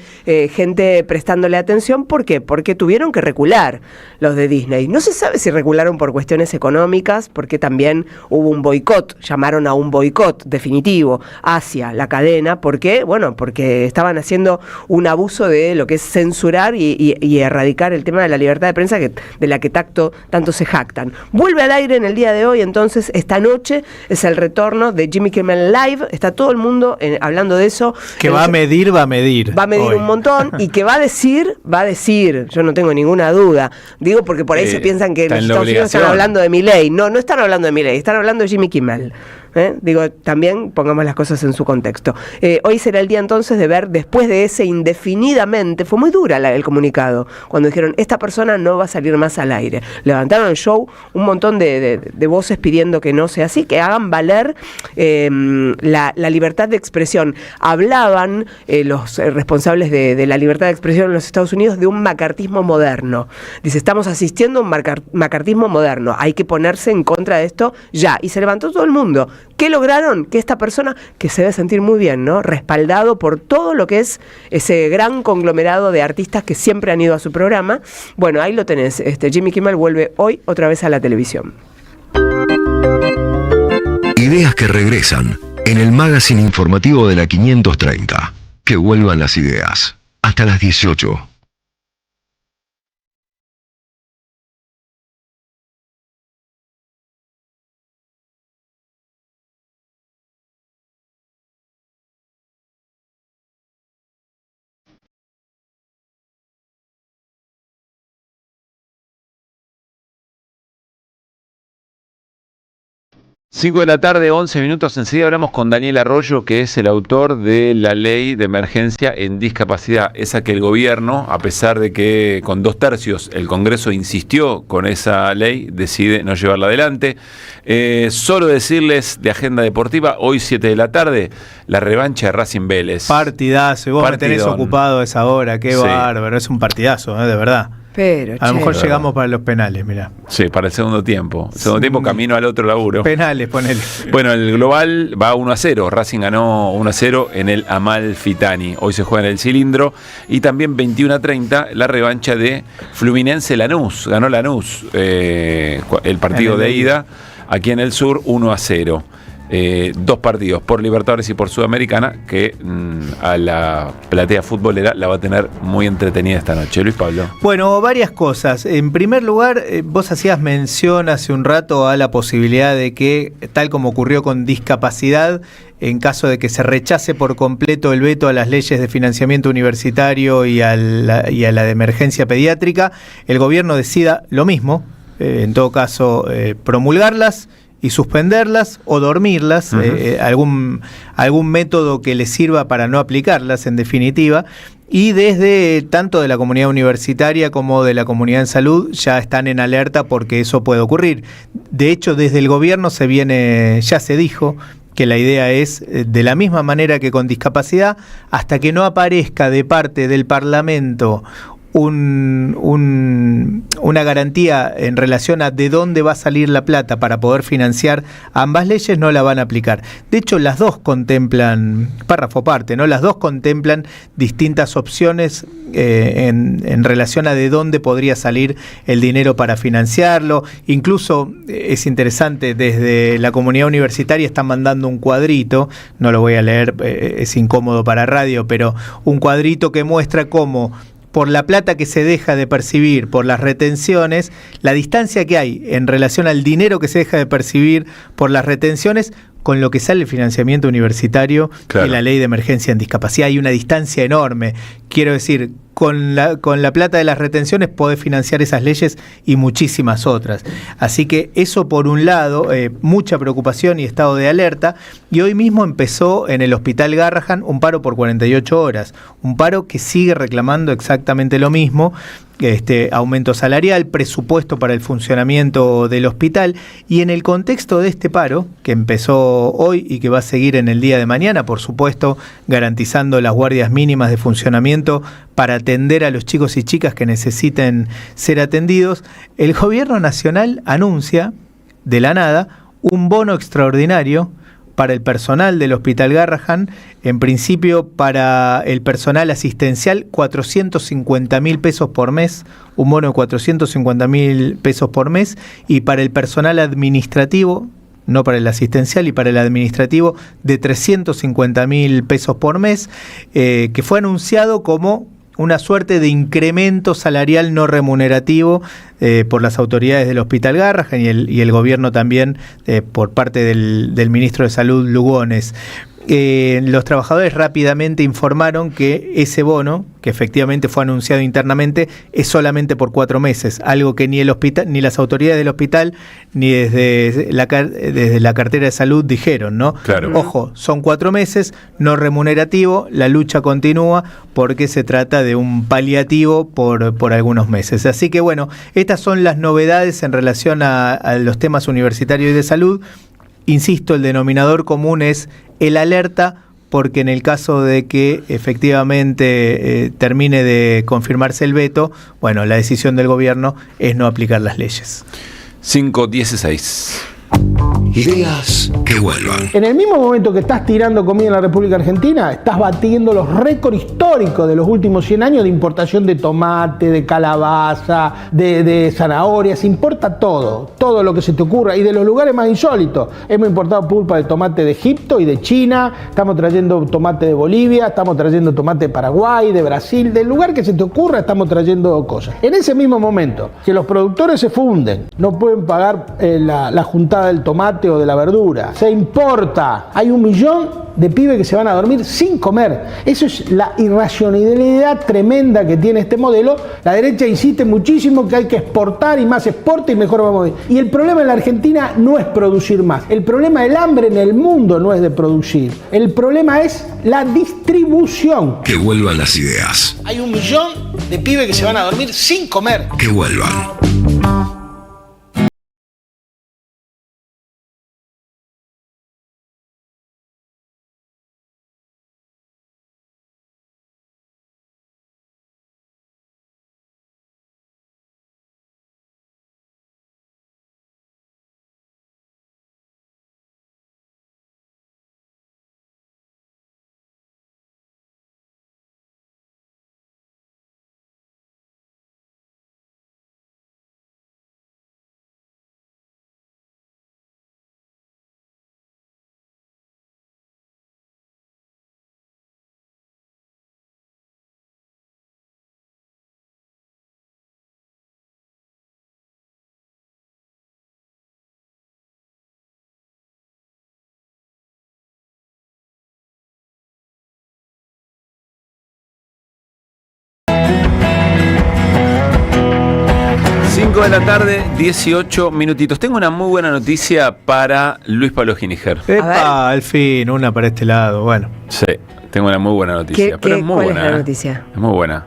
Speaker 4: gente prestándole atención. ¿Por qué? Porque tuvieron que recular los de Disney. No se sabe si recularon por cuestiones económicas, porque también hubo un boicot, llamaron a un boicot definitivo hacia la cadena. ¿Por qué? Bueno, porque estaban haciendo un abuso de lo que es censurar y erradicar el tema de la libertad de prensa, de la que tanto se jactan. Vuelve al aire en el día de hoy, entonces esta noche es el retorno de Jimmy Kimmel Live. Está todo el mundo hablando de eso.
Speaker 3: Que va a medir
Speaker 4: hoy un montón, y que va a decir, yo no tengo ninguna duda. Digo porque por ahí se piensan que los Estados Unidos están hablando de Milei. No están hablando de Milei, están hablando de Jimmy Kimmel. Digo, también pongamos las cosas en su contexto. Hoy será el día entonces de ver, después de ese indefinidamente, fue muy dura el comunicado, cuando dijeron, esta persona no va a salir más al aire. Levantaron el show, un montón de voces pidiendo que no sea así, que hagan valer la libertad de expresión. Hablaban los responsables de la libertad de expresión en los Estados Unidos de un macartismo moderno. Dice, estamos asistiendo a un macartismo moderno, hay que ponerse en contra de esto ya. Y se levantó todo el mundo. ¿Qué lograron? Que esta persona, que se debe sentir muy bien, ¿no?, respaldado por todo lo que es ese gran conglomerado de artistas que siempre han ido a su programa. Bueno, ahí lo tenés. Jimmy Kimmel vuelve hoy otra vez a la televisión.
Speaker 8: Ideas que regresan en el magazine informativo de la 530. Que vuelvan las ideas. Hasta las 18.
Speaker 2: 5 de la tarde, 11 minutos. Enseguida hablamos con Daniel Arroyo, que es el autor de la ley de emergencia en discapacidad. Esa que el gobierno, a pesar de que con 2/3 el Congreso insistió con esa ley, decide no llevarla adelante. Solo decirles de agenda deportiva, hoy 7 de la tarde, la revancha de Racing Vélez.
Speaker 3: Partidazo, y vos me tenés ocupado a esa hora, qué bárbaro, es un partidazo, de verdad.
Speaker 4: Pero,
Speaker 3: a lo mejor llegamos para los penales, mirá.
Speaker 2: Sí, para el segundo tiempo. Segundo tiempo, camino al otro laburo.
Speaker 3: Penales, ponele.
Speaker 2: Bueno, el global va 1-0. Racing ganó 1-0 en el Amalfitani. Hoy se juega en el Cilindro. Y también 21-30, la revancha de Fluminense-Lanús. Ganó Lanús el partido de ida aquí en el sur, 1-0. 2 partidos por Libertadores y por Sudamericana que a la platea futbolera la va a tener muy entretenida esta noche. Luis Pablo.
Speaker 3: Bueno, varias cosas. En primer lugar, vos hacías mención hace un rato a la posibilidad de que, tal como ocurrió con discapacidad, en caso de que se rechace por completo el veto a las leyes de financiamiento universitario y a la de emergencia pediátrica, el gobierno decida lo mismo, en todo caso promulgarlas y suspenderlas o dormirlas, algún método que les sirva para no aplicarlas, en definitiva. Y desde tanto de la comunidad universitaria como de la comunidad en salud ya están en alerta porque eso puede ocurrir. De hecho, desde el gobierno ya se dijo que la idea es, de la misma manera que con discapacidad, hasta que no aparezca de parte del Parlamento una garantía en relación a de dónde va a salir la plata para poder financiar ambas leyes, no la van a aplicar. De hecho, las dos contemplan, párrafo aparte, ¿no? Las dos contemplan distintas opciones en relación a de dónde podría salir el dinero para financiarlo. Incluso es interesante, desde la comunidad universitaria están mandando un cuadrito, no lo voy a leer, es incómodo para radio, pero un cuadrito que muestra cómo, por la plata que se deja de percibir por las retenciones, la distancia que hay en relación al dinero que se deja de percibir por las retenciones con lo que sale el financiamiento universitario y la ley de emergencia en discapacidad. Hay una distancia enorme. Quiero decir, con la plata de las retenciones podés financiar esas leyes y muchísimas otras. Así que eso por un lado, mucha preocupación y estado de alerta. Y hoy mismo empezó en el Hospital Garrahan un paro por 48 horas. Un paro que sigue reclamando exactamente lo mismo. Aumento salarial, presupuesto para el funcionamiento del hospital, y en el contexto de este paro que empezó hoy y que va a seguir en el día de mañana, por supuesto garantizando las guardias mínimas de funcionamiento para atender a los chicos y chicas que necesiten ser atendidos, el gobierno nacional anuncia de la nada un bono extraordinario para el personal del Hospital Garrahan, en principio para el personal asistencial, 450.000 pesos por mes, un bono de 450.000 pesos por mes, y para el personal administrativo, no para el asistencial, y para el administrativo, de 350.000 pesos por mes, que fue anunciado como una suerte de incremento salarial no remunerativo por las autoridades del Hospital Garrahan y el gobierno también por parte del ministro de Salud, Lugones. Los trabajadores rápidamente informaron que ese bono, que efectivamente fue anunciado internamente, es solamente por 4 meses, algo que ni el hospital, ni las autoridades del hospital, ni desde la cartera de salud dijeron, ¿no?
Speaker 2: Claro.
Speaker 3: Ojo, son 4 meses, no remunerativo, la lucha continúa porque se trata de un paliativo por algunos meses. Así que bueno, estas son las novedades en relación a los temas universitarios y de salud. Insisto, el denominador común es el alerta, porque en el caso de que efectivamente termine de confirmarse el veto, bueno, la decisión del gobierno es no aplicar las leyes.
Speaker 2: 5:16.
Speaker 8: Ideas que vuelvan.
Speaker 17: En el mismo momento que estás tirando comida en la República Argentina, estás batiendo los récords históricos de los últimos 100 años de importación de tomate, de calabaza, de zanahorias. Importa todo lo que se te ocurra, y de los lugares más insólitos. Hemos importado pulpa de tomate de Egipto y de China, estamos trayendo tomate de Bolivia, estamos trayendo tomate de Paraguay, de Brasil, del lugar que se te ocurra estamos trayendo cosas. En ese mismo momento que los productores se funden, no pueden pagar la juntada del tomate, tomate o de la verdura. Se importa. Hay 1 millón de pibes que se van a dormir sin comer. Eso es la irracionalidad tremenda que tiene este modelo. La derecha insiste muchísimo que hay que exportar y más exporta y mejor vamos a vivir. Y el problema en la Argentina no es producir más. El problema del hambre en el mundo no es de producir. El problema es la distribución.
Speaker 8: Que vuelvan las ideas.
Speaker 17: Hay 1 millón de pibes que se van a dormir sin comer.
Speaker 8: Que vuelvan.
Speaker 2: De la tarde, 18 minutitos. Tengo una muy buena noticia para Luis Pablo Giniger.
Speaker 3: Epa, al fin, una para este lado. Bueno.
Speaker 2: Sí, tengo una muy buena noticia. Pero es muy buena.
Speaker 4: ¿Cuál es la noticia?
Speaker 2: Es muy buena.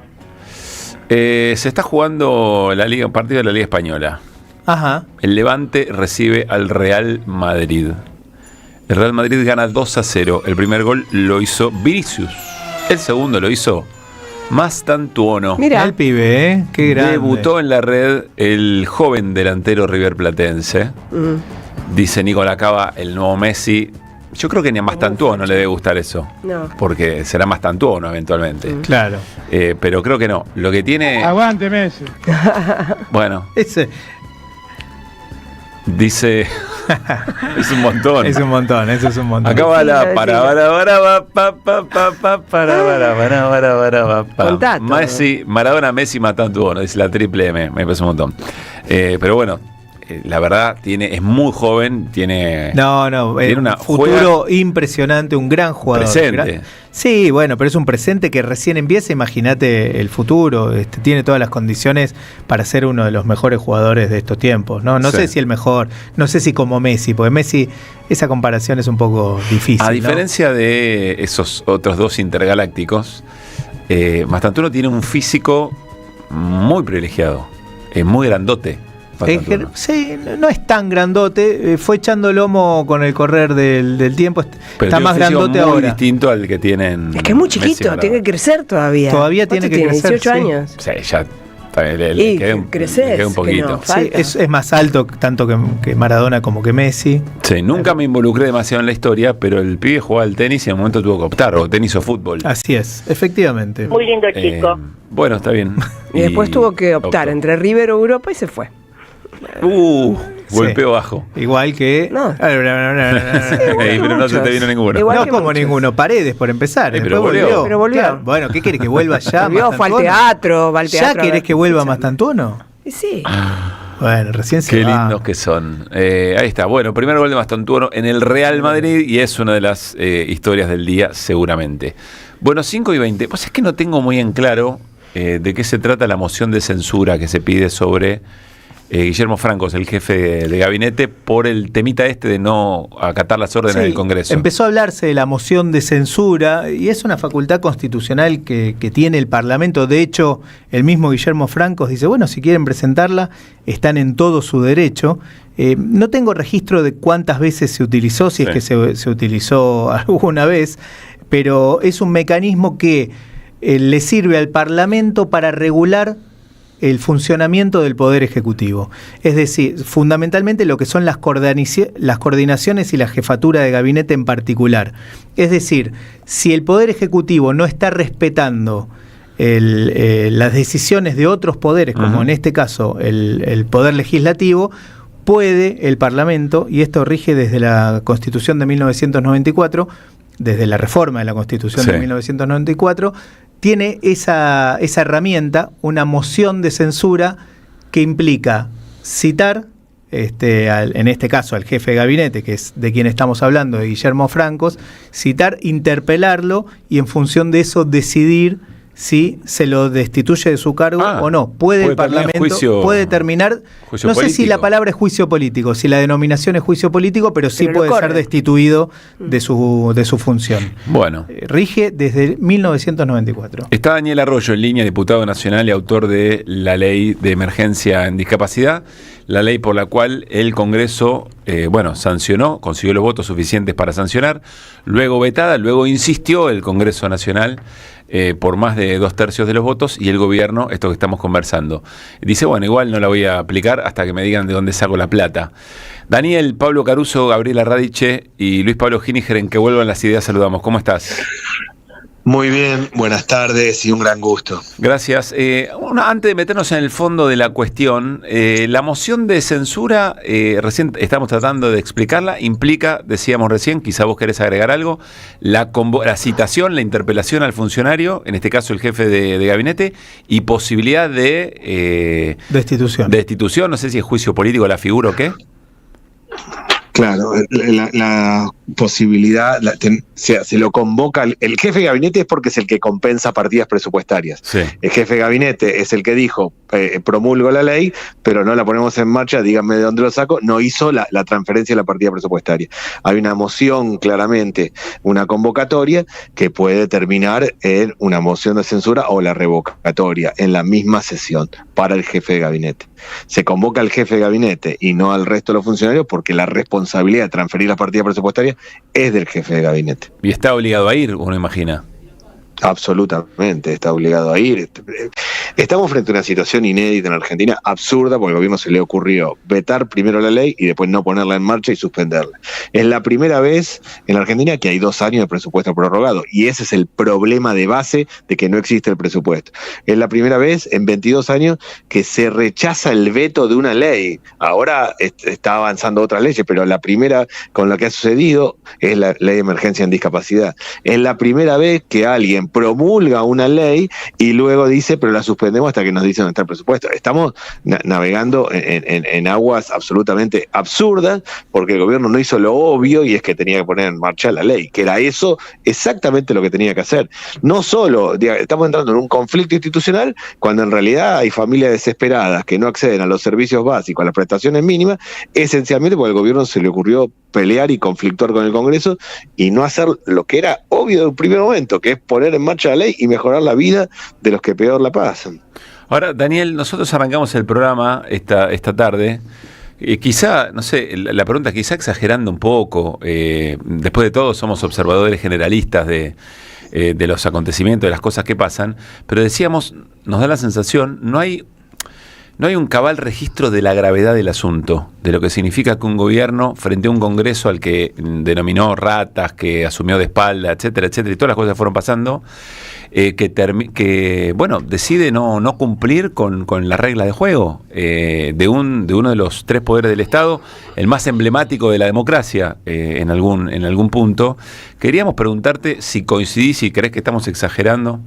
Speaker 2: Se está jugando un partido de la Liga Española.
Speaker 3: Ajá.
Speaker 2: El Levante recibe al Real Madrid. El Real Madrid gana 2-0. El primer gol lo hizo Vinicius. El segundo lo hizo Mastantuono.
Speaker 3: Mira el pibe, qué grande.
Speaker 2: Debutó en la red el joven delantero riverplatense. Dice Nicolás Cava, el nuevo Messi. Yo creo que ni a Mastantuono le debe gustar eso.
Speaker 4: No.
Speaker 2: Porque será Mastantuono eventualmente.
Speaker 3: Claro.
Speaker 2: Pero creo que no. Lo que tiene...
Speaker 5: Aguante Messi.
Speaker 2: Bueno.
Speaker 3: Ese...
Speaker 2: Dice... es un montón.
Speaker 3: Es un montón, eso es un montón.
Speaker 2: Acá va la para Messi, Maradona, Messi, Mastantuono. Dice la triple M. Me parece un montón. Pero bueno, la verdad es muy joven, tiene
Speaker 3: un futuro impresionante, un gran jugador.
Speaker 2: Presente.
Speaker 3: Sí, bueno, pero es un presente que recién empieza. Imagínate el futuro, tiene todas las condiciones para ser uno de los mejores jugadores de estos tiempos. No sé si el mejor, no sé si como Messi, porque Messi, esa comparación es un poco difícil.
Speaker 2: A diferencia de esos otros dos intergalácticos, Mastantuono tiene un físico muy privilegiado, muy grandote.
Speaker 3: Sí, no es tan grandote, fue echando lomo con el correr del tiempo,
Speaker 2: pero
Speaker 3: está más grandote ahora.
Speaker 2: Muy distinto al que tienen.
Speaker 4: Es que es muy chiquito, tiene que crecer todavía.
Speaker 3: Todavía tiene que crecer.
Speaker 4: 18 años.
Speaker 2: Sí, ya le queda un poquito.
Speaker 3: No, sí, es más alto tanto que Maradona como que Messi.
Speaker 2: Sí, nunca me involucré demasiado en la historia, pero el pibe jugaba al tenis y en un momento tuvo que optar, o tenis o fútbol.
Speaker 3: Así es, efectivamente.
Speaker 18: Muy lindo chico.
Speaker 2: Bueno, está bien.
Speaker 4: Y después tuvo que optar entre River o Europa y se fue.
Speaker 2: Golpeo bajo.
Speaker 3: Igual que.
Speaker 2: No. Pero no se te vino ninguno.
Speaker 3: No como ninguno. Paredes, por empezar.
Speaker 2: Pero volvió.
Speaker 4: Pero volvió.
Speaker 3: Claro. Bueno, ¿qué quiere que vuelva ya?
Speaker 4: Fue al teatro.
Speaker 3: ¿Ya querés que vuelva Mastantuono?
Speaker 4: Sí.
Speaker 3: Bueno, recién se
Speaker 2: Qué lindos que son. Ahí está. Bueno, primer gol de Mastantuono en el Real Madrid y es una de las historias del día, seguramente. Bueno, 5:20. Pues es que no tengo muy en claro de qué se trata la moción de censura que se pide sobre Guillermo Francos, el jefe de gabinete, por el temita de no acatar las órdenes del Congreso.
Speaker 3: Empezó a hablarse de la moción de censura y es una facultad constitucional que tiene el Parlamento. De hecho, el mismo Guillermo Francos dice, bueno, si quieren presentarla, están en todo su derecho. No tengo registro de cuántas veces se utilizó, si es que se utilizó alguna vez, pero es un mecanismo que le sirve al Parlamento para regular el funcionamiento del Poder Ejecutivo. Es decir, fundamentalmente lo que son las coordinaciones y la jefatura de gabinete en particular. Es decir, si el Poder Ejecutivo no está respetando las decisiones de otros poderes, como en este caso el Poder Legislativo, puede el Parlamento, y esto rige desde la Constitución de 1994, desde la reforma de la Constitución de 1994, tiene esa herramienta, una moción de censura que implica citar en este caso al jefe de gabinete, que es de quien estamos hablando, de Guillermo Francos, citar, interpelarlo y en función de eso decidir si se lo destituye de su cargo o no. Puede el Parlamento, puede terminar, no sé político. Si la palabra es juicio político, si la denominación es juicio político, pero sí puede ser destituido de su función.
Speaker 2: Bueno.
Speaker 3: Rige desde 1994.
Speaker 2: Está Daniel Arroyo en línea, diputado nacional y autor de la ley de emergencia en discapacidad, la ley por la cual el Congreso, sancionó, consiguió los votos suficientes para sancionar, luego vetada, luego insistió el Congreso Nacional por más de 2/3 de los votos y el gobierno, esto que estamos conversando, dice, igual no la voy a aplicar hasta que me digan de dónde saco la plata. Daniel, Pablo Caruso, Gabriela Radiche y Luis Pablo Giniger, en Que Vuelvan las Ideas, saludamos. ¿Cómo estás?
Speaker 18: Muy bien, buenas tardes y un gran gusto.
Speaker 2: Gracias. Antes de meternos en el fondo de la cuestión, la moción de censura, recién estamos tratando de explicarla, implica, decíamos recién, quizá vos querés agregar algo, la citación, la interpelación al funcionario, en este caso el jefe de gabinete, y posibilidad de destitución, no sé si es juicio político la figura o qué.
Speaker 18: Claro, la posibilidad, se lo convoca, el jefe de gabinete es porque es el que compensa partidas presupuestarias.
Speaker 2: Sí.
Speaker 18: El jefe de gabinete es el que dijo, promulgo la ley, pero no la ponemos en marcha, díganme de dónde lo saco, no hizo la transferencia de la partida presupuestaria. Hay una moción, claramente, una convocatoria que puede terminar en una moción de censura o la revocatoria en la misma sesión para el jefe de gabinete. Se convoca al jefe de gabinete y no al resto de los funcionarios porque la responsabilidad de transferir las partidas presupuestarias es del jefe de gabinete.
Speaker 2: Y está obligado a ir, uno imagina.
Speaker 18: Absolutamente, está obligado a ir. Estamos frente a una situación inédita en Argentina, absurda, porque al gobierno se le ocurrió vetar primero la ley y después no ponerla en marcha y suspenderla. Es la primera vez en la Argentina que hay 2 años de presupuesto prorrogado, y ese es el problema de base de que no existe el presupuesto. Es la primera vez en 22 años que se rechaza el veto de una ley. Ahora está avanzando otras leyes, pero la primera con lo que ha sucedido es la ley de emergencia en discapacidad. Es la primera vez que alguien promulga una ley y luego dice, pero la suspendemos hasta que nos dicen dónde está el presupuesto. Estamos navegando en aguas absolutamente absurdas porque el gobierno no hizo lo obvio, y es que tenía que poner en marcha la ley, que era eso exactamente lo que tenía que hacer. No solo, estamos entrando en un conflicto institucional cuando en realidad hay familias desesperadas que no acceden a los servicios básicos, a las prestaciones mínimas, esencialmente porque al gobierno se le ocurrió pelear y conflictuar con el Congreso y no hacer lo que era obvio de un primer momento, que es poner en marcha la ley y mejorar la vida de los que peor la pasan.
Speaker 2: Ahora, Daniel, nosotros arrancamos el programa esta tarde, quizá, no sé, la pregunta quizá exagerando un poco, después de todo somos observadores generalistas de los acontecimientos, de las cosas que pasan, pero decíamos, nos da la sensación, no hay un cabal registro de la gravedad del asunto, de lo que significa que un gobierno, frente a un Congreso al que denominó ratas, que asumió de espalda, etcétera, etcétera, y todas las cosas fueron pasando, decide no cumplir con las reglas de juego de uno de los 3 poderes del Estado, el más emblemático de la democracia en algún punto. Queríamos preguntarte si coincidís, si crees que estamos exagerando.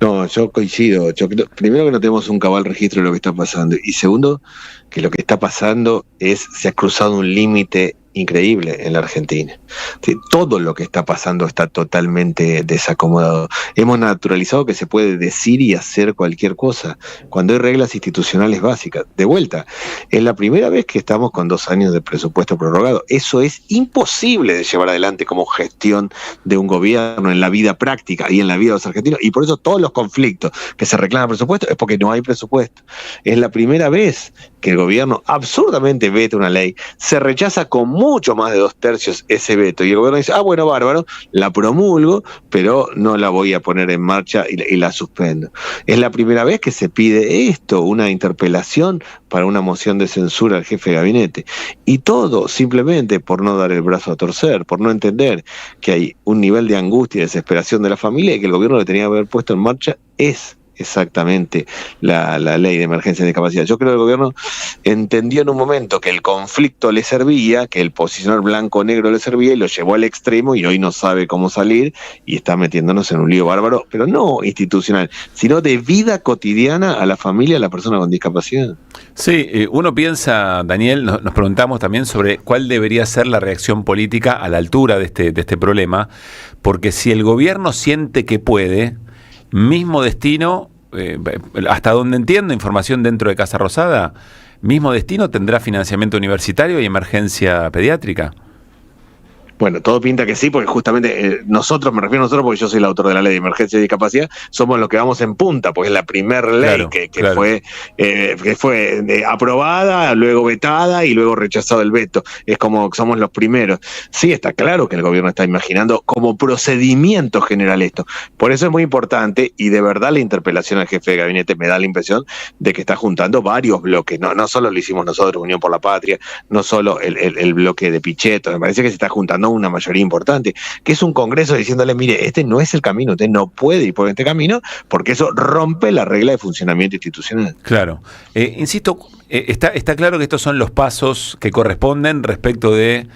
Speaker 18: No, yo coincido. Primero, que no tenemos un cabal registro de lo que está pasando, y segundo, que lo que está pasando se ha cruzado un límite increíble en la Argentina. Sí, todo lo que está pasando está totalmente desacomodado. Hemos naturalizado que se puede decir y hacer cualquier cosa cuando hay reglas institucionales básicas. De vuelta, es la primera vez que estamos con 2 años de presupuesto prorrogado. Eso es imposible de llevar adelante como gestión de un gobierno en la vida práctica y en la vida de los argentinos, y por eso todos los conflictos que se reclaman presupuesto es porque no hay presupuesto. Es la primera vez que el gobierno absurdamente veta una ley, se rechaza con mucho más de 2/3 ese veto, y el gobierno dice, bueno, bárbaro, la promulgo, pero no la voy a poner en marcha y la suspendo. Es la primera vez que se pide esto, una interpelación para una moción de censura al jefe de gabinete, y todo simplemente por no dar el brazo a torcer, por no entender que hay un nivel de angustia y desesperación de la familia y que el gobierno le tenía que haber puesto en marcha es exactamente la ley de emergencia de discapacidad. Yo creo que el gobierno entendió en un momento que el conflicto le servía, que el posicionar blanco-negro le servía y lo llevó al extremo y hoy no sabe cómo salir y está metiéndonos en un lío bárbaro, pero no institucional, sino de vida cotidiana a la familia, a la persona con discapacidad.
Speaker 2: Sí, uno piensa, Daniel, nos preguntamos también sobre cuál debería ser la reacción política a la altura de este problema, porque si el gobierno siente que puede, mismo destino, hasta donde entiendo, información dentro de Casa Rosada, mismo destino tendrá financiamiento universitario y emergencia pediátrica.
Speaker 18: Bueno, todo pinta que sí, porque justamente nosotros, me refiero a nosotros porque yo soy el autor de la ley de emergencia y discapacidad, somos los que vamos en punta, porque es la primera ley claro. que fue aprobada, luego vetada y luego rechazado el veto. Es como que somos los primeros. Sí, está claro que el gobierno está imaginando como procedimiento general esto. Por eso es muy importante, y de verdad la interpelación al jefe de gabinete me da la impresión de que está juntando varios bloques. No solo lo hicimos nosotros, Unión por la Patria, no solo el bloque de Pichetto, me parece que se está juntando una mayoría importante, que es un congreso diciéndole, mire, este no es el camino, usted no puede ir por este camino, porque eso rompe la regla de funcionamiento institucional.
Speaker 2: Claro. Insisto, está claro que estos son los pasos que corresponden respecto de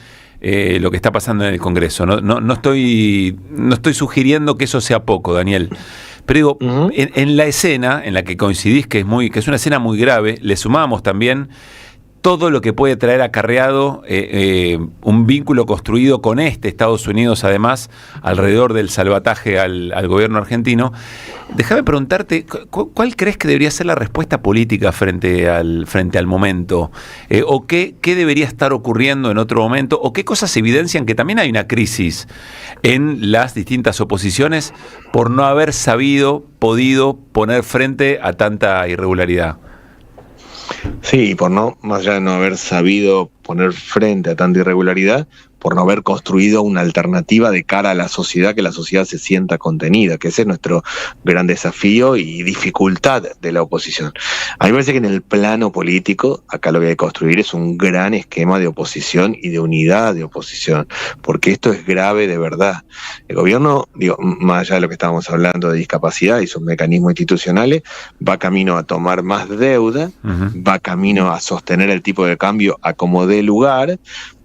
Speaker 2: lo que está pasando en el Congreso. No estoy sugiriendo que eso sea poco, Daniel. Pero digo, en la escena en la que coincidís, que es una escena muy grave, le sumamos también todo lo que puede traer acarreado un vínculo construido con Estados Unidos, además, alrededor del salvataje al gobierno argentino. Déjame preguntarte, ¿cuál crees que debería ser la respuesta política frente al momento? ¿O qué debería estar ocurriendo en otro momento? ¿O qué cosas evidencian que también hay una crisis en las distintas oposiciones por no haber podido poner frente a tanta irregularidad?
Speaker 18: Sí, más allá de no haber sabido poner frente a tanta irregularidad, por no haber construido una alternativa de cara a la sociedad, que la sociedad se sienta contenida, que ese es nuestro gran desafío y dificultad de la oposición. A mí me parece que en el plano político, acá lo que hay que construir es un gran esquema de oposición y de unidad de oposición, porque esto es grave de verdad. El gobierno, más allá de lo que estábamos hablando de discapacidad y sus mecanismos institucionales, va camino a tomar más deuda, va camino a sostener el tipo de cambio a como dé lugar,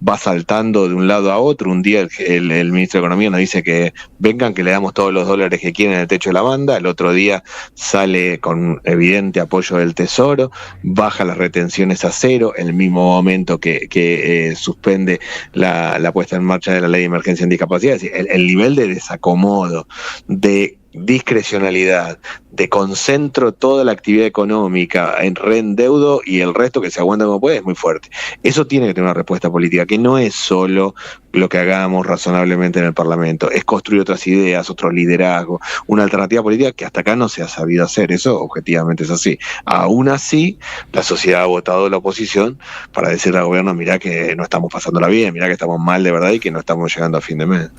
Speaker 18: va saltando de un lado a otro. Un día el ministro de Economía nos dice que vengan, que le damos todos los dólares que quieren en el techo de la banda. El otro día sale con evidente apoyo del Tesoro, baja las retenciones a cero, en el mismo momento que suspende la puesta en marcha de la ley de emergencia en discapacidad. Es decir, el nivel de desacomodo, de discrecionalidad, de concentro toda la actividad económica en reendeudo y el resto que se aguanta como puede, es muy fuerte. Eso tiene que tener una respuesta política, que no es solo lo que hagamos razonablemente en el Parlamento, es construir otras ideas, otro liderazgo, una alternativa política que hasta acá no se ha sabido hacer. Eso objetivamente es así. Aún así, la sociedad ha votado la oposición para decirle al gobierno, mirá que no estamos pasándola bien, mirá que estamos mal de verdad y que no estamos llegando a fin de mes.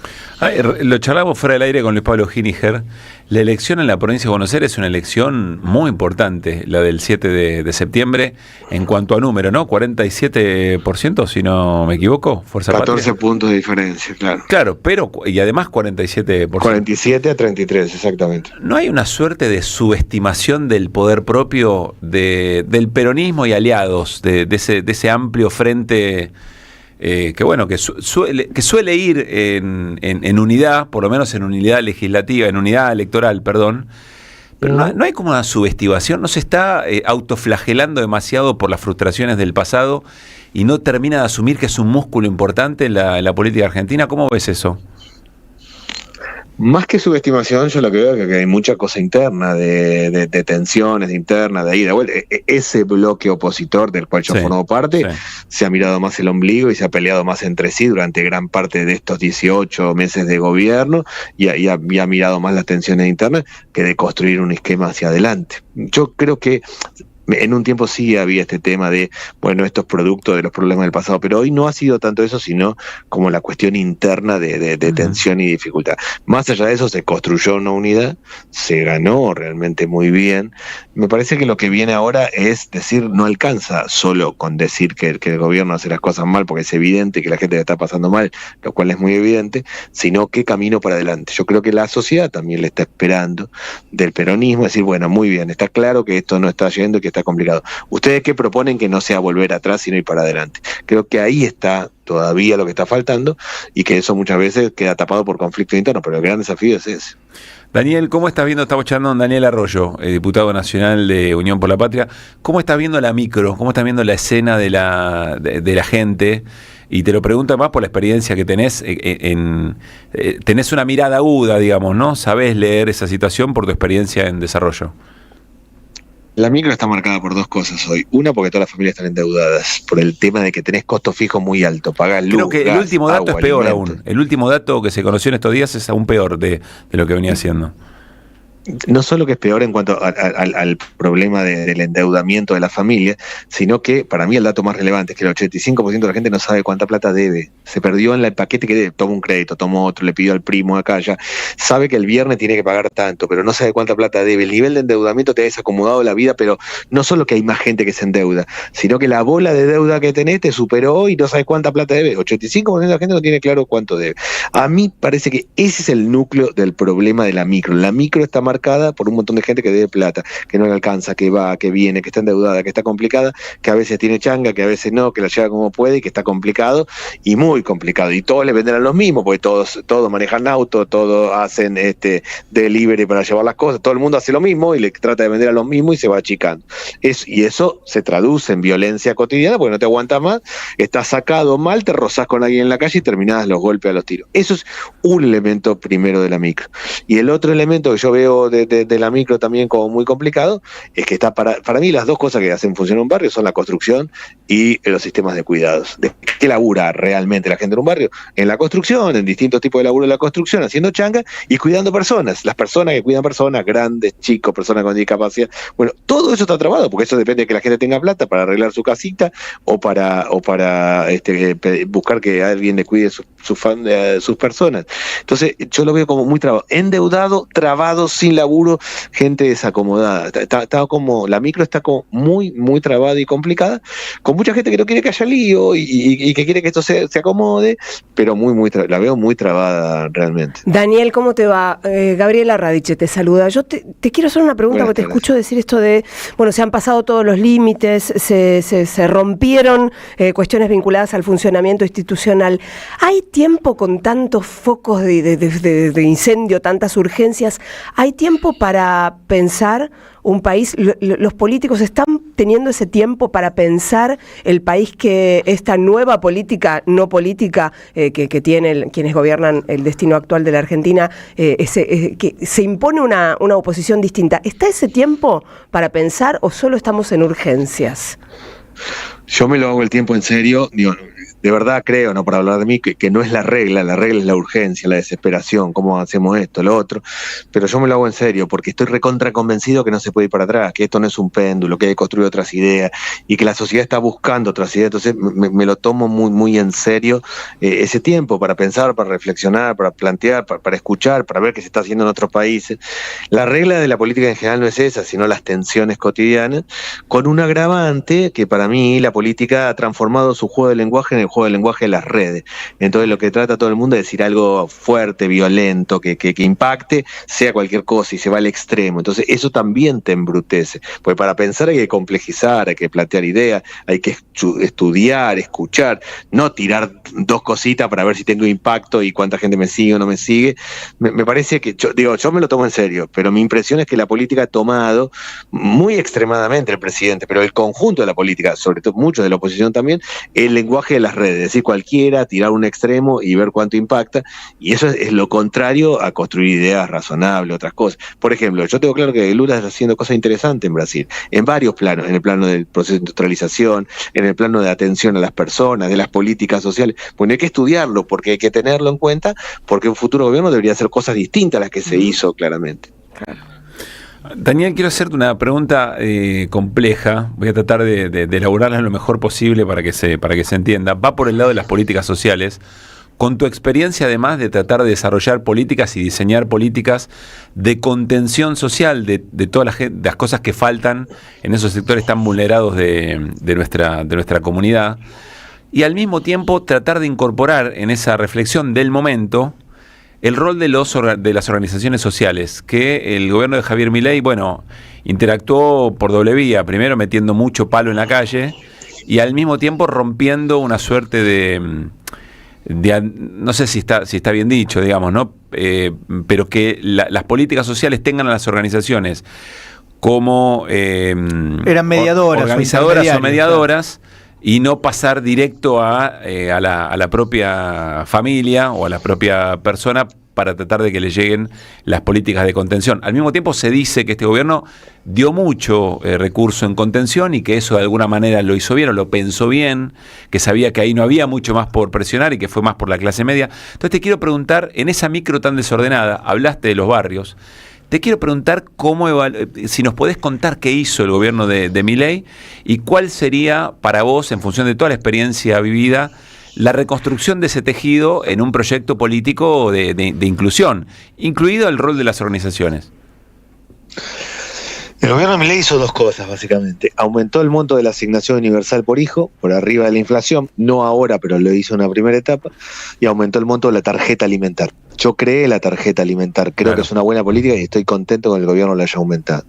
Speaker 2: Lo charlamos fuera del aire con Luis Pablo Giniger. La elección en la provincia de Buenos Aires es una elección muy importante, la del 7 de septiembre, en cuanto a número, ¿no? 47%, si no me equivoco, Fuerza
Speaker 18: 14
Speaker 2: Patria.
Speaker 18: Puntos de diferencia, claro.
Speaker 2: Claro, pero, y además 47%.
Speaker 18: 47 a 33, exactamente.
Speaker 2: ¿No hay una suerte de subestimación del poder propio del peronismo y aliados, de ese amplio frente que suele ir en unidad, por lo menos en unidad legislativa, en unidad electoral, perdón, pero no hay como una subestimación, no se está autoflagelando demasiado por las frustraciones del pasado y no termina de asumir que es un músculo importante en la política argentina? ¿Cómo ves eso?
Speaker 18: Más que subestimación, yo lo que veo es que hay mucha cosa interna, de tensiones internas, de ahí, de vuelta. Ese bloque opositor del cual yo formo parte, se ha mirado más el ombligo y se ha peleado más entre sí durante gran parte de estos 18 meses de gobierno y ha mirado más las tensiones internas que de construir un esquema hacia adelante. Yo creo que En un tiempo sí había este tema de, bueno, estos productos de los problemas del pasado, pero hoy no ha sido tanto eso, sino como la cuestión interna de tensión y dificultad. Más allá de eso, se construyó una unidad, se ganó realmente muy bien. Me parece que lo que viene ahora es decir, no alcanza solo con decir que el gobierno hace las cosas mal, porque es evidente que la gente le está pasando mal, lo cual es muy evidente, sino qué camino para adelante. Yo creo que la sociedad también le está esperando del peronismo, decir, bueno, muy bien, está claro que esto no está yendo y que está complicado. ¿Ustedes qué proponen? Que no sea volver atrás, sino ir para adelante. Creo que ahí está todavía lo que está faltando y que eso muchas veces queda tapado por conflictos internos, pero el gran desafío es ese.
Speaker 2: Daniel, ¿cómo estás viendo? Estamos charlando con Daniel Arroyo, diputado nacional de Unión por la Patria. ¿Cómo estás viendo la micro? ¿Cómo estás viendo la escena de la gente? Y te lo pregunto más por la experiencia que tenés. Tenés una mirada aguda, digamos, ¿no? Sabés leer esa situación por tu experiencia en desarrollo.
Speaker 18: La micro está marcada por dos cosas hoy. Una, porque todas las familias están endeudadas por el tema de que tenés costo fijo muy alto, pagás luz,
Speaker 2: creo que
Speaker 18: gas,
Speaker 2: el último dato
Speaker 18: agua,
Speaker 2: es peor
Speaker 18: alimento.
Speaker 2: aún. El último dato que se conoció en estos días es aún peor de lo que venía haciendo.
Speaker 18: No solo que es peor en cuanto al problema del endeudamiento de la familia, sino que para mí el dato más relevante es que el 85% de la gente no sabe cuánta plata debe. Se perdió en el paquete que debe. Toma un crédito, toma otro, le pidió al primo acá, ya. Sabe que el viernes tiene que pagar tanto, pero no sabe cuánta plata debe. El nivel de endeudamiento te ha desacomodado la vida, pero no solo que hay más gente que se endeuda, sino que la bola de deuda que tenés te superó y no sabes cuánta plata debe. 85% de la gente no tiene claro cuánto debe. A mí parece que ese es el núcleo del problema de la micro. La micro está marcada por un montón de gente que debe plata, que no le alcanza, que va, que viene, que está endeudada, que está complicada, que a veces tiene changa, que a veces no, que la lleva como puede y que está complicado y muy complicado. Y todos le venderán los mismos, porque todos manejan auto, todos hacen delivery para llevar las cosas, todo el mundo hace lo mismo y le trata de vender a los mismos y se va achicando. Y eso se traduce en violencia cotidiana porque no te aguanta más, estás sacado mal, te rozás con alguien en la calle y terminás los golpes a los tiros. Eso es un elemento primero de la micro. Y el otro elemento que yo veo de la micro también como muy complicado es que está para mí las dos cosas que hacen funcionar un barrio son la construcción y los sistemas de cuidados. ¿De qué labura realmente la gente en un barrio? En la construcción, en distintos tipos de laburo de la construcción, haciendo changa y cuidando personas. Las personas que cuidan personas, grandes, chicos, personas con discapacidad. Bueno, todo eso está trabado porque eso depende de que la gente tenga plata para arreglar su casita o para buscar que alguien le cuide sus personas. Entonces, yo lo veo como muy trabado. Endeudado, trabado, sin laburo, gente desacomodada. Está como, la micro está como muy, muy trabada y complicada, con mucha gente que no quiere que haya lío y que quiere que esto se acomode, pero la veo muy trabada realmente.
Speaker 4: Daniel, ¿cómo te va? Gabriela Radiche te saluda. Yo te quiero hacer una pregunta porque te escucho decir esto de, bueno, se han pasado todos los límites, se rompieron cuestiones vinculadas al funcionamiento institucional. ¿Hay tiempo con tantos focos de incendio, tantas urgencias? ¿Hay tiempo para pensar un país? ¿Los políticos están teniendo ese tiempo para pensar el país que esta nueva política, no política, que tienen quienes gobiernan el destino actual de la Argentina, que se impone una oposición distinta? ¿Está ese tiempo para pensar o solo estamos en urgencias?
Speaker 18: Yo me lo hago el tiempo en serio, digo, de verdad creo, no para hablar de mí, que no es la regla es la urgencia, la desesperación, cómo hacemos esto, lo otro, pero yo me lo hago en serio porque estoy recontra convencido que no se puede ir para atrás, que esto no es un péndulo, que hay que construir otras ideas y que la sociedad está buscando otras ideas. Entonces me lo tomo muy, muy en serio ese tiempo para pensar, para reflexionar, para plantear, para escuchar, para ver qué se está haciendo en otros países. La regla de la política en general no es esa, sino las tensiones cotidianas, con un agravante que para mí la política ha transformado su juego de lenguaje en el juego de lenguaje de las redes. Entonces lo que trata todo el mundo es decir algo fuerte, violento, que impacte, sea cualquier cosa y se va al extremo. Entonces eso también te embrutece, porque para pensar hay que complejizar, hay que plantear ideas, hay que estudiar, escuchar, no tirar dos cositas para ver si tengo impacto y cuánta gente me sigue o no me sigue. Me parece que, yo me lo tomo en serio, pero mi impresión es que la política ha tomado muy extremadamente, el presidente, pero el conjunto de la política, sobre todo muchos de la oposición también, el lenguaje de las redes, es decir, cualquiera, tirar un extremo y ver cuánto impacta, y eso es lo contrario a construir ideas razonables, otras cosas. Por ejemplo, yo tengo claro que Lula está haciendo cosas interesantes en Brasil, en varios planos, en el plano del proceso de industrialización, en el plano de atención a las personas, de las políticas sociales. Bueno, hay que estudiarlo, porque hay que tenerlo en cuenta, porque un futuro gobierno debería hacer cosas distintas a las que se hizo claramente.
Speaker 2: Daniel, quiero hacerte una pregunta compleja. Voy a tratar de elaborarla lo mejor posible para que se entienda. Va por el lado de las políticas sociales. Con tu experiencia, además de tratar de desarrollar políticas y diseñar políticas de contención social de todas las cosas que faltan en esos sectores tan vulnerados de nuestra comunidad, y al mismo tiempo tratar de incorporar en esa reflexión del momento el rol de las organizaciones sociales, que el gobierno de Javier Milei, interactuó por doble vía, primero metiendo mucho palo en la calle y al mismo tiempo rompiendo una suerte de no sé si está bien dicho, digamos, ¿no? Pero que las políticas sociales tengan a las organizaciones como
Speaker 3: eran mediadoras,
Speaker 2: organizadoras o mediadoras, y no pasar directo a la propia familia o a la propia persona para tratar de que le lleguen las políticas de contención. Al mismo tiempo se dice que este gobierno dio mucho recurso en contención y que eso de alguna manera lo hizo bien o lo pensó bien, que sabía que ahí no había mucho más por presionar y que fue más por la clase media. Entonces te quiero preguntar, en esa micro tan desordenada, hablaste de los barrios, te quiero preguntar si nos podés contar qué hizo el gobierno de Milei y cuál sería para vos, en función de toda la experiencia vivida, la reconstrucción de ese tejido en un proyecto político de inclusión, incluido el rol de las organizaciones.
Speaker 18: El gobierno de Milei hizo dos cosas, básicamente. Aumentó el monto de la asignación universal por hijo, por arriba de la inflación, no ahora, pero lo hizo en una primera etapa, y aumentó el monto de la tarjeta alimentar. Yo creé la tarjeta alimentar, creo que es una buena política y estoy contento con que el gobierno la haya aumentado.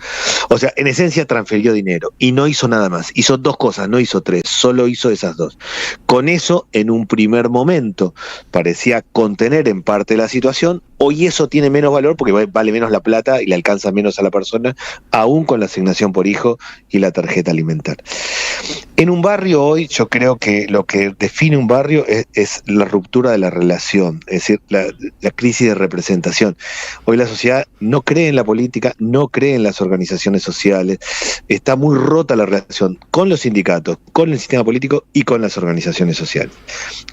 Speaker 18: O sea, en esencia transfirió dinero y no hizo nada más. Hizo dos cosas, no hizo tres, solo hizo esas dos. Con eso, en un primer momento, parecía contener en parte la situación. Hoy eso tiene menos valor porque vale menos la plata y le alcanza menos a la persona, aún con la asignación por hijo y la tarjeta alimentar. En un barrio hoy, yo creo que lo que define un barrio es la ruptura de la relación, es decir, la crisis de representación. Hoy la sociedad no cree en la política, no cree en las organizaciones sociales, está muy rota la relación con los sindicatos, con el sistema político y con las organizaciones sociales.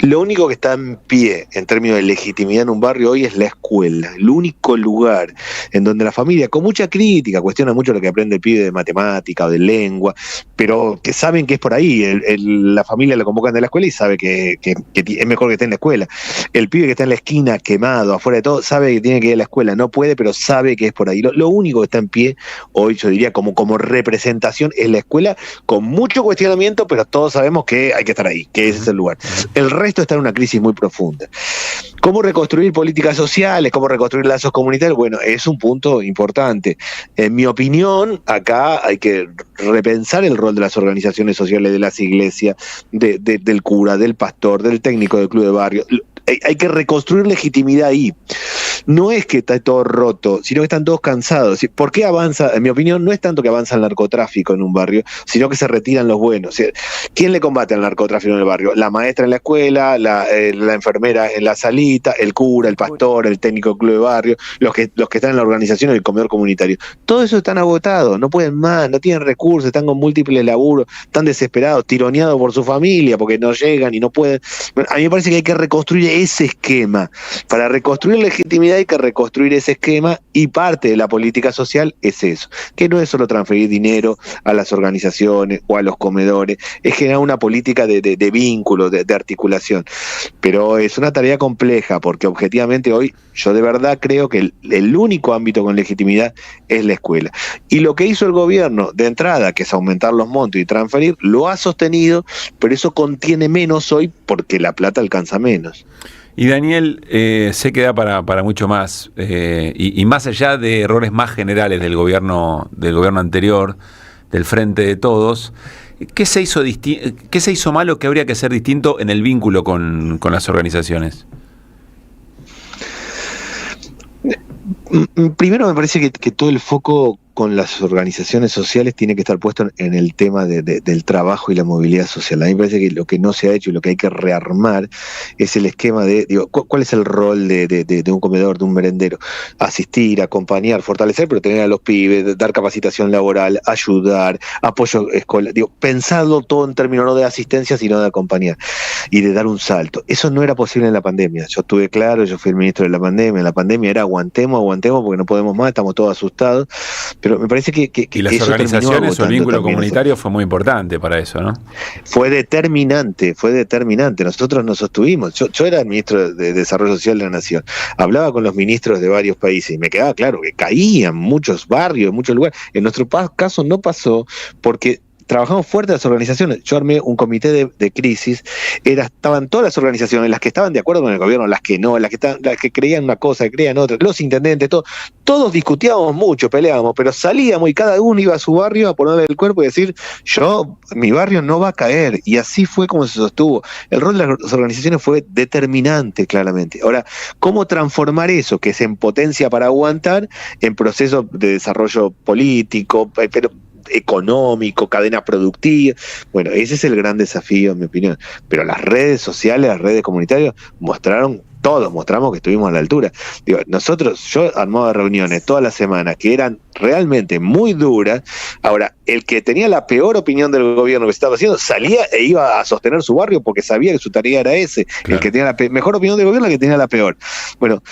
Speaker 18: Lo único que está en pie en términos de legitimidad en un barrio hoy es la escuela, el único lugar en donde la familia, con mucha crítica, cuestiona mucho lo que aprende el pibe de matemática o de lengua, pero que saben que es por ahí, la familia lo convocan de la escuela y sabe que es mejor que esté en la escuela. El pibe que está en la esquina quemado, afuera de todo, sabe que tiene que ir a la escuela, no puede, pero sabe que es por ahí. Lo único que está en pie hoy, yo diría, como representación es la escuela, con mucho cuestionamiento, pero todos sabemos que hay que estar ahí, que ese es el lugar. El resto está en una crisis muy profunda. ¿Cómo reconstruir políticas sociales? ¿Cómo reconstruir lazos comunitarios? Bueno, es un punto importante. En mi opinión, acá hay que repensar el rol de las organizaciones sociales, de las iglesias, del cura, del pastor, del técnico del club de barrio. Hay que reconstruir legitimidad ahí. No es que está todo roto, sino que están todos cansados. ¿Por qué avanza? En mi opinión, no es tanto que avanza el narcotráfico en un barrio, sino que se retiran los buenos. ¿Quién le combate al narcotráfico en el barrio? La maestra en la escuela, la enfermera en la salita, el cura, el pastor, el técnico del club de barrio, los que están en la organización del comedor comunitario. Todo eso están agotados, no pueden más, no tienen recursos, están con múltiples laburos, están desesperados, tironeados por su familia porque no llegan y no pueden. A mí me parece que hay que reconstruir ese esquema. Para reconstruir legitimidad hay que reconstruir ese esquema y parte de la política social es eso, que no es solo transferir dinero a las organizaciones o a los comedores, es generar una política de vínculo, de articulación. Pero es una tarea compleja porque objetivamente hoy yo de verdad creo que el único ámbito con legitimidad es la escuela. Y lo que hizo el gobierno de entrada, que es aumentar los montos y transferir, lo ha sostenido, pero eso contiene menos hoy porque la plata alcanza menos.
Speaker 2: Y Daniel, sé que da para mucho más, y más allá de errores más generales del gobierno anterior, del Frente de Todos, ¿qué se hizo mal o qué habría que hacer distinto en el vínculo con las organizaciones?
Speaker 18: Primero me parece que todo el foco con las organizaciones sociales tiene que estar puesto en el tema del trabajo y la movilidad social. A mí me parece que lo que no se ha hecho y lo que hay que rearmar es el esquema ¿cuál es el rol de un comedor, de un merendero? Asistir, acompañar, fortalecer, pero tener a los pibes, dar capacitación laboral, ayudar, apoyo escolar, pensarlo todo en términos no de asistencia, sino de acompañar y de dar un salto. Eso no era posible en la pandemia. Yo estuve claro, yo fui el ministro de la pandemia era aguantemos porque no podemos más, estamos todos asustados. Pero me parece que
Speaker 2: y las organizaciones o el vínculo comunitario fue muy importante para eso, ¿no?
Speaker 18: Fue determinante. Nosotros nos sostuvimos. Yo era el ministro de Desarrollo Social de la Nación. Hablaba con los ministros de varios países y me quedaba claro que caían muchos barrios, en muchos lugares. En nuestro caso no pasó porque trabajamos fuerte las organizaciones. Yo armé un comité de crisis. Estaban todas las organizaciones, las que estaban de acuerdo con el gobierno, las que no, las que creían una cosa, que creían otra, los intendentes, todos discutíamos mucho, peleábamos, pero salíamos y cada uno iba a su barrio a ponerle el cuerpo y decir, mi barrio no va a caer. Y así fue como se sostuvo. El rol de las organizaciones fue determinante, claramente. Ahora, ¿cómo transformar eso, que es en potencia para aguantar, en procesos de desarrollo político, pero económico, cadena productiva? Bueno, ese es el gran desafío, en mi opinión. Pero las redes sociales, las redes comunitarias mostramos que estuvimos a la altura. Yo armaba reuniones todas las semanas que eran realmente muy duras. Ahora, el que tenía la peor opinión del gobierno que estaba haciendo, salía e iba a sostener su barrio porque sabía que su tarea era ese. Claro. El que tenía la mejor opinión del gobierno, el que tenía la peor. Bueno,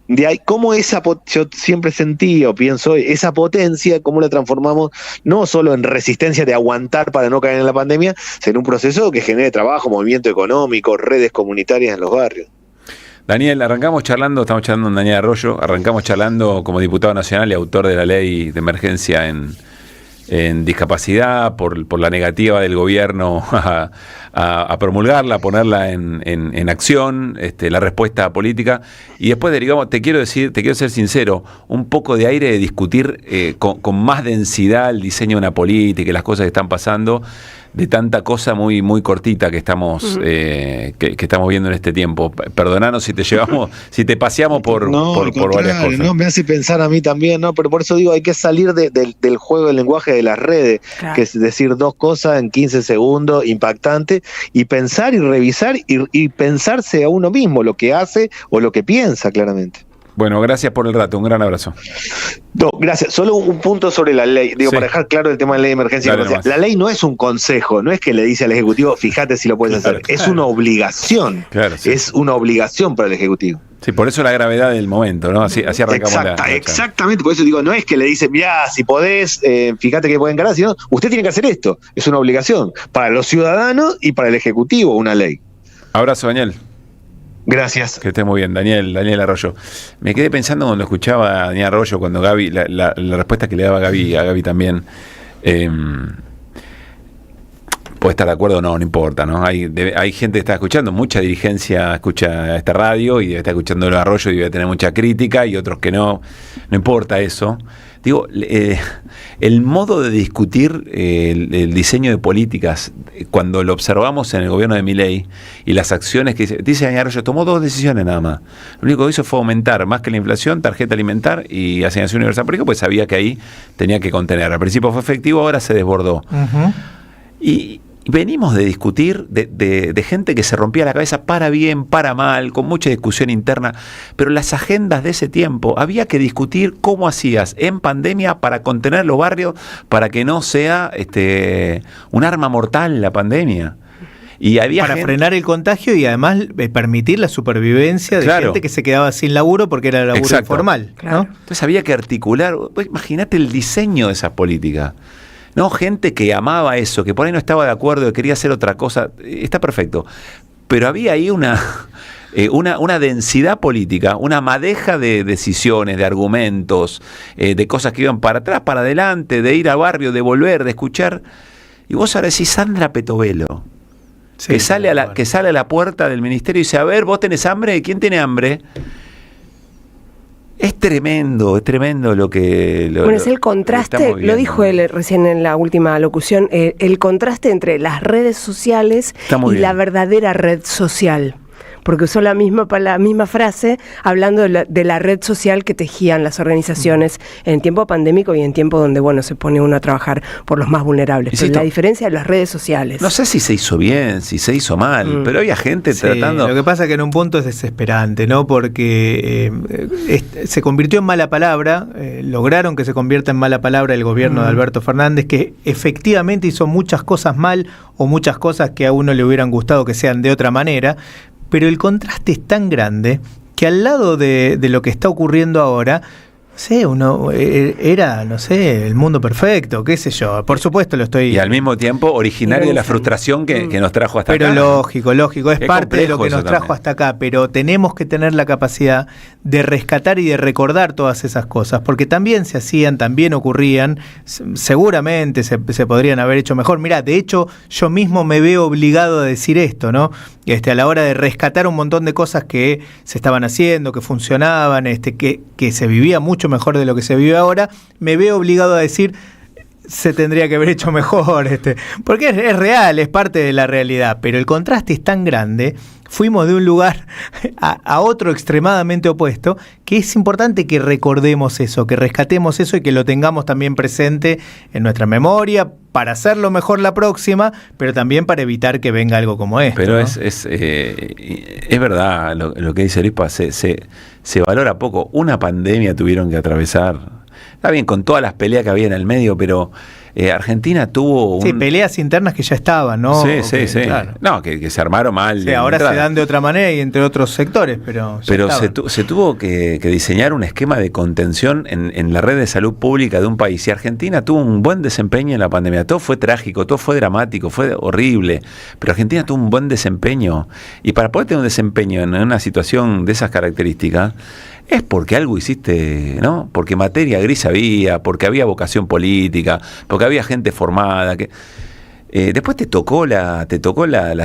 Speaker 18: de ahí, ¿cómo yo siempre sentí o pienso esa potencia, cómo la transformamos no solo en resistencia de aguantar para no caer en la pandemia, sino en un proceso que genere trabajo, movimiento económico, redes comunitarias en los barrios?
Speaker 2: Daniel, estamos charlando con Daniel Arroyo, arrancamos charlando como diputado nacional y autor de la ley de emergencia en discapacidad por la negativa del gobierno a promulgarla, a ponerla en acción, la respuesta política. Y después derivamos, te quiero ser sincero, un poco de aire de discutir con más densidad el diseño de una política y las cosas que están pasando, de tanta cosa muy muy cortita que estamos que estamos viendo en este tiempo. Perdonanos si te paseamos por varias cosas.
Speaker 18: No, me hace pensar a mí también, ¿no? Pero por eso digo, hay que salir del juego del lenguaje de las redes, claro, que es decir dos cosas en 15 segundos, impactante, y pensar y revisar y pensarse a uno mismo lo que hace o lo que piensa, claramente.
Speaker 2: Bueno, gracias por el rato, un gran abrazo.
Speaker 18: No, gracias. Solo un punto sobre la ley, sí, para dejar claro el tema de la ley de emergencia. La ley no es un consejo, no es que le dice al Ejecutivo, fíjate si lo puedes hacer, es una obligación, es una obligación para el Ejecutivo.
Speaker 2: Sí, por eso la gravedad del momento, ¿no? Así arrancamos
Speaker 18: exactamente, por eso digo, no es que le dice, mirá, si podés, fíjate que pueden ganar, sino usted tiene que hacer esto, es una obligación para los ciudadanos y para el Ejecutivo, una ley.
Speaker 2: Abrazo, Daniel.
Speaker 18: Gracias.
Speaker 2: Que esté muy bien, Daniel Arroyo. Me quedé pensando cuando escuchaba a Daniel Arroyo, cuando Gaby, la respuesta que le daba a Gaby también, puede estar de acuerdo o no importa, ¿no? Hay gente que está escuchando, mucha dirigencia escucha esta radio y debe estar escuchando el Arroyo y debe tener mucha crítica, y otros que no importa eso. Digo, el modo de discutir el diseño de políticas, cuando lo observamos en el gobierno de Milei y las acciones que dice Daniel Arroyo, tomó 2 decisiones nada más. Lo único que hizo fue aumentar más que la inflación, tarjeta alimentar y asignación universal por hijo, pues sabía que ahí tenía que contener. Al principio fue efectivo, ahora se desbordó. Uh-huh. Y venimos de discutir de gente que se rompía la cabeza para bien, para mal, con mucha discusión interna, pero las agendas de ese tiempo había que discutir cómo hacías en pandemia para contener los barrios, para que no sea un arma mortal la pandemia. Y había
Speaker 3: para frenar el contagio y además permitir la supervivencia de gente que se quedaba sin laburo porque era laburo informal, ¿no?
Speaker 2: Entonces había que articular, imagínate el diseño de esas políticas. No, gente que amaba eso, que por ahí no estaba de acuerdo, que quería hacer otra cosa, está perfecto. Pero había ahí una densidad política, una madeja de decisiones, de argumentos, de cosas que iban para atrás, para adelante, de ir al barrio, de volver, de escuchar. Y vos ahora decís Sandra Petovelo, sí, que sale a la puerta del ministerio y dice, a ver, ¿vos tenés hambre? ¿Quién tiene hambre? Es tremendo lo que...
Speaker 4: Bueno, es el contraste, lo dijo él recién en la última locución, el contraste entre las redes sociales y la verdadera red social. Porque usó la misma frase hablando de la red social que tejían las organizaciones en tiempo pandémico y en tiempo donde, se pone uno a trabajar por los más vulnerables. Pero la diferencia de las redes sociales.
Speaker 2: No sé si se hizo bien, si se hizo mal, pero había gente tratando...
Speaker 3: Lo que pasa es que en un punto es desesperante, ¿no? Porque se convirtió en mala palabra, lograron que se convierta en mala palabra el gobierno de Alberto Fernández, que efectivamente hizo muchas cosas mal o muchas cosas que a uno le hubieran gustado que sean de otra manera. Pero el contraste es tan grande que al lado de lo que está ocurriendo ahora sé, era, no sé, el mundo perfecto, qué sé yo. Por supuesto lo estoy...
Speaker 2: Y al mismo tiempo originario de la frustración que nos trajo hasta acá.
Speaker 3: Pero lógico, es parte de lo que nos trajo hasta acá, pero tenemos que tener la capacidad de rescatar y de recordar todas esas cosas, porque también se hacían, también ocurrían, seguramente se podrían haber hecho mejor. Mirá, de hecho, yo mismo me veo obligado a decir esto, ¿no? A la hora de rescatar un montón de cosas que se estaban haciendo, que funcionaban, que se vivía mucho mejor de lo que se vive ahora, me veo obligado a decir se tendría que haber hecho mejor, porque es real, es parte de la realidad, pero el contraste es tan grande, fuimos de un lugar a otro extremadamente opuesto, que es importante que recordemos eso, que rescatemos eso y que lo tengamos también presente en nuestra memoria para hacerlo mejor la próxima, pero también para evitar que venga algo como esto.
Speaker 2: Pero
Speaker 3: ¿no?
Speaker 2: es verdad lo que dice Luispa, se valora poco. Una pandemia tuvieron que atravesar. Está bien, con todas las peleas que había en el medio, pero Argentina tuvo...
Speaker 3: Sí, peleas internas que ya estaban, ¿no?
Speaker 2: Sí. Claro. No, que se armaron mal.
Speaker 3: Sí, ahora se dan de otra manera y entre otros sectores, pero
Speaker 2: se tuvo que diseñar un esquema de contención en la red de salud pública de un país. Y Argentina tuvo un buen desempeño en la pandemia. Todo fue trágico, todo fue dramático, fue horrible. Pero Argentina tuvo un buen desempeño. Y para poder tener un desempeño en una situación de esas características... es porque algo hiciste, ¿no? Porque materia gris había, porque había vocación política, porque había gente formada. Después te tocó la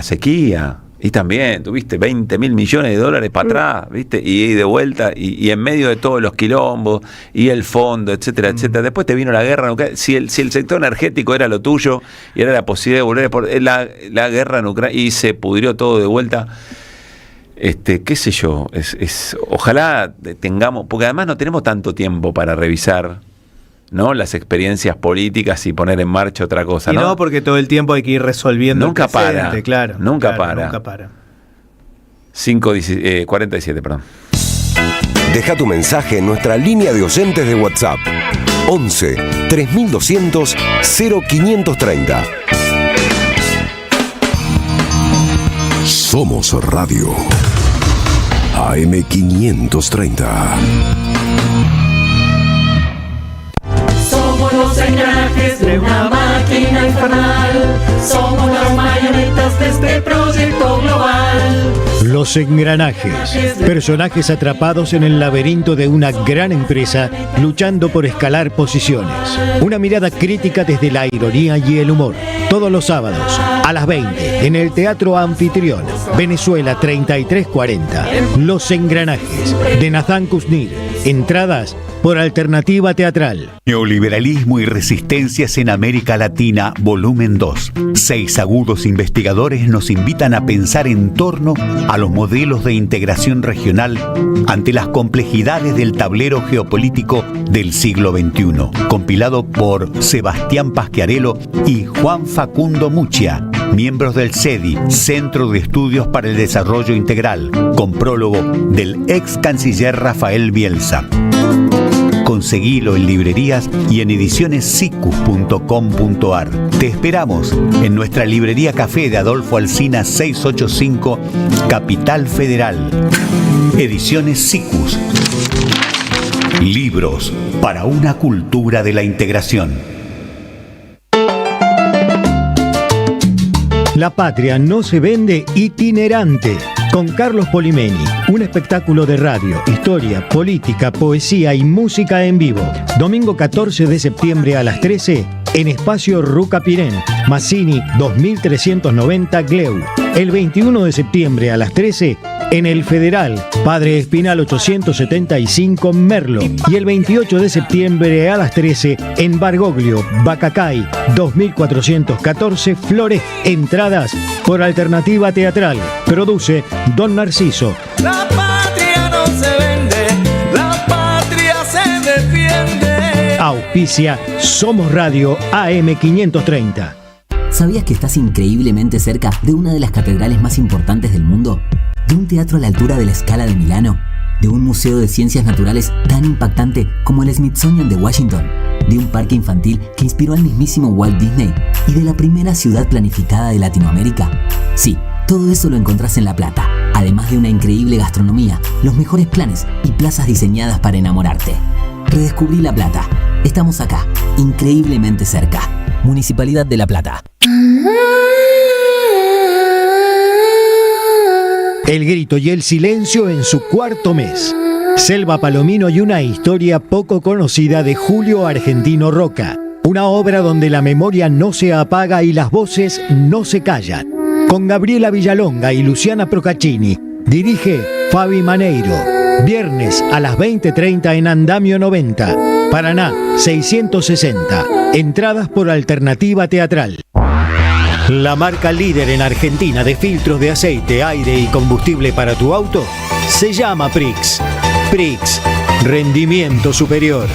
Speaker 2: sequía. Y también tuviste 20.000 millones de dólares para atrás, ¿viste? Y de vuelta, y en medio de todos los quilombos, y el fondo, etcétera, etcétera. Después te vino la guerra nuclear. Si el sector energético era lo tuyo, y era la posibilidad de volver por la guerra en Ucrania, y se pudrió todo de vuelta. Qué sé yo, ojalá tengamos, porque además no tenemos tanto tiempo para revisar, ¿no?, las experiencias políticas y poner en marcha otra cosa, ¿no?
Speaker 3: Y no, porque todo el tiempo hay que ir resolviendo.
Speaker 2: Nunca para.
Speaker 3: Nunca para.
Speaker 2: 47, perdón.
Speaker 8: Deja tu mensaje en nuestra línea de oyentes de WhatsApp. 11 3200 0530. Somos Radio AM530.
Speaker 19: Somos los engranajes de una máquina infernal. Somos las marionetas de este proyecto global.
Speaker 10: Los engranajes, personajes atrapados en el laberinto de una gran empresa luchando por escalar posiciones. Una mirada crítica desde la ironía y el humor. Todos los sábados a las 20 en el Teatro Anfitrión, Venezuela 3340. Los engranajes de Nathan Kuznir. Entradas por Alternativa Teatral.
Speaker 20: Neoliberalismo y resistencias en América Latina, volumen 2. 6 agudos investigadores nos invitan a pensar en torno a los modelos de integración regional ante las complejidades del tablero geopolítico del siglo XXI. Compilado por Sebastián Pasquiarello y Juan Facundo Muccia, miembros del CEDI, Centro de Estudios para el Desarrollo Integral, con prólogo del ex canciller Rafael Bielsa. Conseguilo en librerías y en edicionessicus.com.ar. Te esperamos en nuestra librería café de Adolfo Alsina 685, Capital Federal. Ediciones Sicus. Libros para una cultura de la integración.
Speaker 10: La patria no se vende itinerante. Con Carlos Polimeni, un espectáculo de radio, historia, política, poesía y música en vivo. Domingo 14 de septiembre a las 13 en Espacio Ruca Pirén, Mazzini 2390 Gleu. El 21 de septiembre a las 13 en el Federal, Padre Espinal 875 Merlo. Y el 28 de septiembre a las 13 en Bargoglio, Bacacay 2414 Flores. Entradas por Alternativa Teatral. Produce Don Narciso.
Speaker 19: La patria no se vende, la patria se defiende.
Speaker 10: Auspicia Somos Radio AM530.
Speaker 21: ¿Sabías que estás increíblemente cerca de una de las catedrales más importantes del mundo? ¿De un teatro a la altura de la Scala de Milano? ¿De un museo de ciencias naturales tan impactante como el Smithsonian de Washington? ¿De un parque infantil que inspiró al mismísimo Walt Disney? ¿Y de la primera ciudad planificada de Latinoamérica? Sí, todo eso lo encontrás en La Plata, además de una increíble gastronomía, los mejores planes y plazas diseñadas para enamorarte. Redescubrí La Plata. Estamos acá, increíblemente cerca. Municipalidad de La Plata.
Speaker 10: El grito y el silencio en su cuarto mes. Selva Palomino y una historia poco conocida de Julio Argentino Roca. Una obra donde la memoria no se apaga y las voces no se callan. Con Gabriela Villalonga y Luciana Procaccini. Dirige Fabi Maneiro. Viernes a las 20:30 en Andamio 90. Paraná 660. Entradas por Alternativa Teatral. La marca líder en Argentina de filtros de aceite, aire y combustible para tu auto se llama Prix. Prix, rendimiento superior.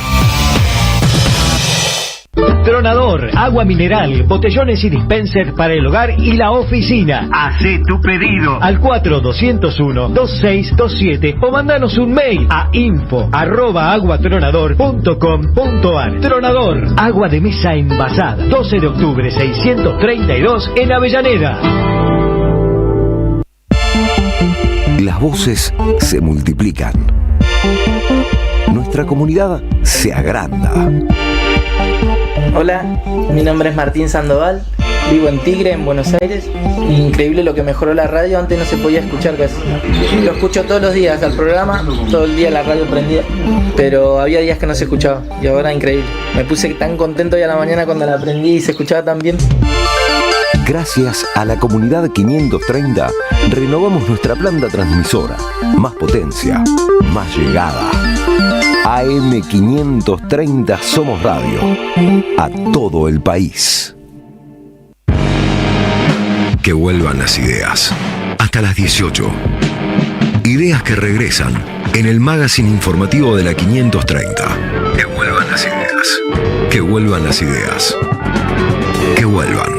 Speaker 10: Tronador, agua mineral, botellones y dispensers para el hogar y la oficina. Hacé tu pedido al 4201-2627 o mandanos un mail a info@aguatronador.com.ar. Tronador, agua de mesa envasada. 12 de octubre 632 en Avellaneda.
Speaker 8: Las voces se multiplican. Nuestra comunidad se agranda.
Speaker 1: Hola, mi nombre es Martín Sandoval, vivo en Tigre, en Buenos Aires. Increíble lo que mejoró la radio, antes no se podía escuchar casi. Lo escucho todos los días al programa, todo el día la radio prendida, pero había días que no se escuchaba y ahora increíble. Me puse tan contento hoy a la mañana cuando la aprendí y se escuchaba tan bien.
Speaker 8: Gracias a la comunidad 530, renovamos nuestra planta transmisora. Más potencia, más llegada. AM 530 Somos Radio. A todo el país. Que vuelvan las ideas. Hasta las 18. Ideas que regresan en el magazine informativo de la 530. Que vuelvan las ideas. Que vuelvan las ideas. Que vuelvan.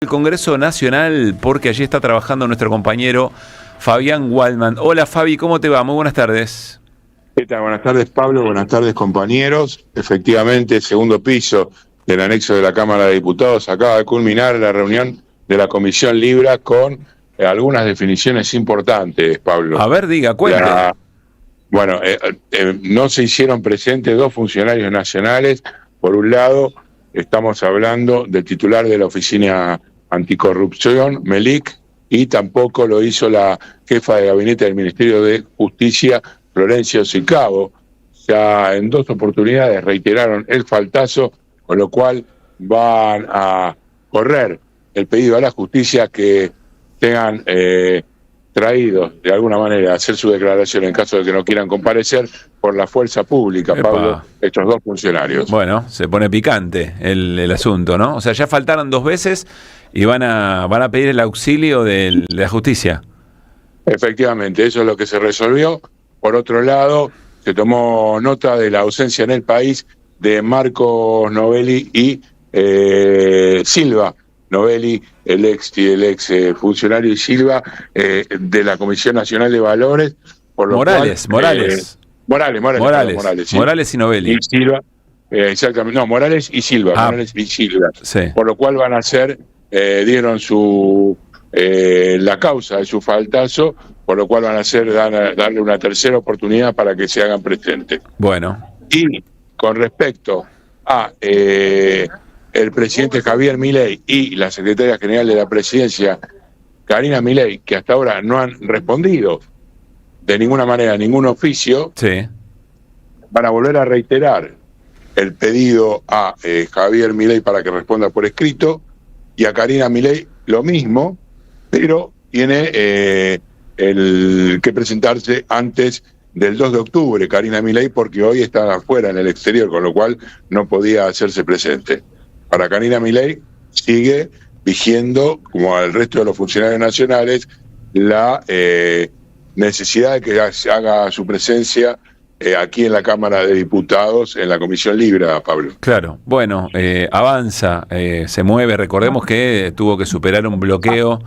Speaker 2: El Congreso Nacional, porque allí está trabajando nuestro compañero Fabián Waldman. Hola Fabi, ¿cómo te va? Muy buenas tardes.
Speaker 22: ¿Qué tal? Buenas tardes Pablo, buenas tardes compañeros. Efectivamente, segundo piso del anexo de la Cámara de Diputados acaba de culminar la reunión de la Comisión Libra con algunas definiciones importantes, Pablo.
Speaker 2: A ver, diga, cuente.
Speaker 22: No se hicieron presentes dos funcionarios nacionales. Por un lado, estamos hablando del titular de la Oficina Anticorrupción, Melik, y tampoco lo hizo la jefa de gabinete del Ministerio de Justicia, Florencio Sicabo. Ya en dos oportunidades reiteraron el faltazo, con lo cual van a correr el pedido a la justicia que tengan traídos de alguna manera a hacer su declaración en caso de que no quieran comparecer por la fuerza pública, Pablo, estos 2 funcionarios.
Speaker 2: Bueno, se pone picante el asunto, ¿no? O sea, ya faltaron 2 veces y van a pedir el auxilio de la justicia.
Speaker 22: Efectivamente, eso es lo que se resolvió. Por otro lado, se tomó nota de la ausencia en el país de Marcos Novelli y Silva Novelli, el ex funcionario, y Silva, de la Comisión Nacional de Valores. Por lo
Speaker 2: Morales y Novelli.
Speaker 22: Y Silva, exactamente, no, Morales y Silva, Morales y Silva.
Speaker 2: Sí.
Speaker 22: Por lo cual van a ser, dieron la causa de su faltazo, por lo cual van a ser darle una tercera oportunidad para que se hagan presentes.
Speaker 2: Bueno.
Speaker 22: Y con respecto a el presidente Javier Milei y la secretaria general de la presidencia, Karina Milei, que hasta ahora no han respondido de ninguna manera ningún oficio,
Speaker 2: sí,
Speaker 22: van a volver a reiterar el pedido a Javier Milei para que responda por escrito, y a Karina Milei lo mismo, pero tiene que presentarse antes del 2 de octubre, Karina Milei, porque hoy está afuera en el exterior, con lo cual no podía hacerse presente. Para Karina Milei sigue vigiendo, como al resto de los funcionarios nacionales, la necesidad de que haga su presencia aquí en la Cámara de Diputados, en la Comisión Libre, Pablo.
Speaker 2: Claro, bueno, avanza, se mueve. Recordemos que tuvo que superar un bloqueo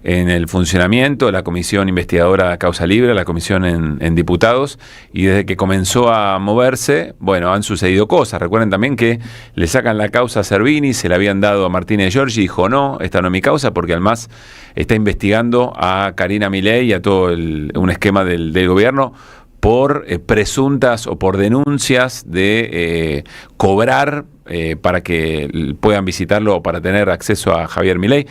Speaker 2: en el funcionamiento de la Comisión Investigadora Causa Libre, la comisión en Diputados, y desde que comenzó a moverse, bueno, han sucedido cosas. Recuerden también que le sacan la causa a Servini, se la habían dado a Martínez Giorgi, dijo no, esta no es mi causa, porque además está investigando a Karina Milei y a todo un esquema del gobierno por presuntas o por denuncias de cobrar para que puedan visitarlo o para tener acceso a Javier Milei.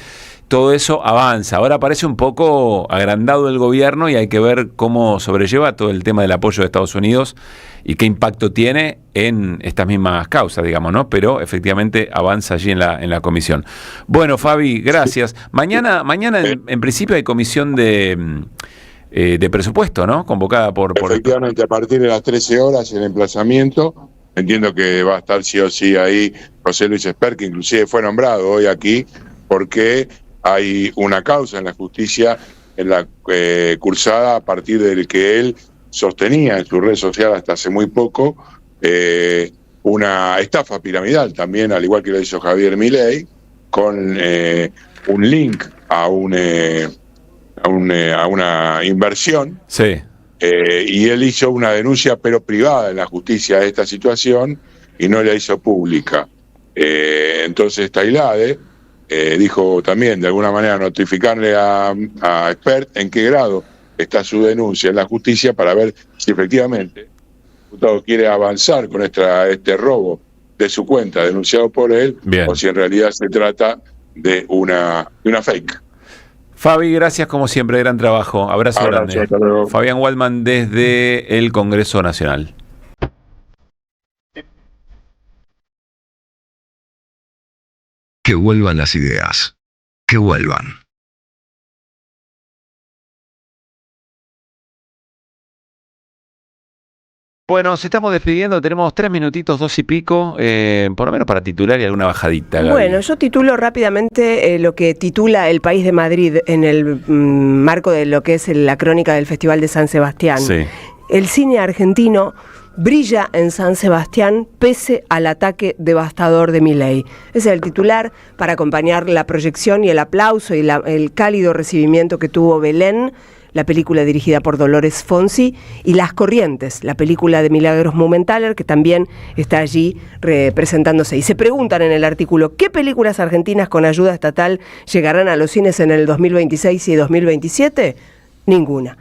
Speaker 2: Todo eso avanza. Ahora parece un poco agrandado el gobierno y hay que ver cómo sobrelleva todo el tema del apoyo de Estados Unidos y qué impacto tiene en estas mismas causas, digamos, ¿no? Pero efectivamente avanza allí en la comisión. Bueno, Fabi, gracias. Mañana en principio hay comisión de presupuesto, ¿no? Convocada por...
Speaker 22: Efectivamente, a partir de las 13 horas el emplazamiento. Entiendo que va a estar sí o sí ahí José Luis Esper, que inclusive fue nombrado hoy aquí, porque hay una causa en la justicia en la cursada a partir del que él sostenía en su red social hasta hace muy poco una estafa piramidal también, al igual que lo hizo Javier Milei, con un link a una inversión.
Speaker 2: Sí.
Speaker 22: Y él hizo una denuncia pero privada en la justicia de esta situación y no la hizo pública. Entonces Tailade dijo también de alguna manera notificarle a Expert en qué grado está su denuncia en la justicia para ver si efectivamente el diputado quiere avanzar con este robo de su cuenta denunciado por él. Bien. O si en realidad se trata de una fake.
Speaker 2: Fabi, gracias como siempre, gran trabajo. Abrazo grande. Fabián Waldman desde el Congreso Nacional.
Speaker 8: Que vuelvan las ideas. Que vuelvan.
Speaker 2: Bueno, nos estamos despidiendo, tenemos 3 minutitos, 2 y pico, por lo menos para titular y alguna bajadita. Gaby.
Speaker 4: Bueno, yo titulo rápidamente lo que titula El País de Madrid en el marco de lo que es la crónica del Festival de San Sebastián.
Speaker 2: Sí.
Speaker 4: El cine argentino brilla en San Sebastián pese al ataque devastador de Milei. Ese es el titular para acompañar la proyección y el aplauso y el cálido recibimiento que tuvo Belén, la película dirigida por Dolores Fonsi, y Las Corrientes, la película de Milagros Mumenthaler, que también está allí presentándose. Y se preguntan en el artículo, ¿qué películas argentinas con ayuda estatal llegarán a los cines en el 2026 y 2027? Ninguna.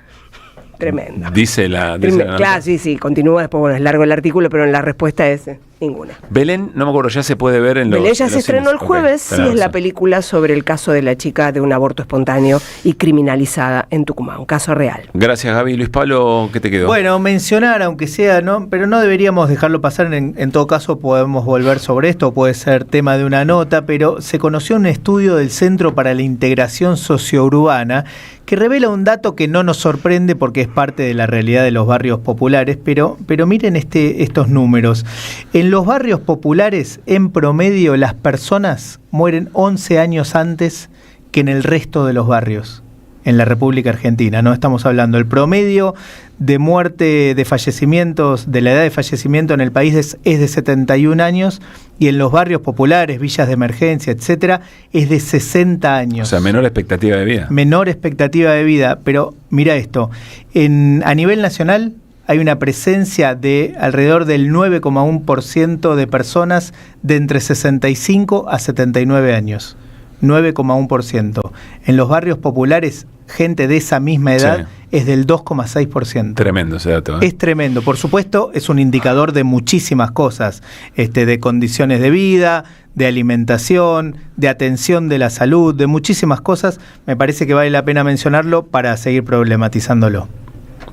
Speaker 4: Tremenda.
Speaker 2: Dice la
Speaker 4: claro, sí, continúa después, bueno, es largo el artículo, pero en la respuesta es Ninguna.
Speaker 2: Belén, no me acuerdo, ya se puede ver en los...
Speaker 4: Belén ya se estrenó el jueves, sí, es la película sobre el caso de la chica de un aborto espontáneo y criminalizada en Tucumán, un caso real.
Speaker 2: Gracias, Gaby. Luis Pablo, ¿qué te quedó?
Speaker 3: Bueno, mencionar, aunque sea, ¿no? Pero no deberíamos dejarlo pasar, en todo caso podemos volver sobre esto, puede ser tema de una nota, pero se conoció un estudio del Centro para la Integración Sociourbana que revela un dato que no nos sorprende porque es parte de la realidad de los barrios populares, pero miren estos números. En los barrios populares, en promedio, las personas mueren 11 años antes que en el resto de los barrios en la República Argentina, ¿no? Estamos hablando, el promedio de muerte, de fallecimientos, de la edad de fallecimiento en el país es de 71 años y en los barrios populares, villas de emergencia, etcétera, es de 60 años.
Speaker 2: O sea, menor expectativa de vida.
Speaker 3: Menor expectativa de vida, pero mira esto, a nivel nacional hay una presencia de alrededor del 9,1% de personas de entre 65 a 79 años. 9,1%. En los barrios populares, gente de esa misma edad es del 2,6%.
Speaker 2: Tremendo ese dato,
Speaker 3: Es tremendo. Por supuesto, es un indicador de muchísimas cosas, de condiciones de vida, de alimentación, de atención de la salud, de muchísimas cosas. Me parece que vale la pena mencionarlo para seguir problematizándolo.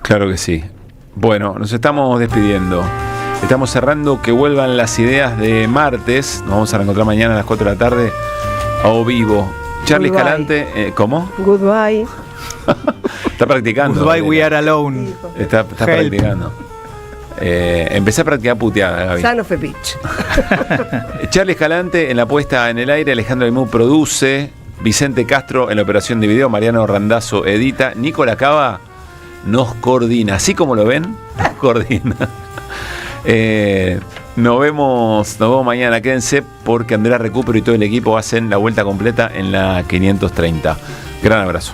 Speaker 2: Claro que sí. Bueno, nos estamos despidiendo. Estamos cerrando que vuelvan las ideas de martes. Nos vamos a reencontrar mañana a las 4 de la tarde. O vivo. Charly Escalante, ¿cómo?
Speaker 4: Goodbye.
Speaker 2: Está practicando.
Speaker 3: Goodbye, we are alone.
Speaker 2: Está practicando. Empecé a practicar puteada, Gaby.
Speaker 4: Son of a bitch.
Speaker 2: Charly Escalante en la puesta en el aire, Alejandro Aymú produce, Vicente Castro en la operación de video, Mariano Randazzo edita, Nicola Cava nos coordina. Así como lo ven, nos coordina. Nos vemos mañana, quédense porque Andrea Recupero y todo el equipo hacen la vuelta completa en la 530. Gran abrazo.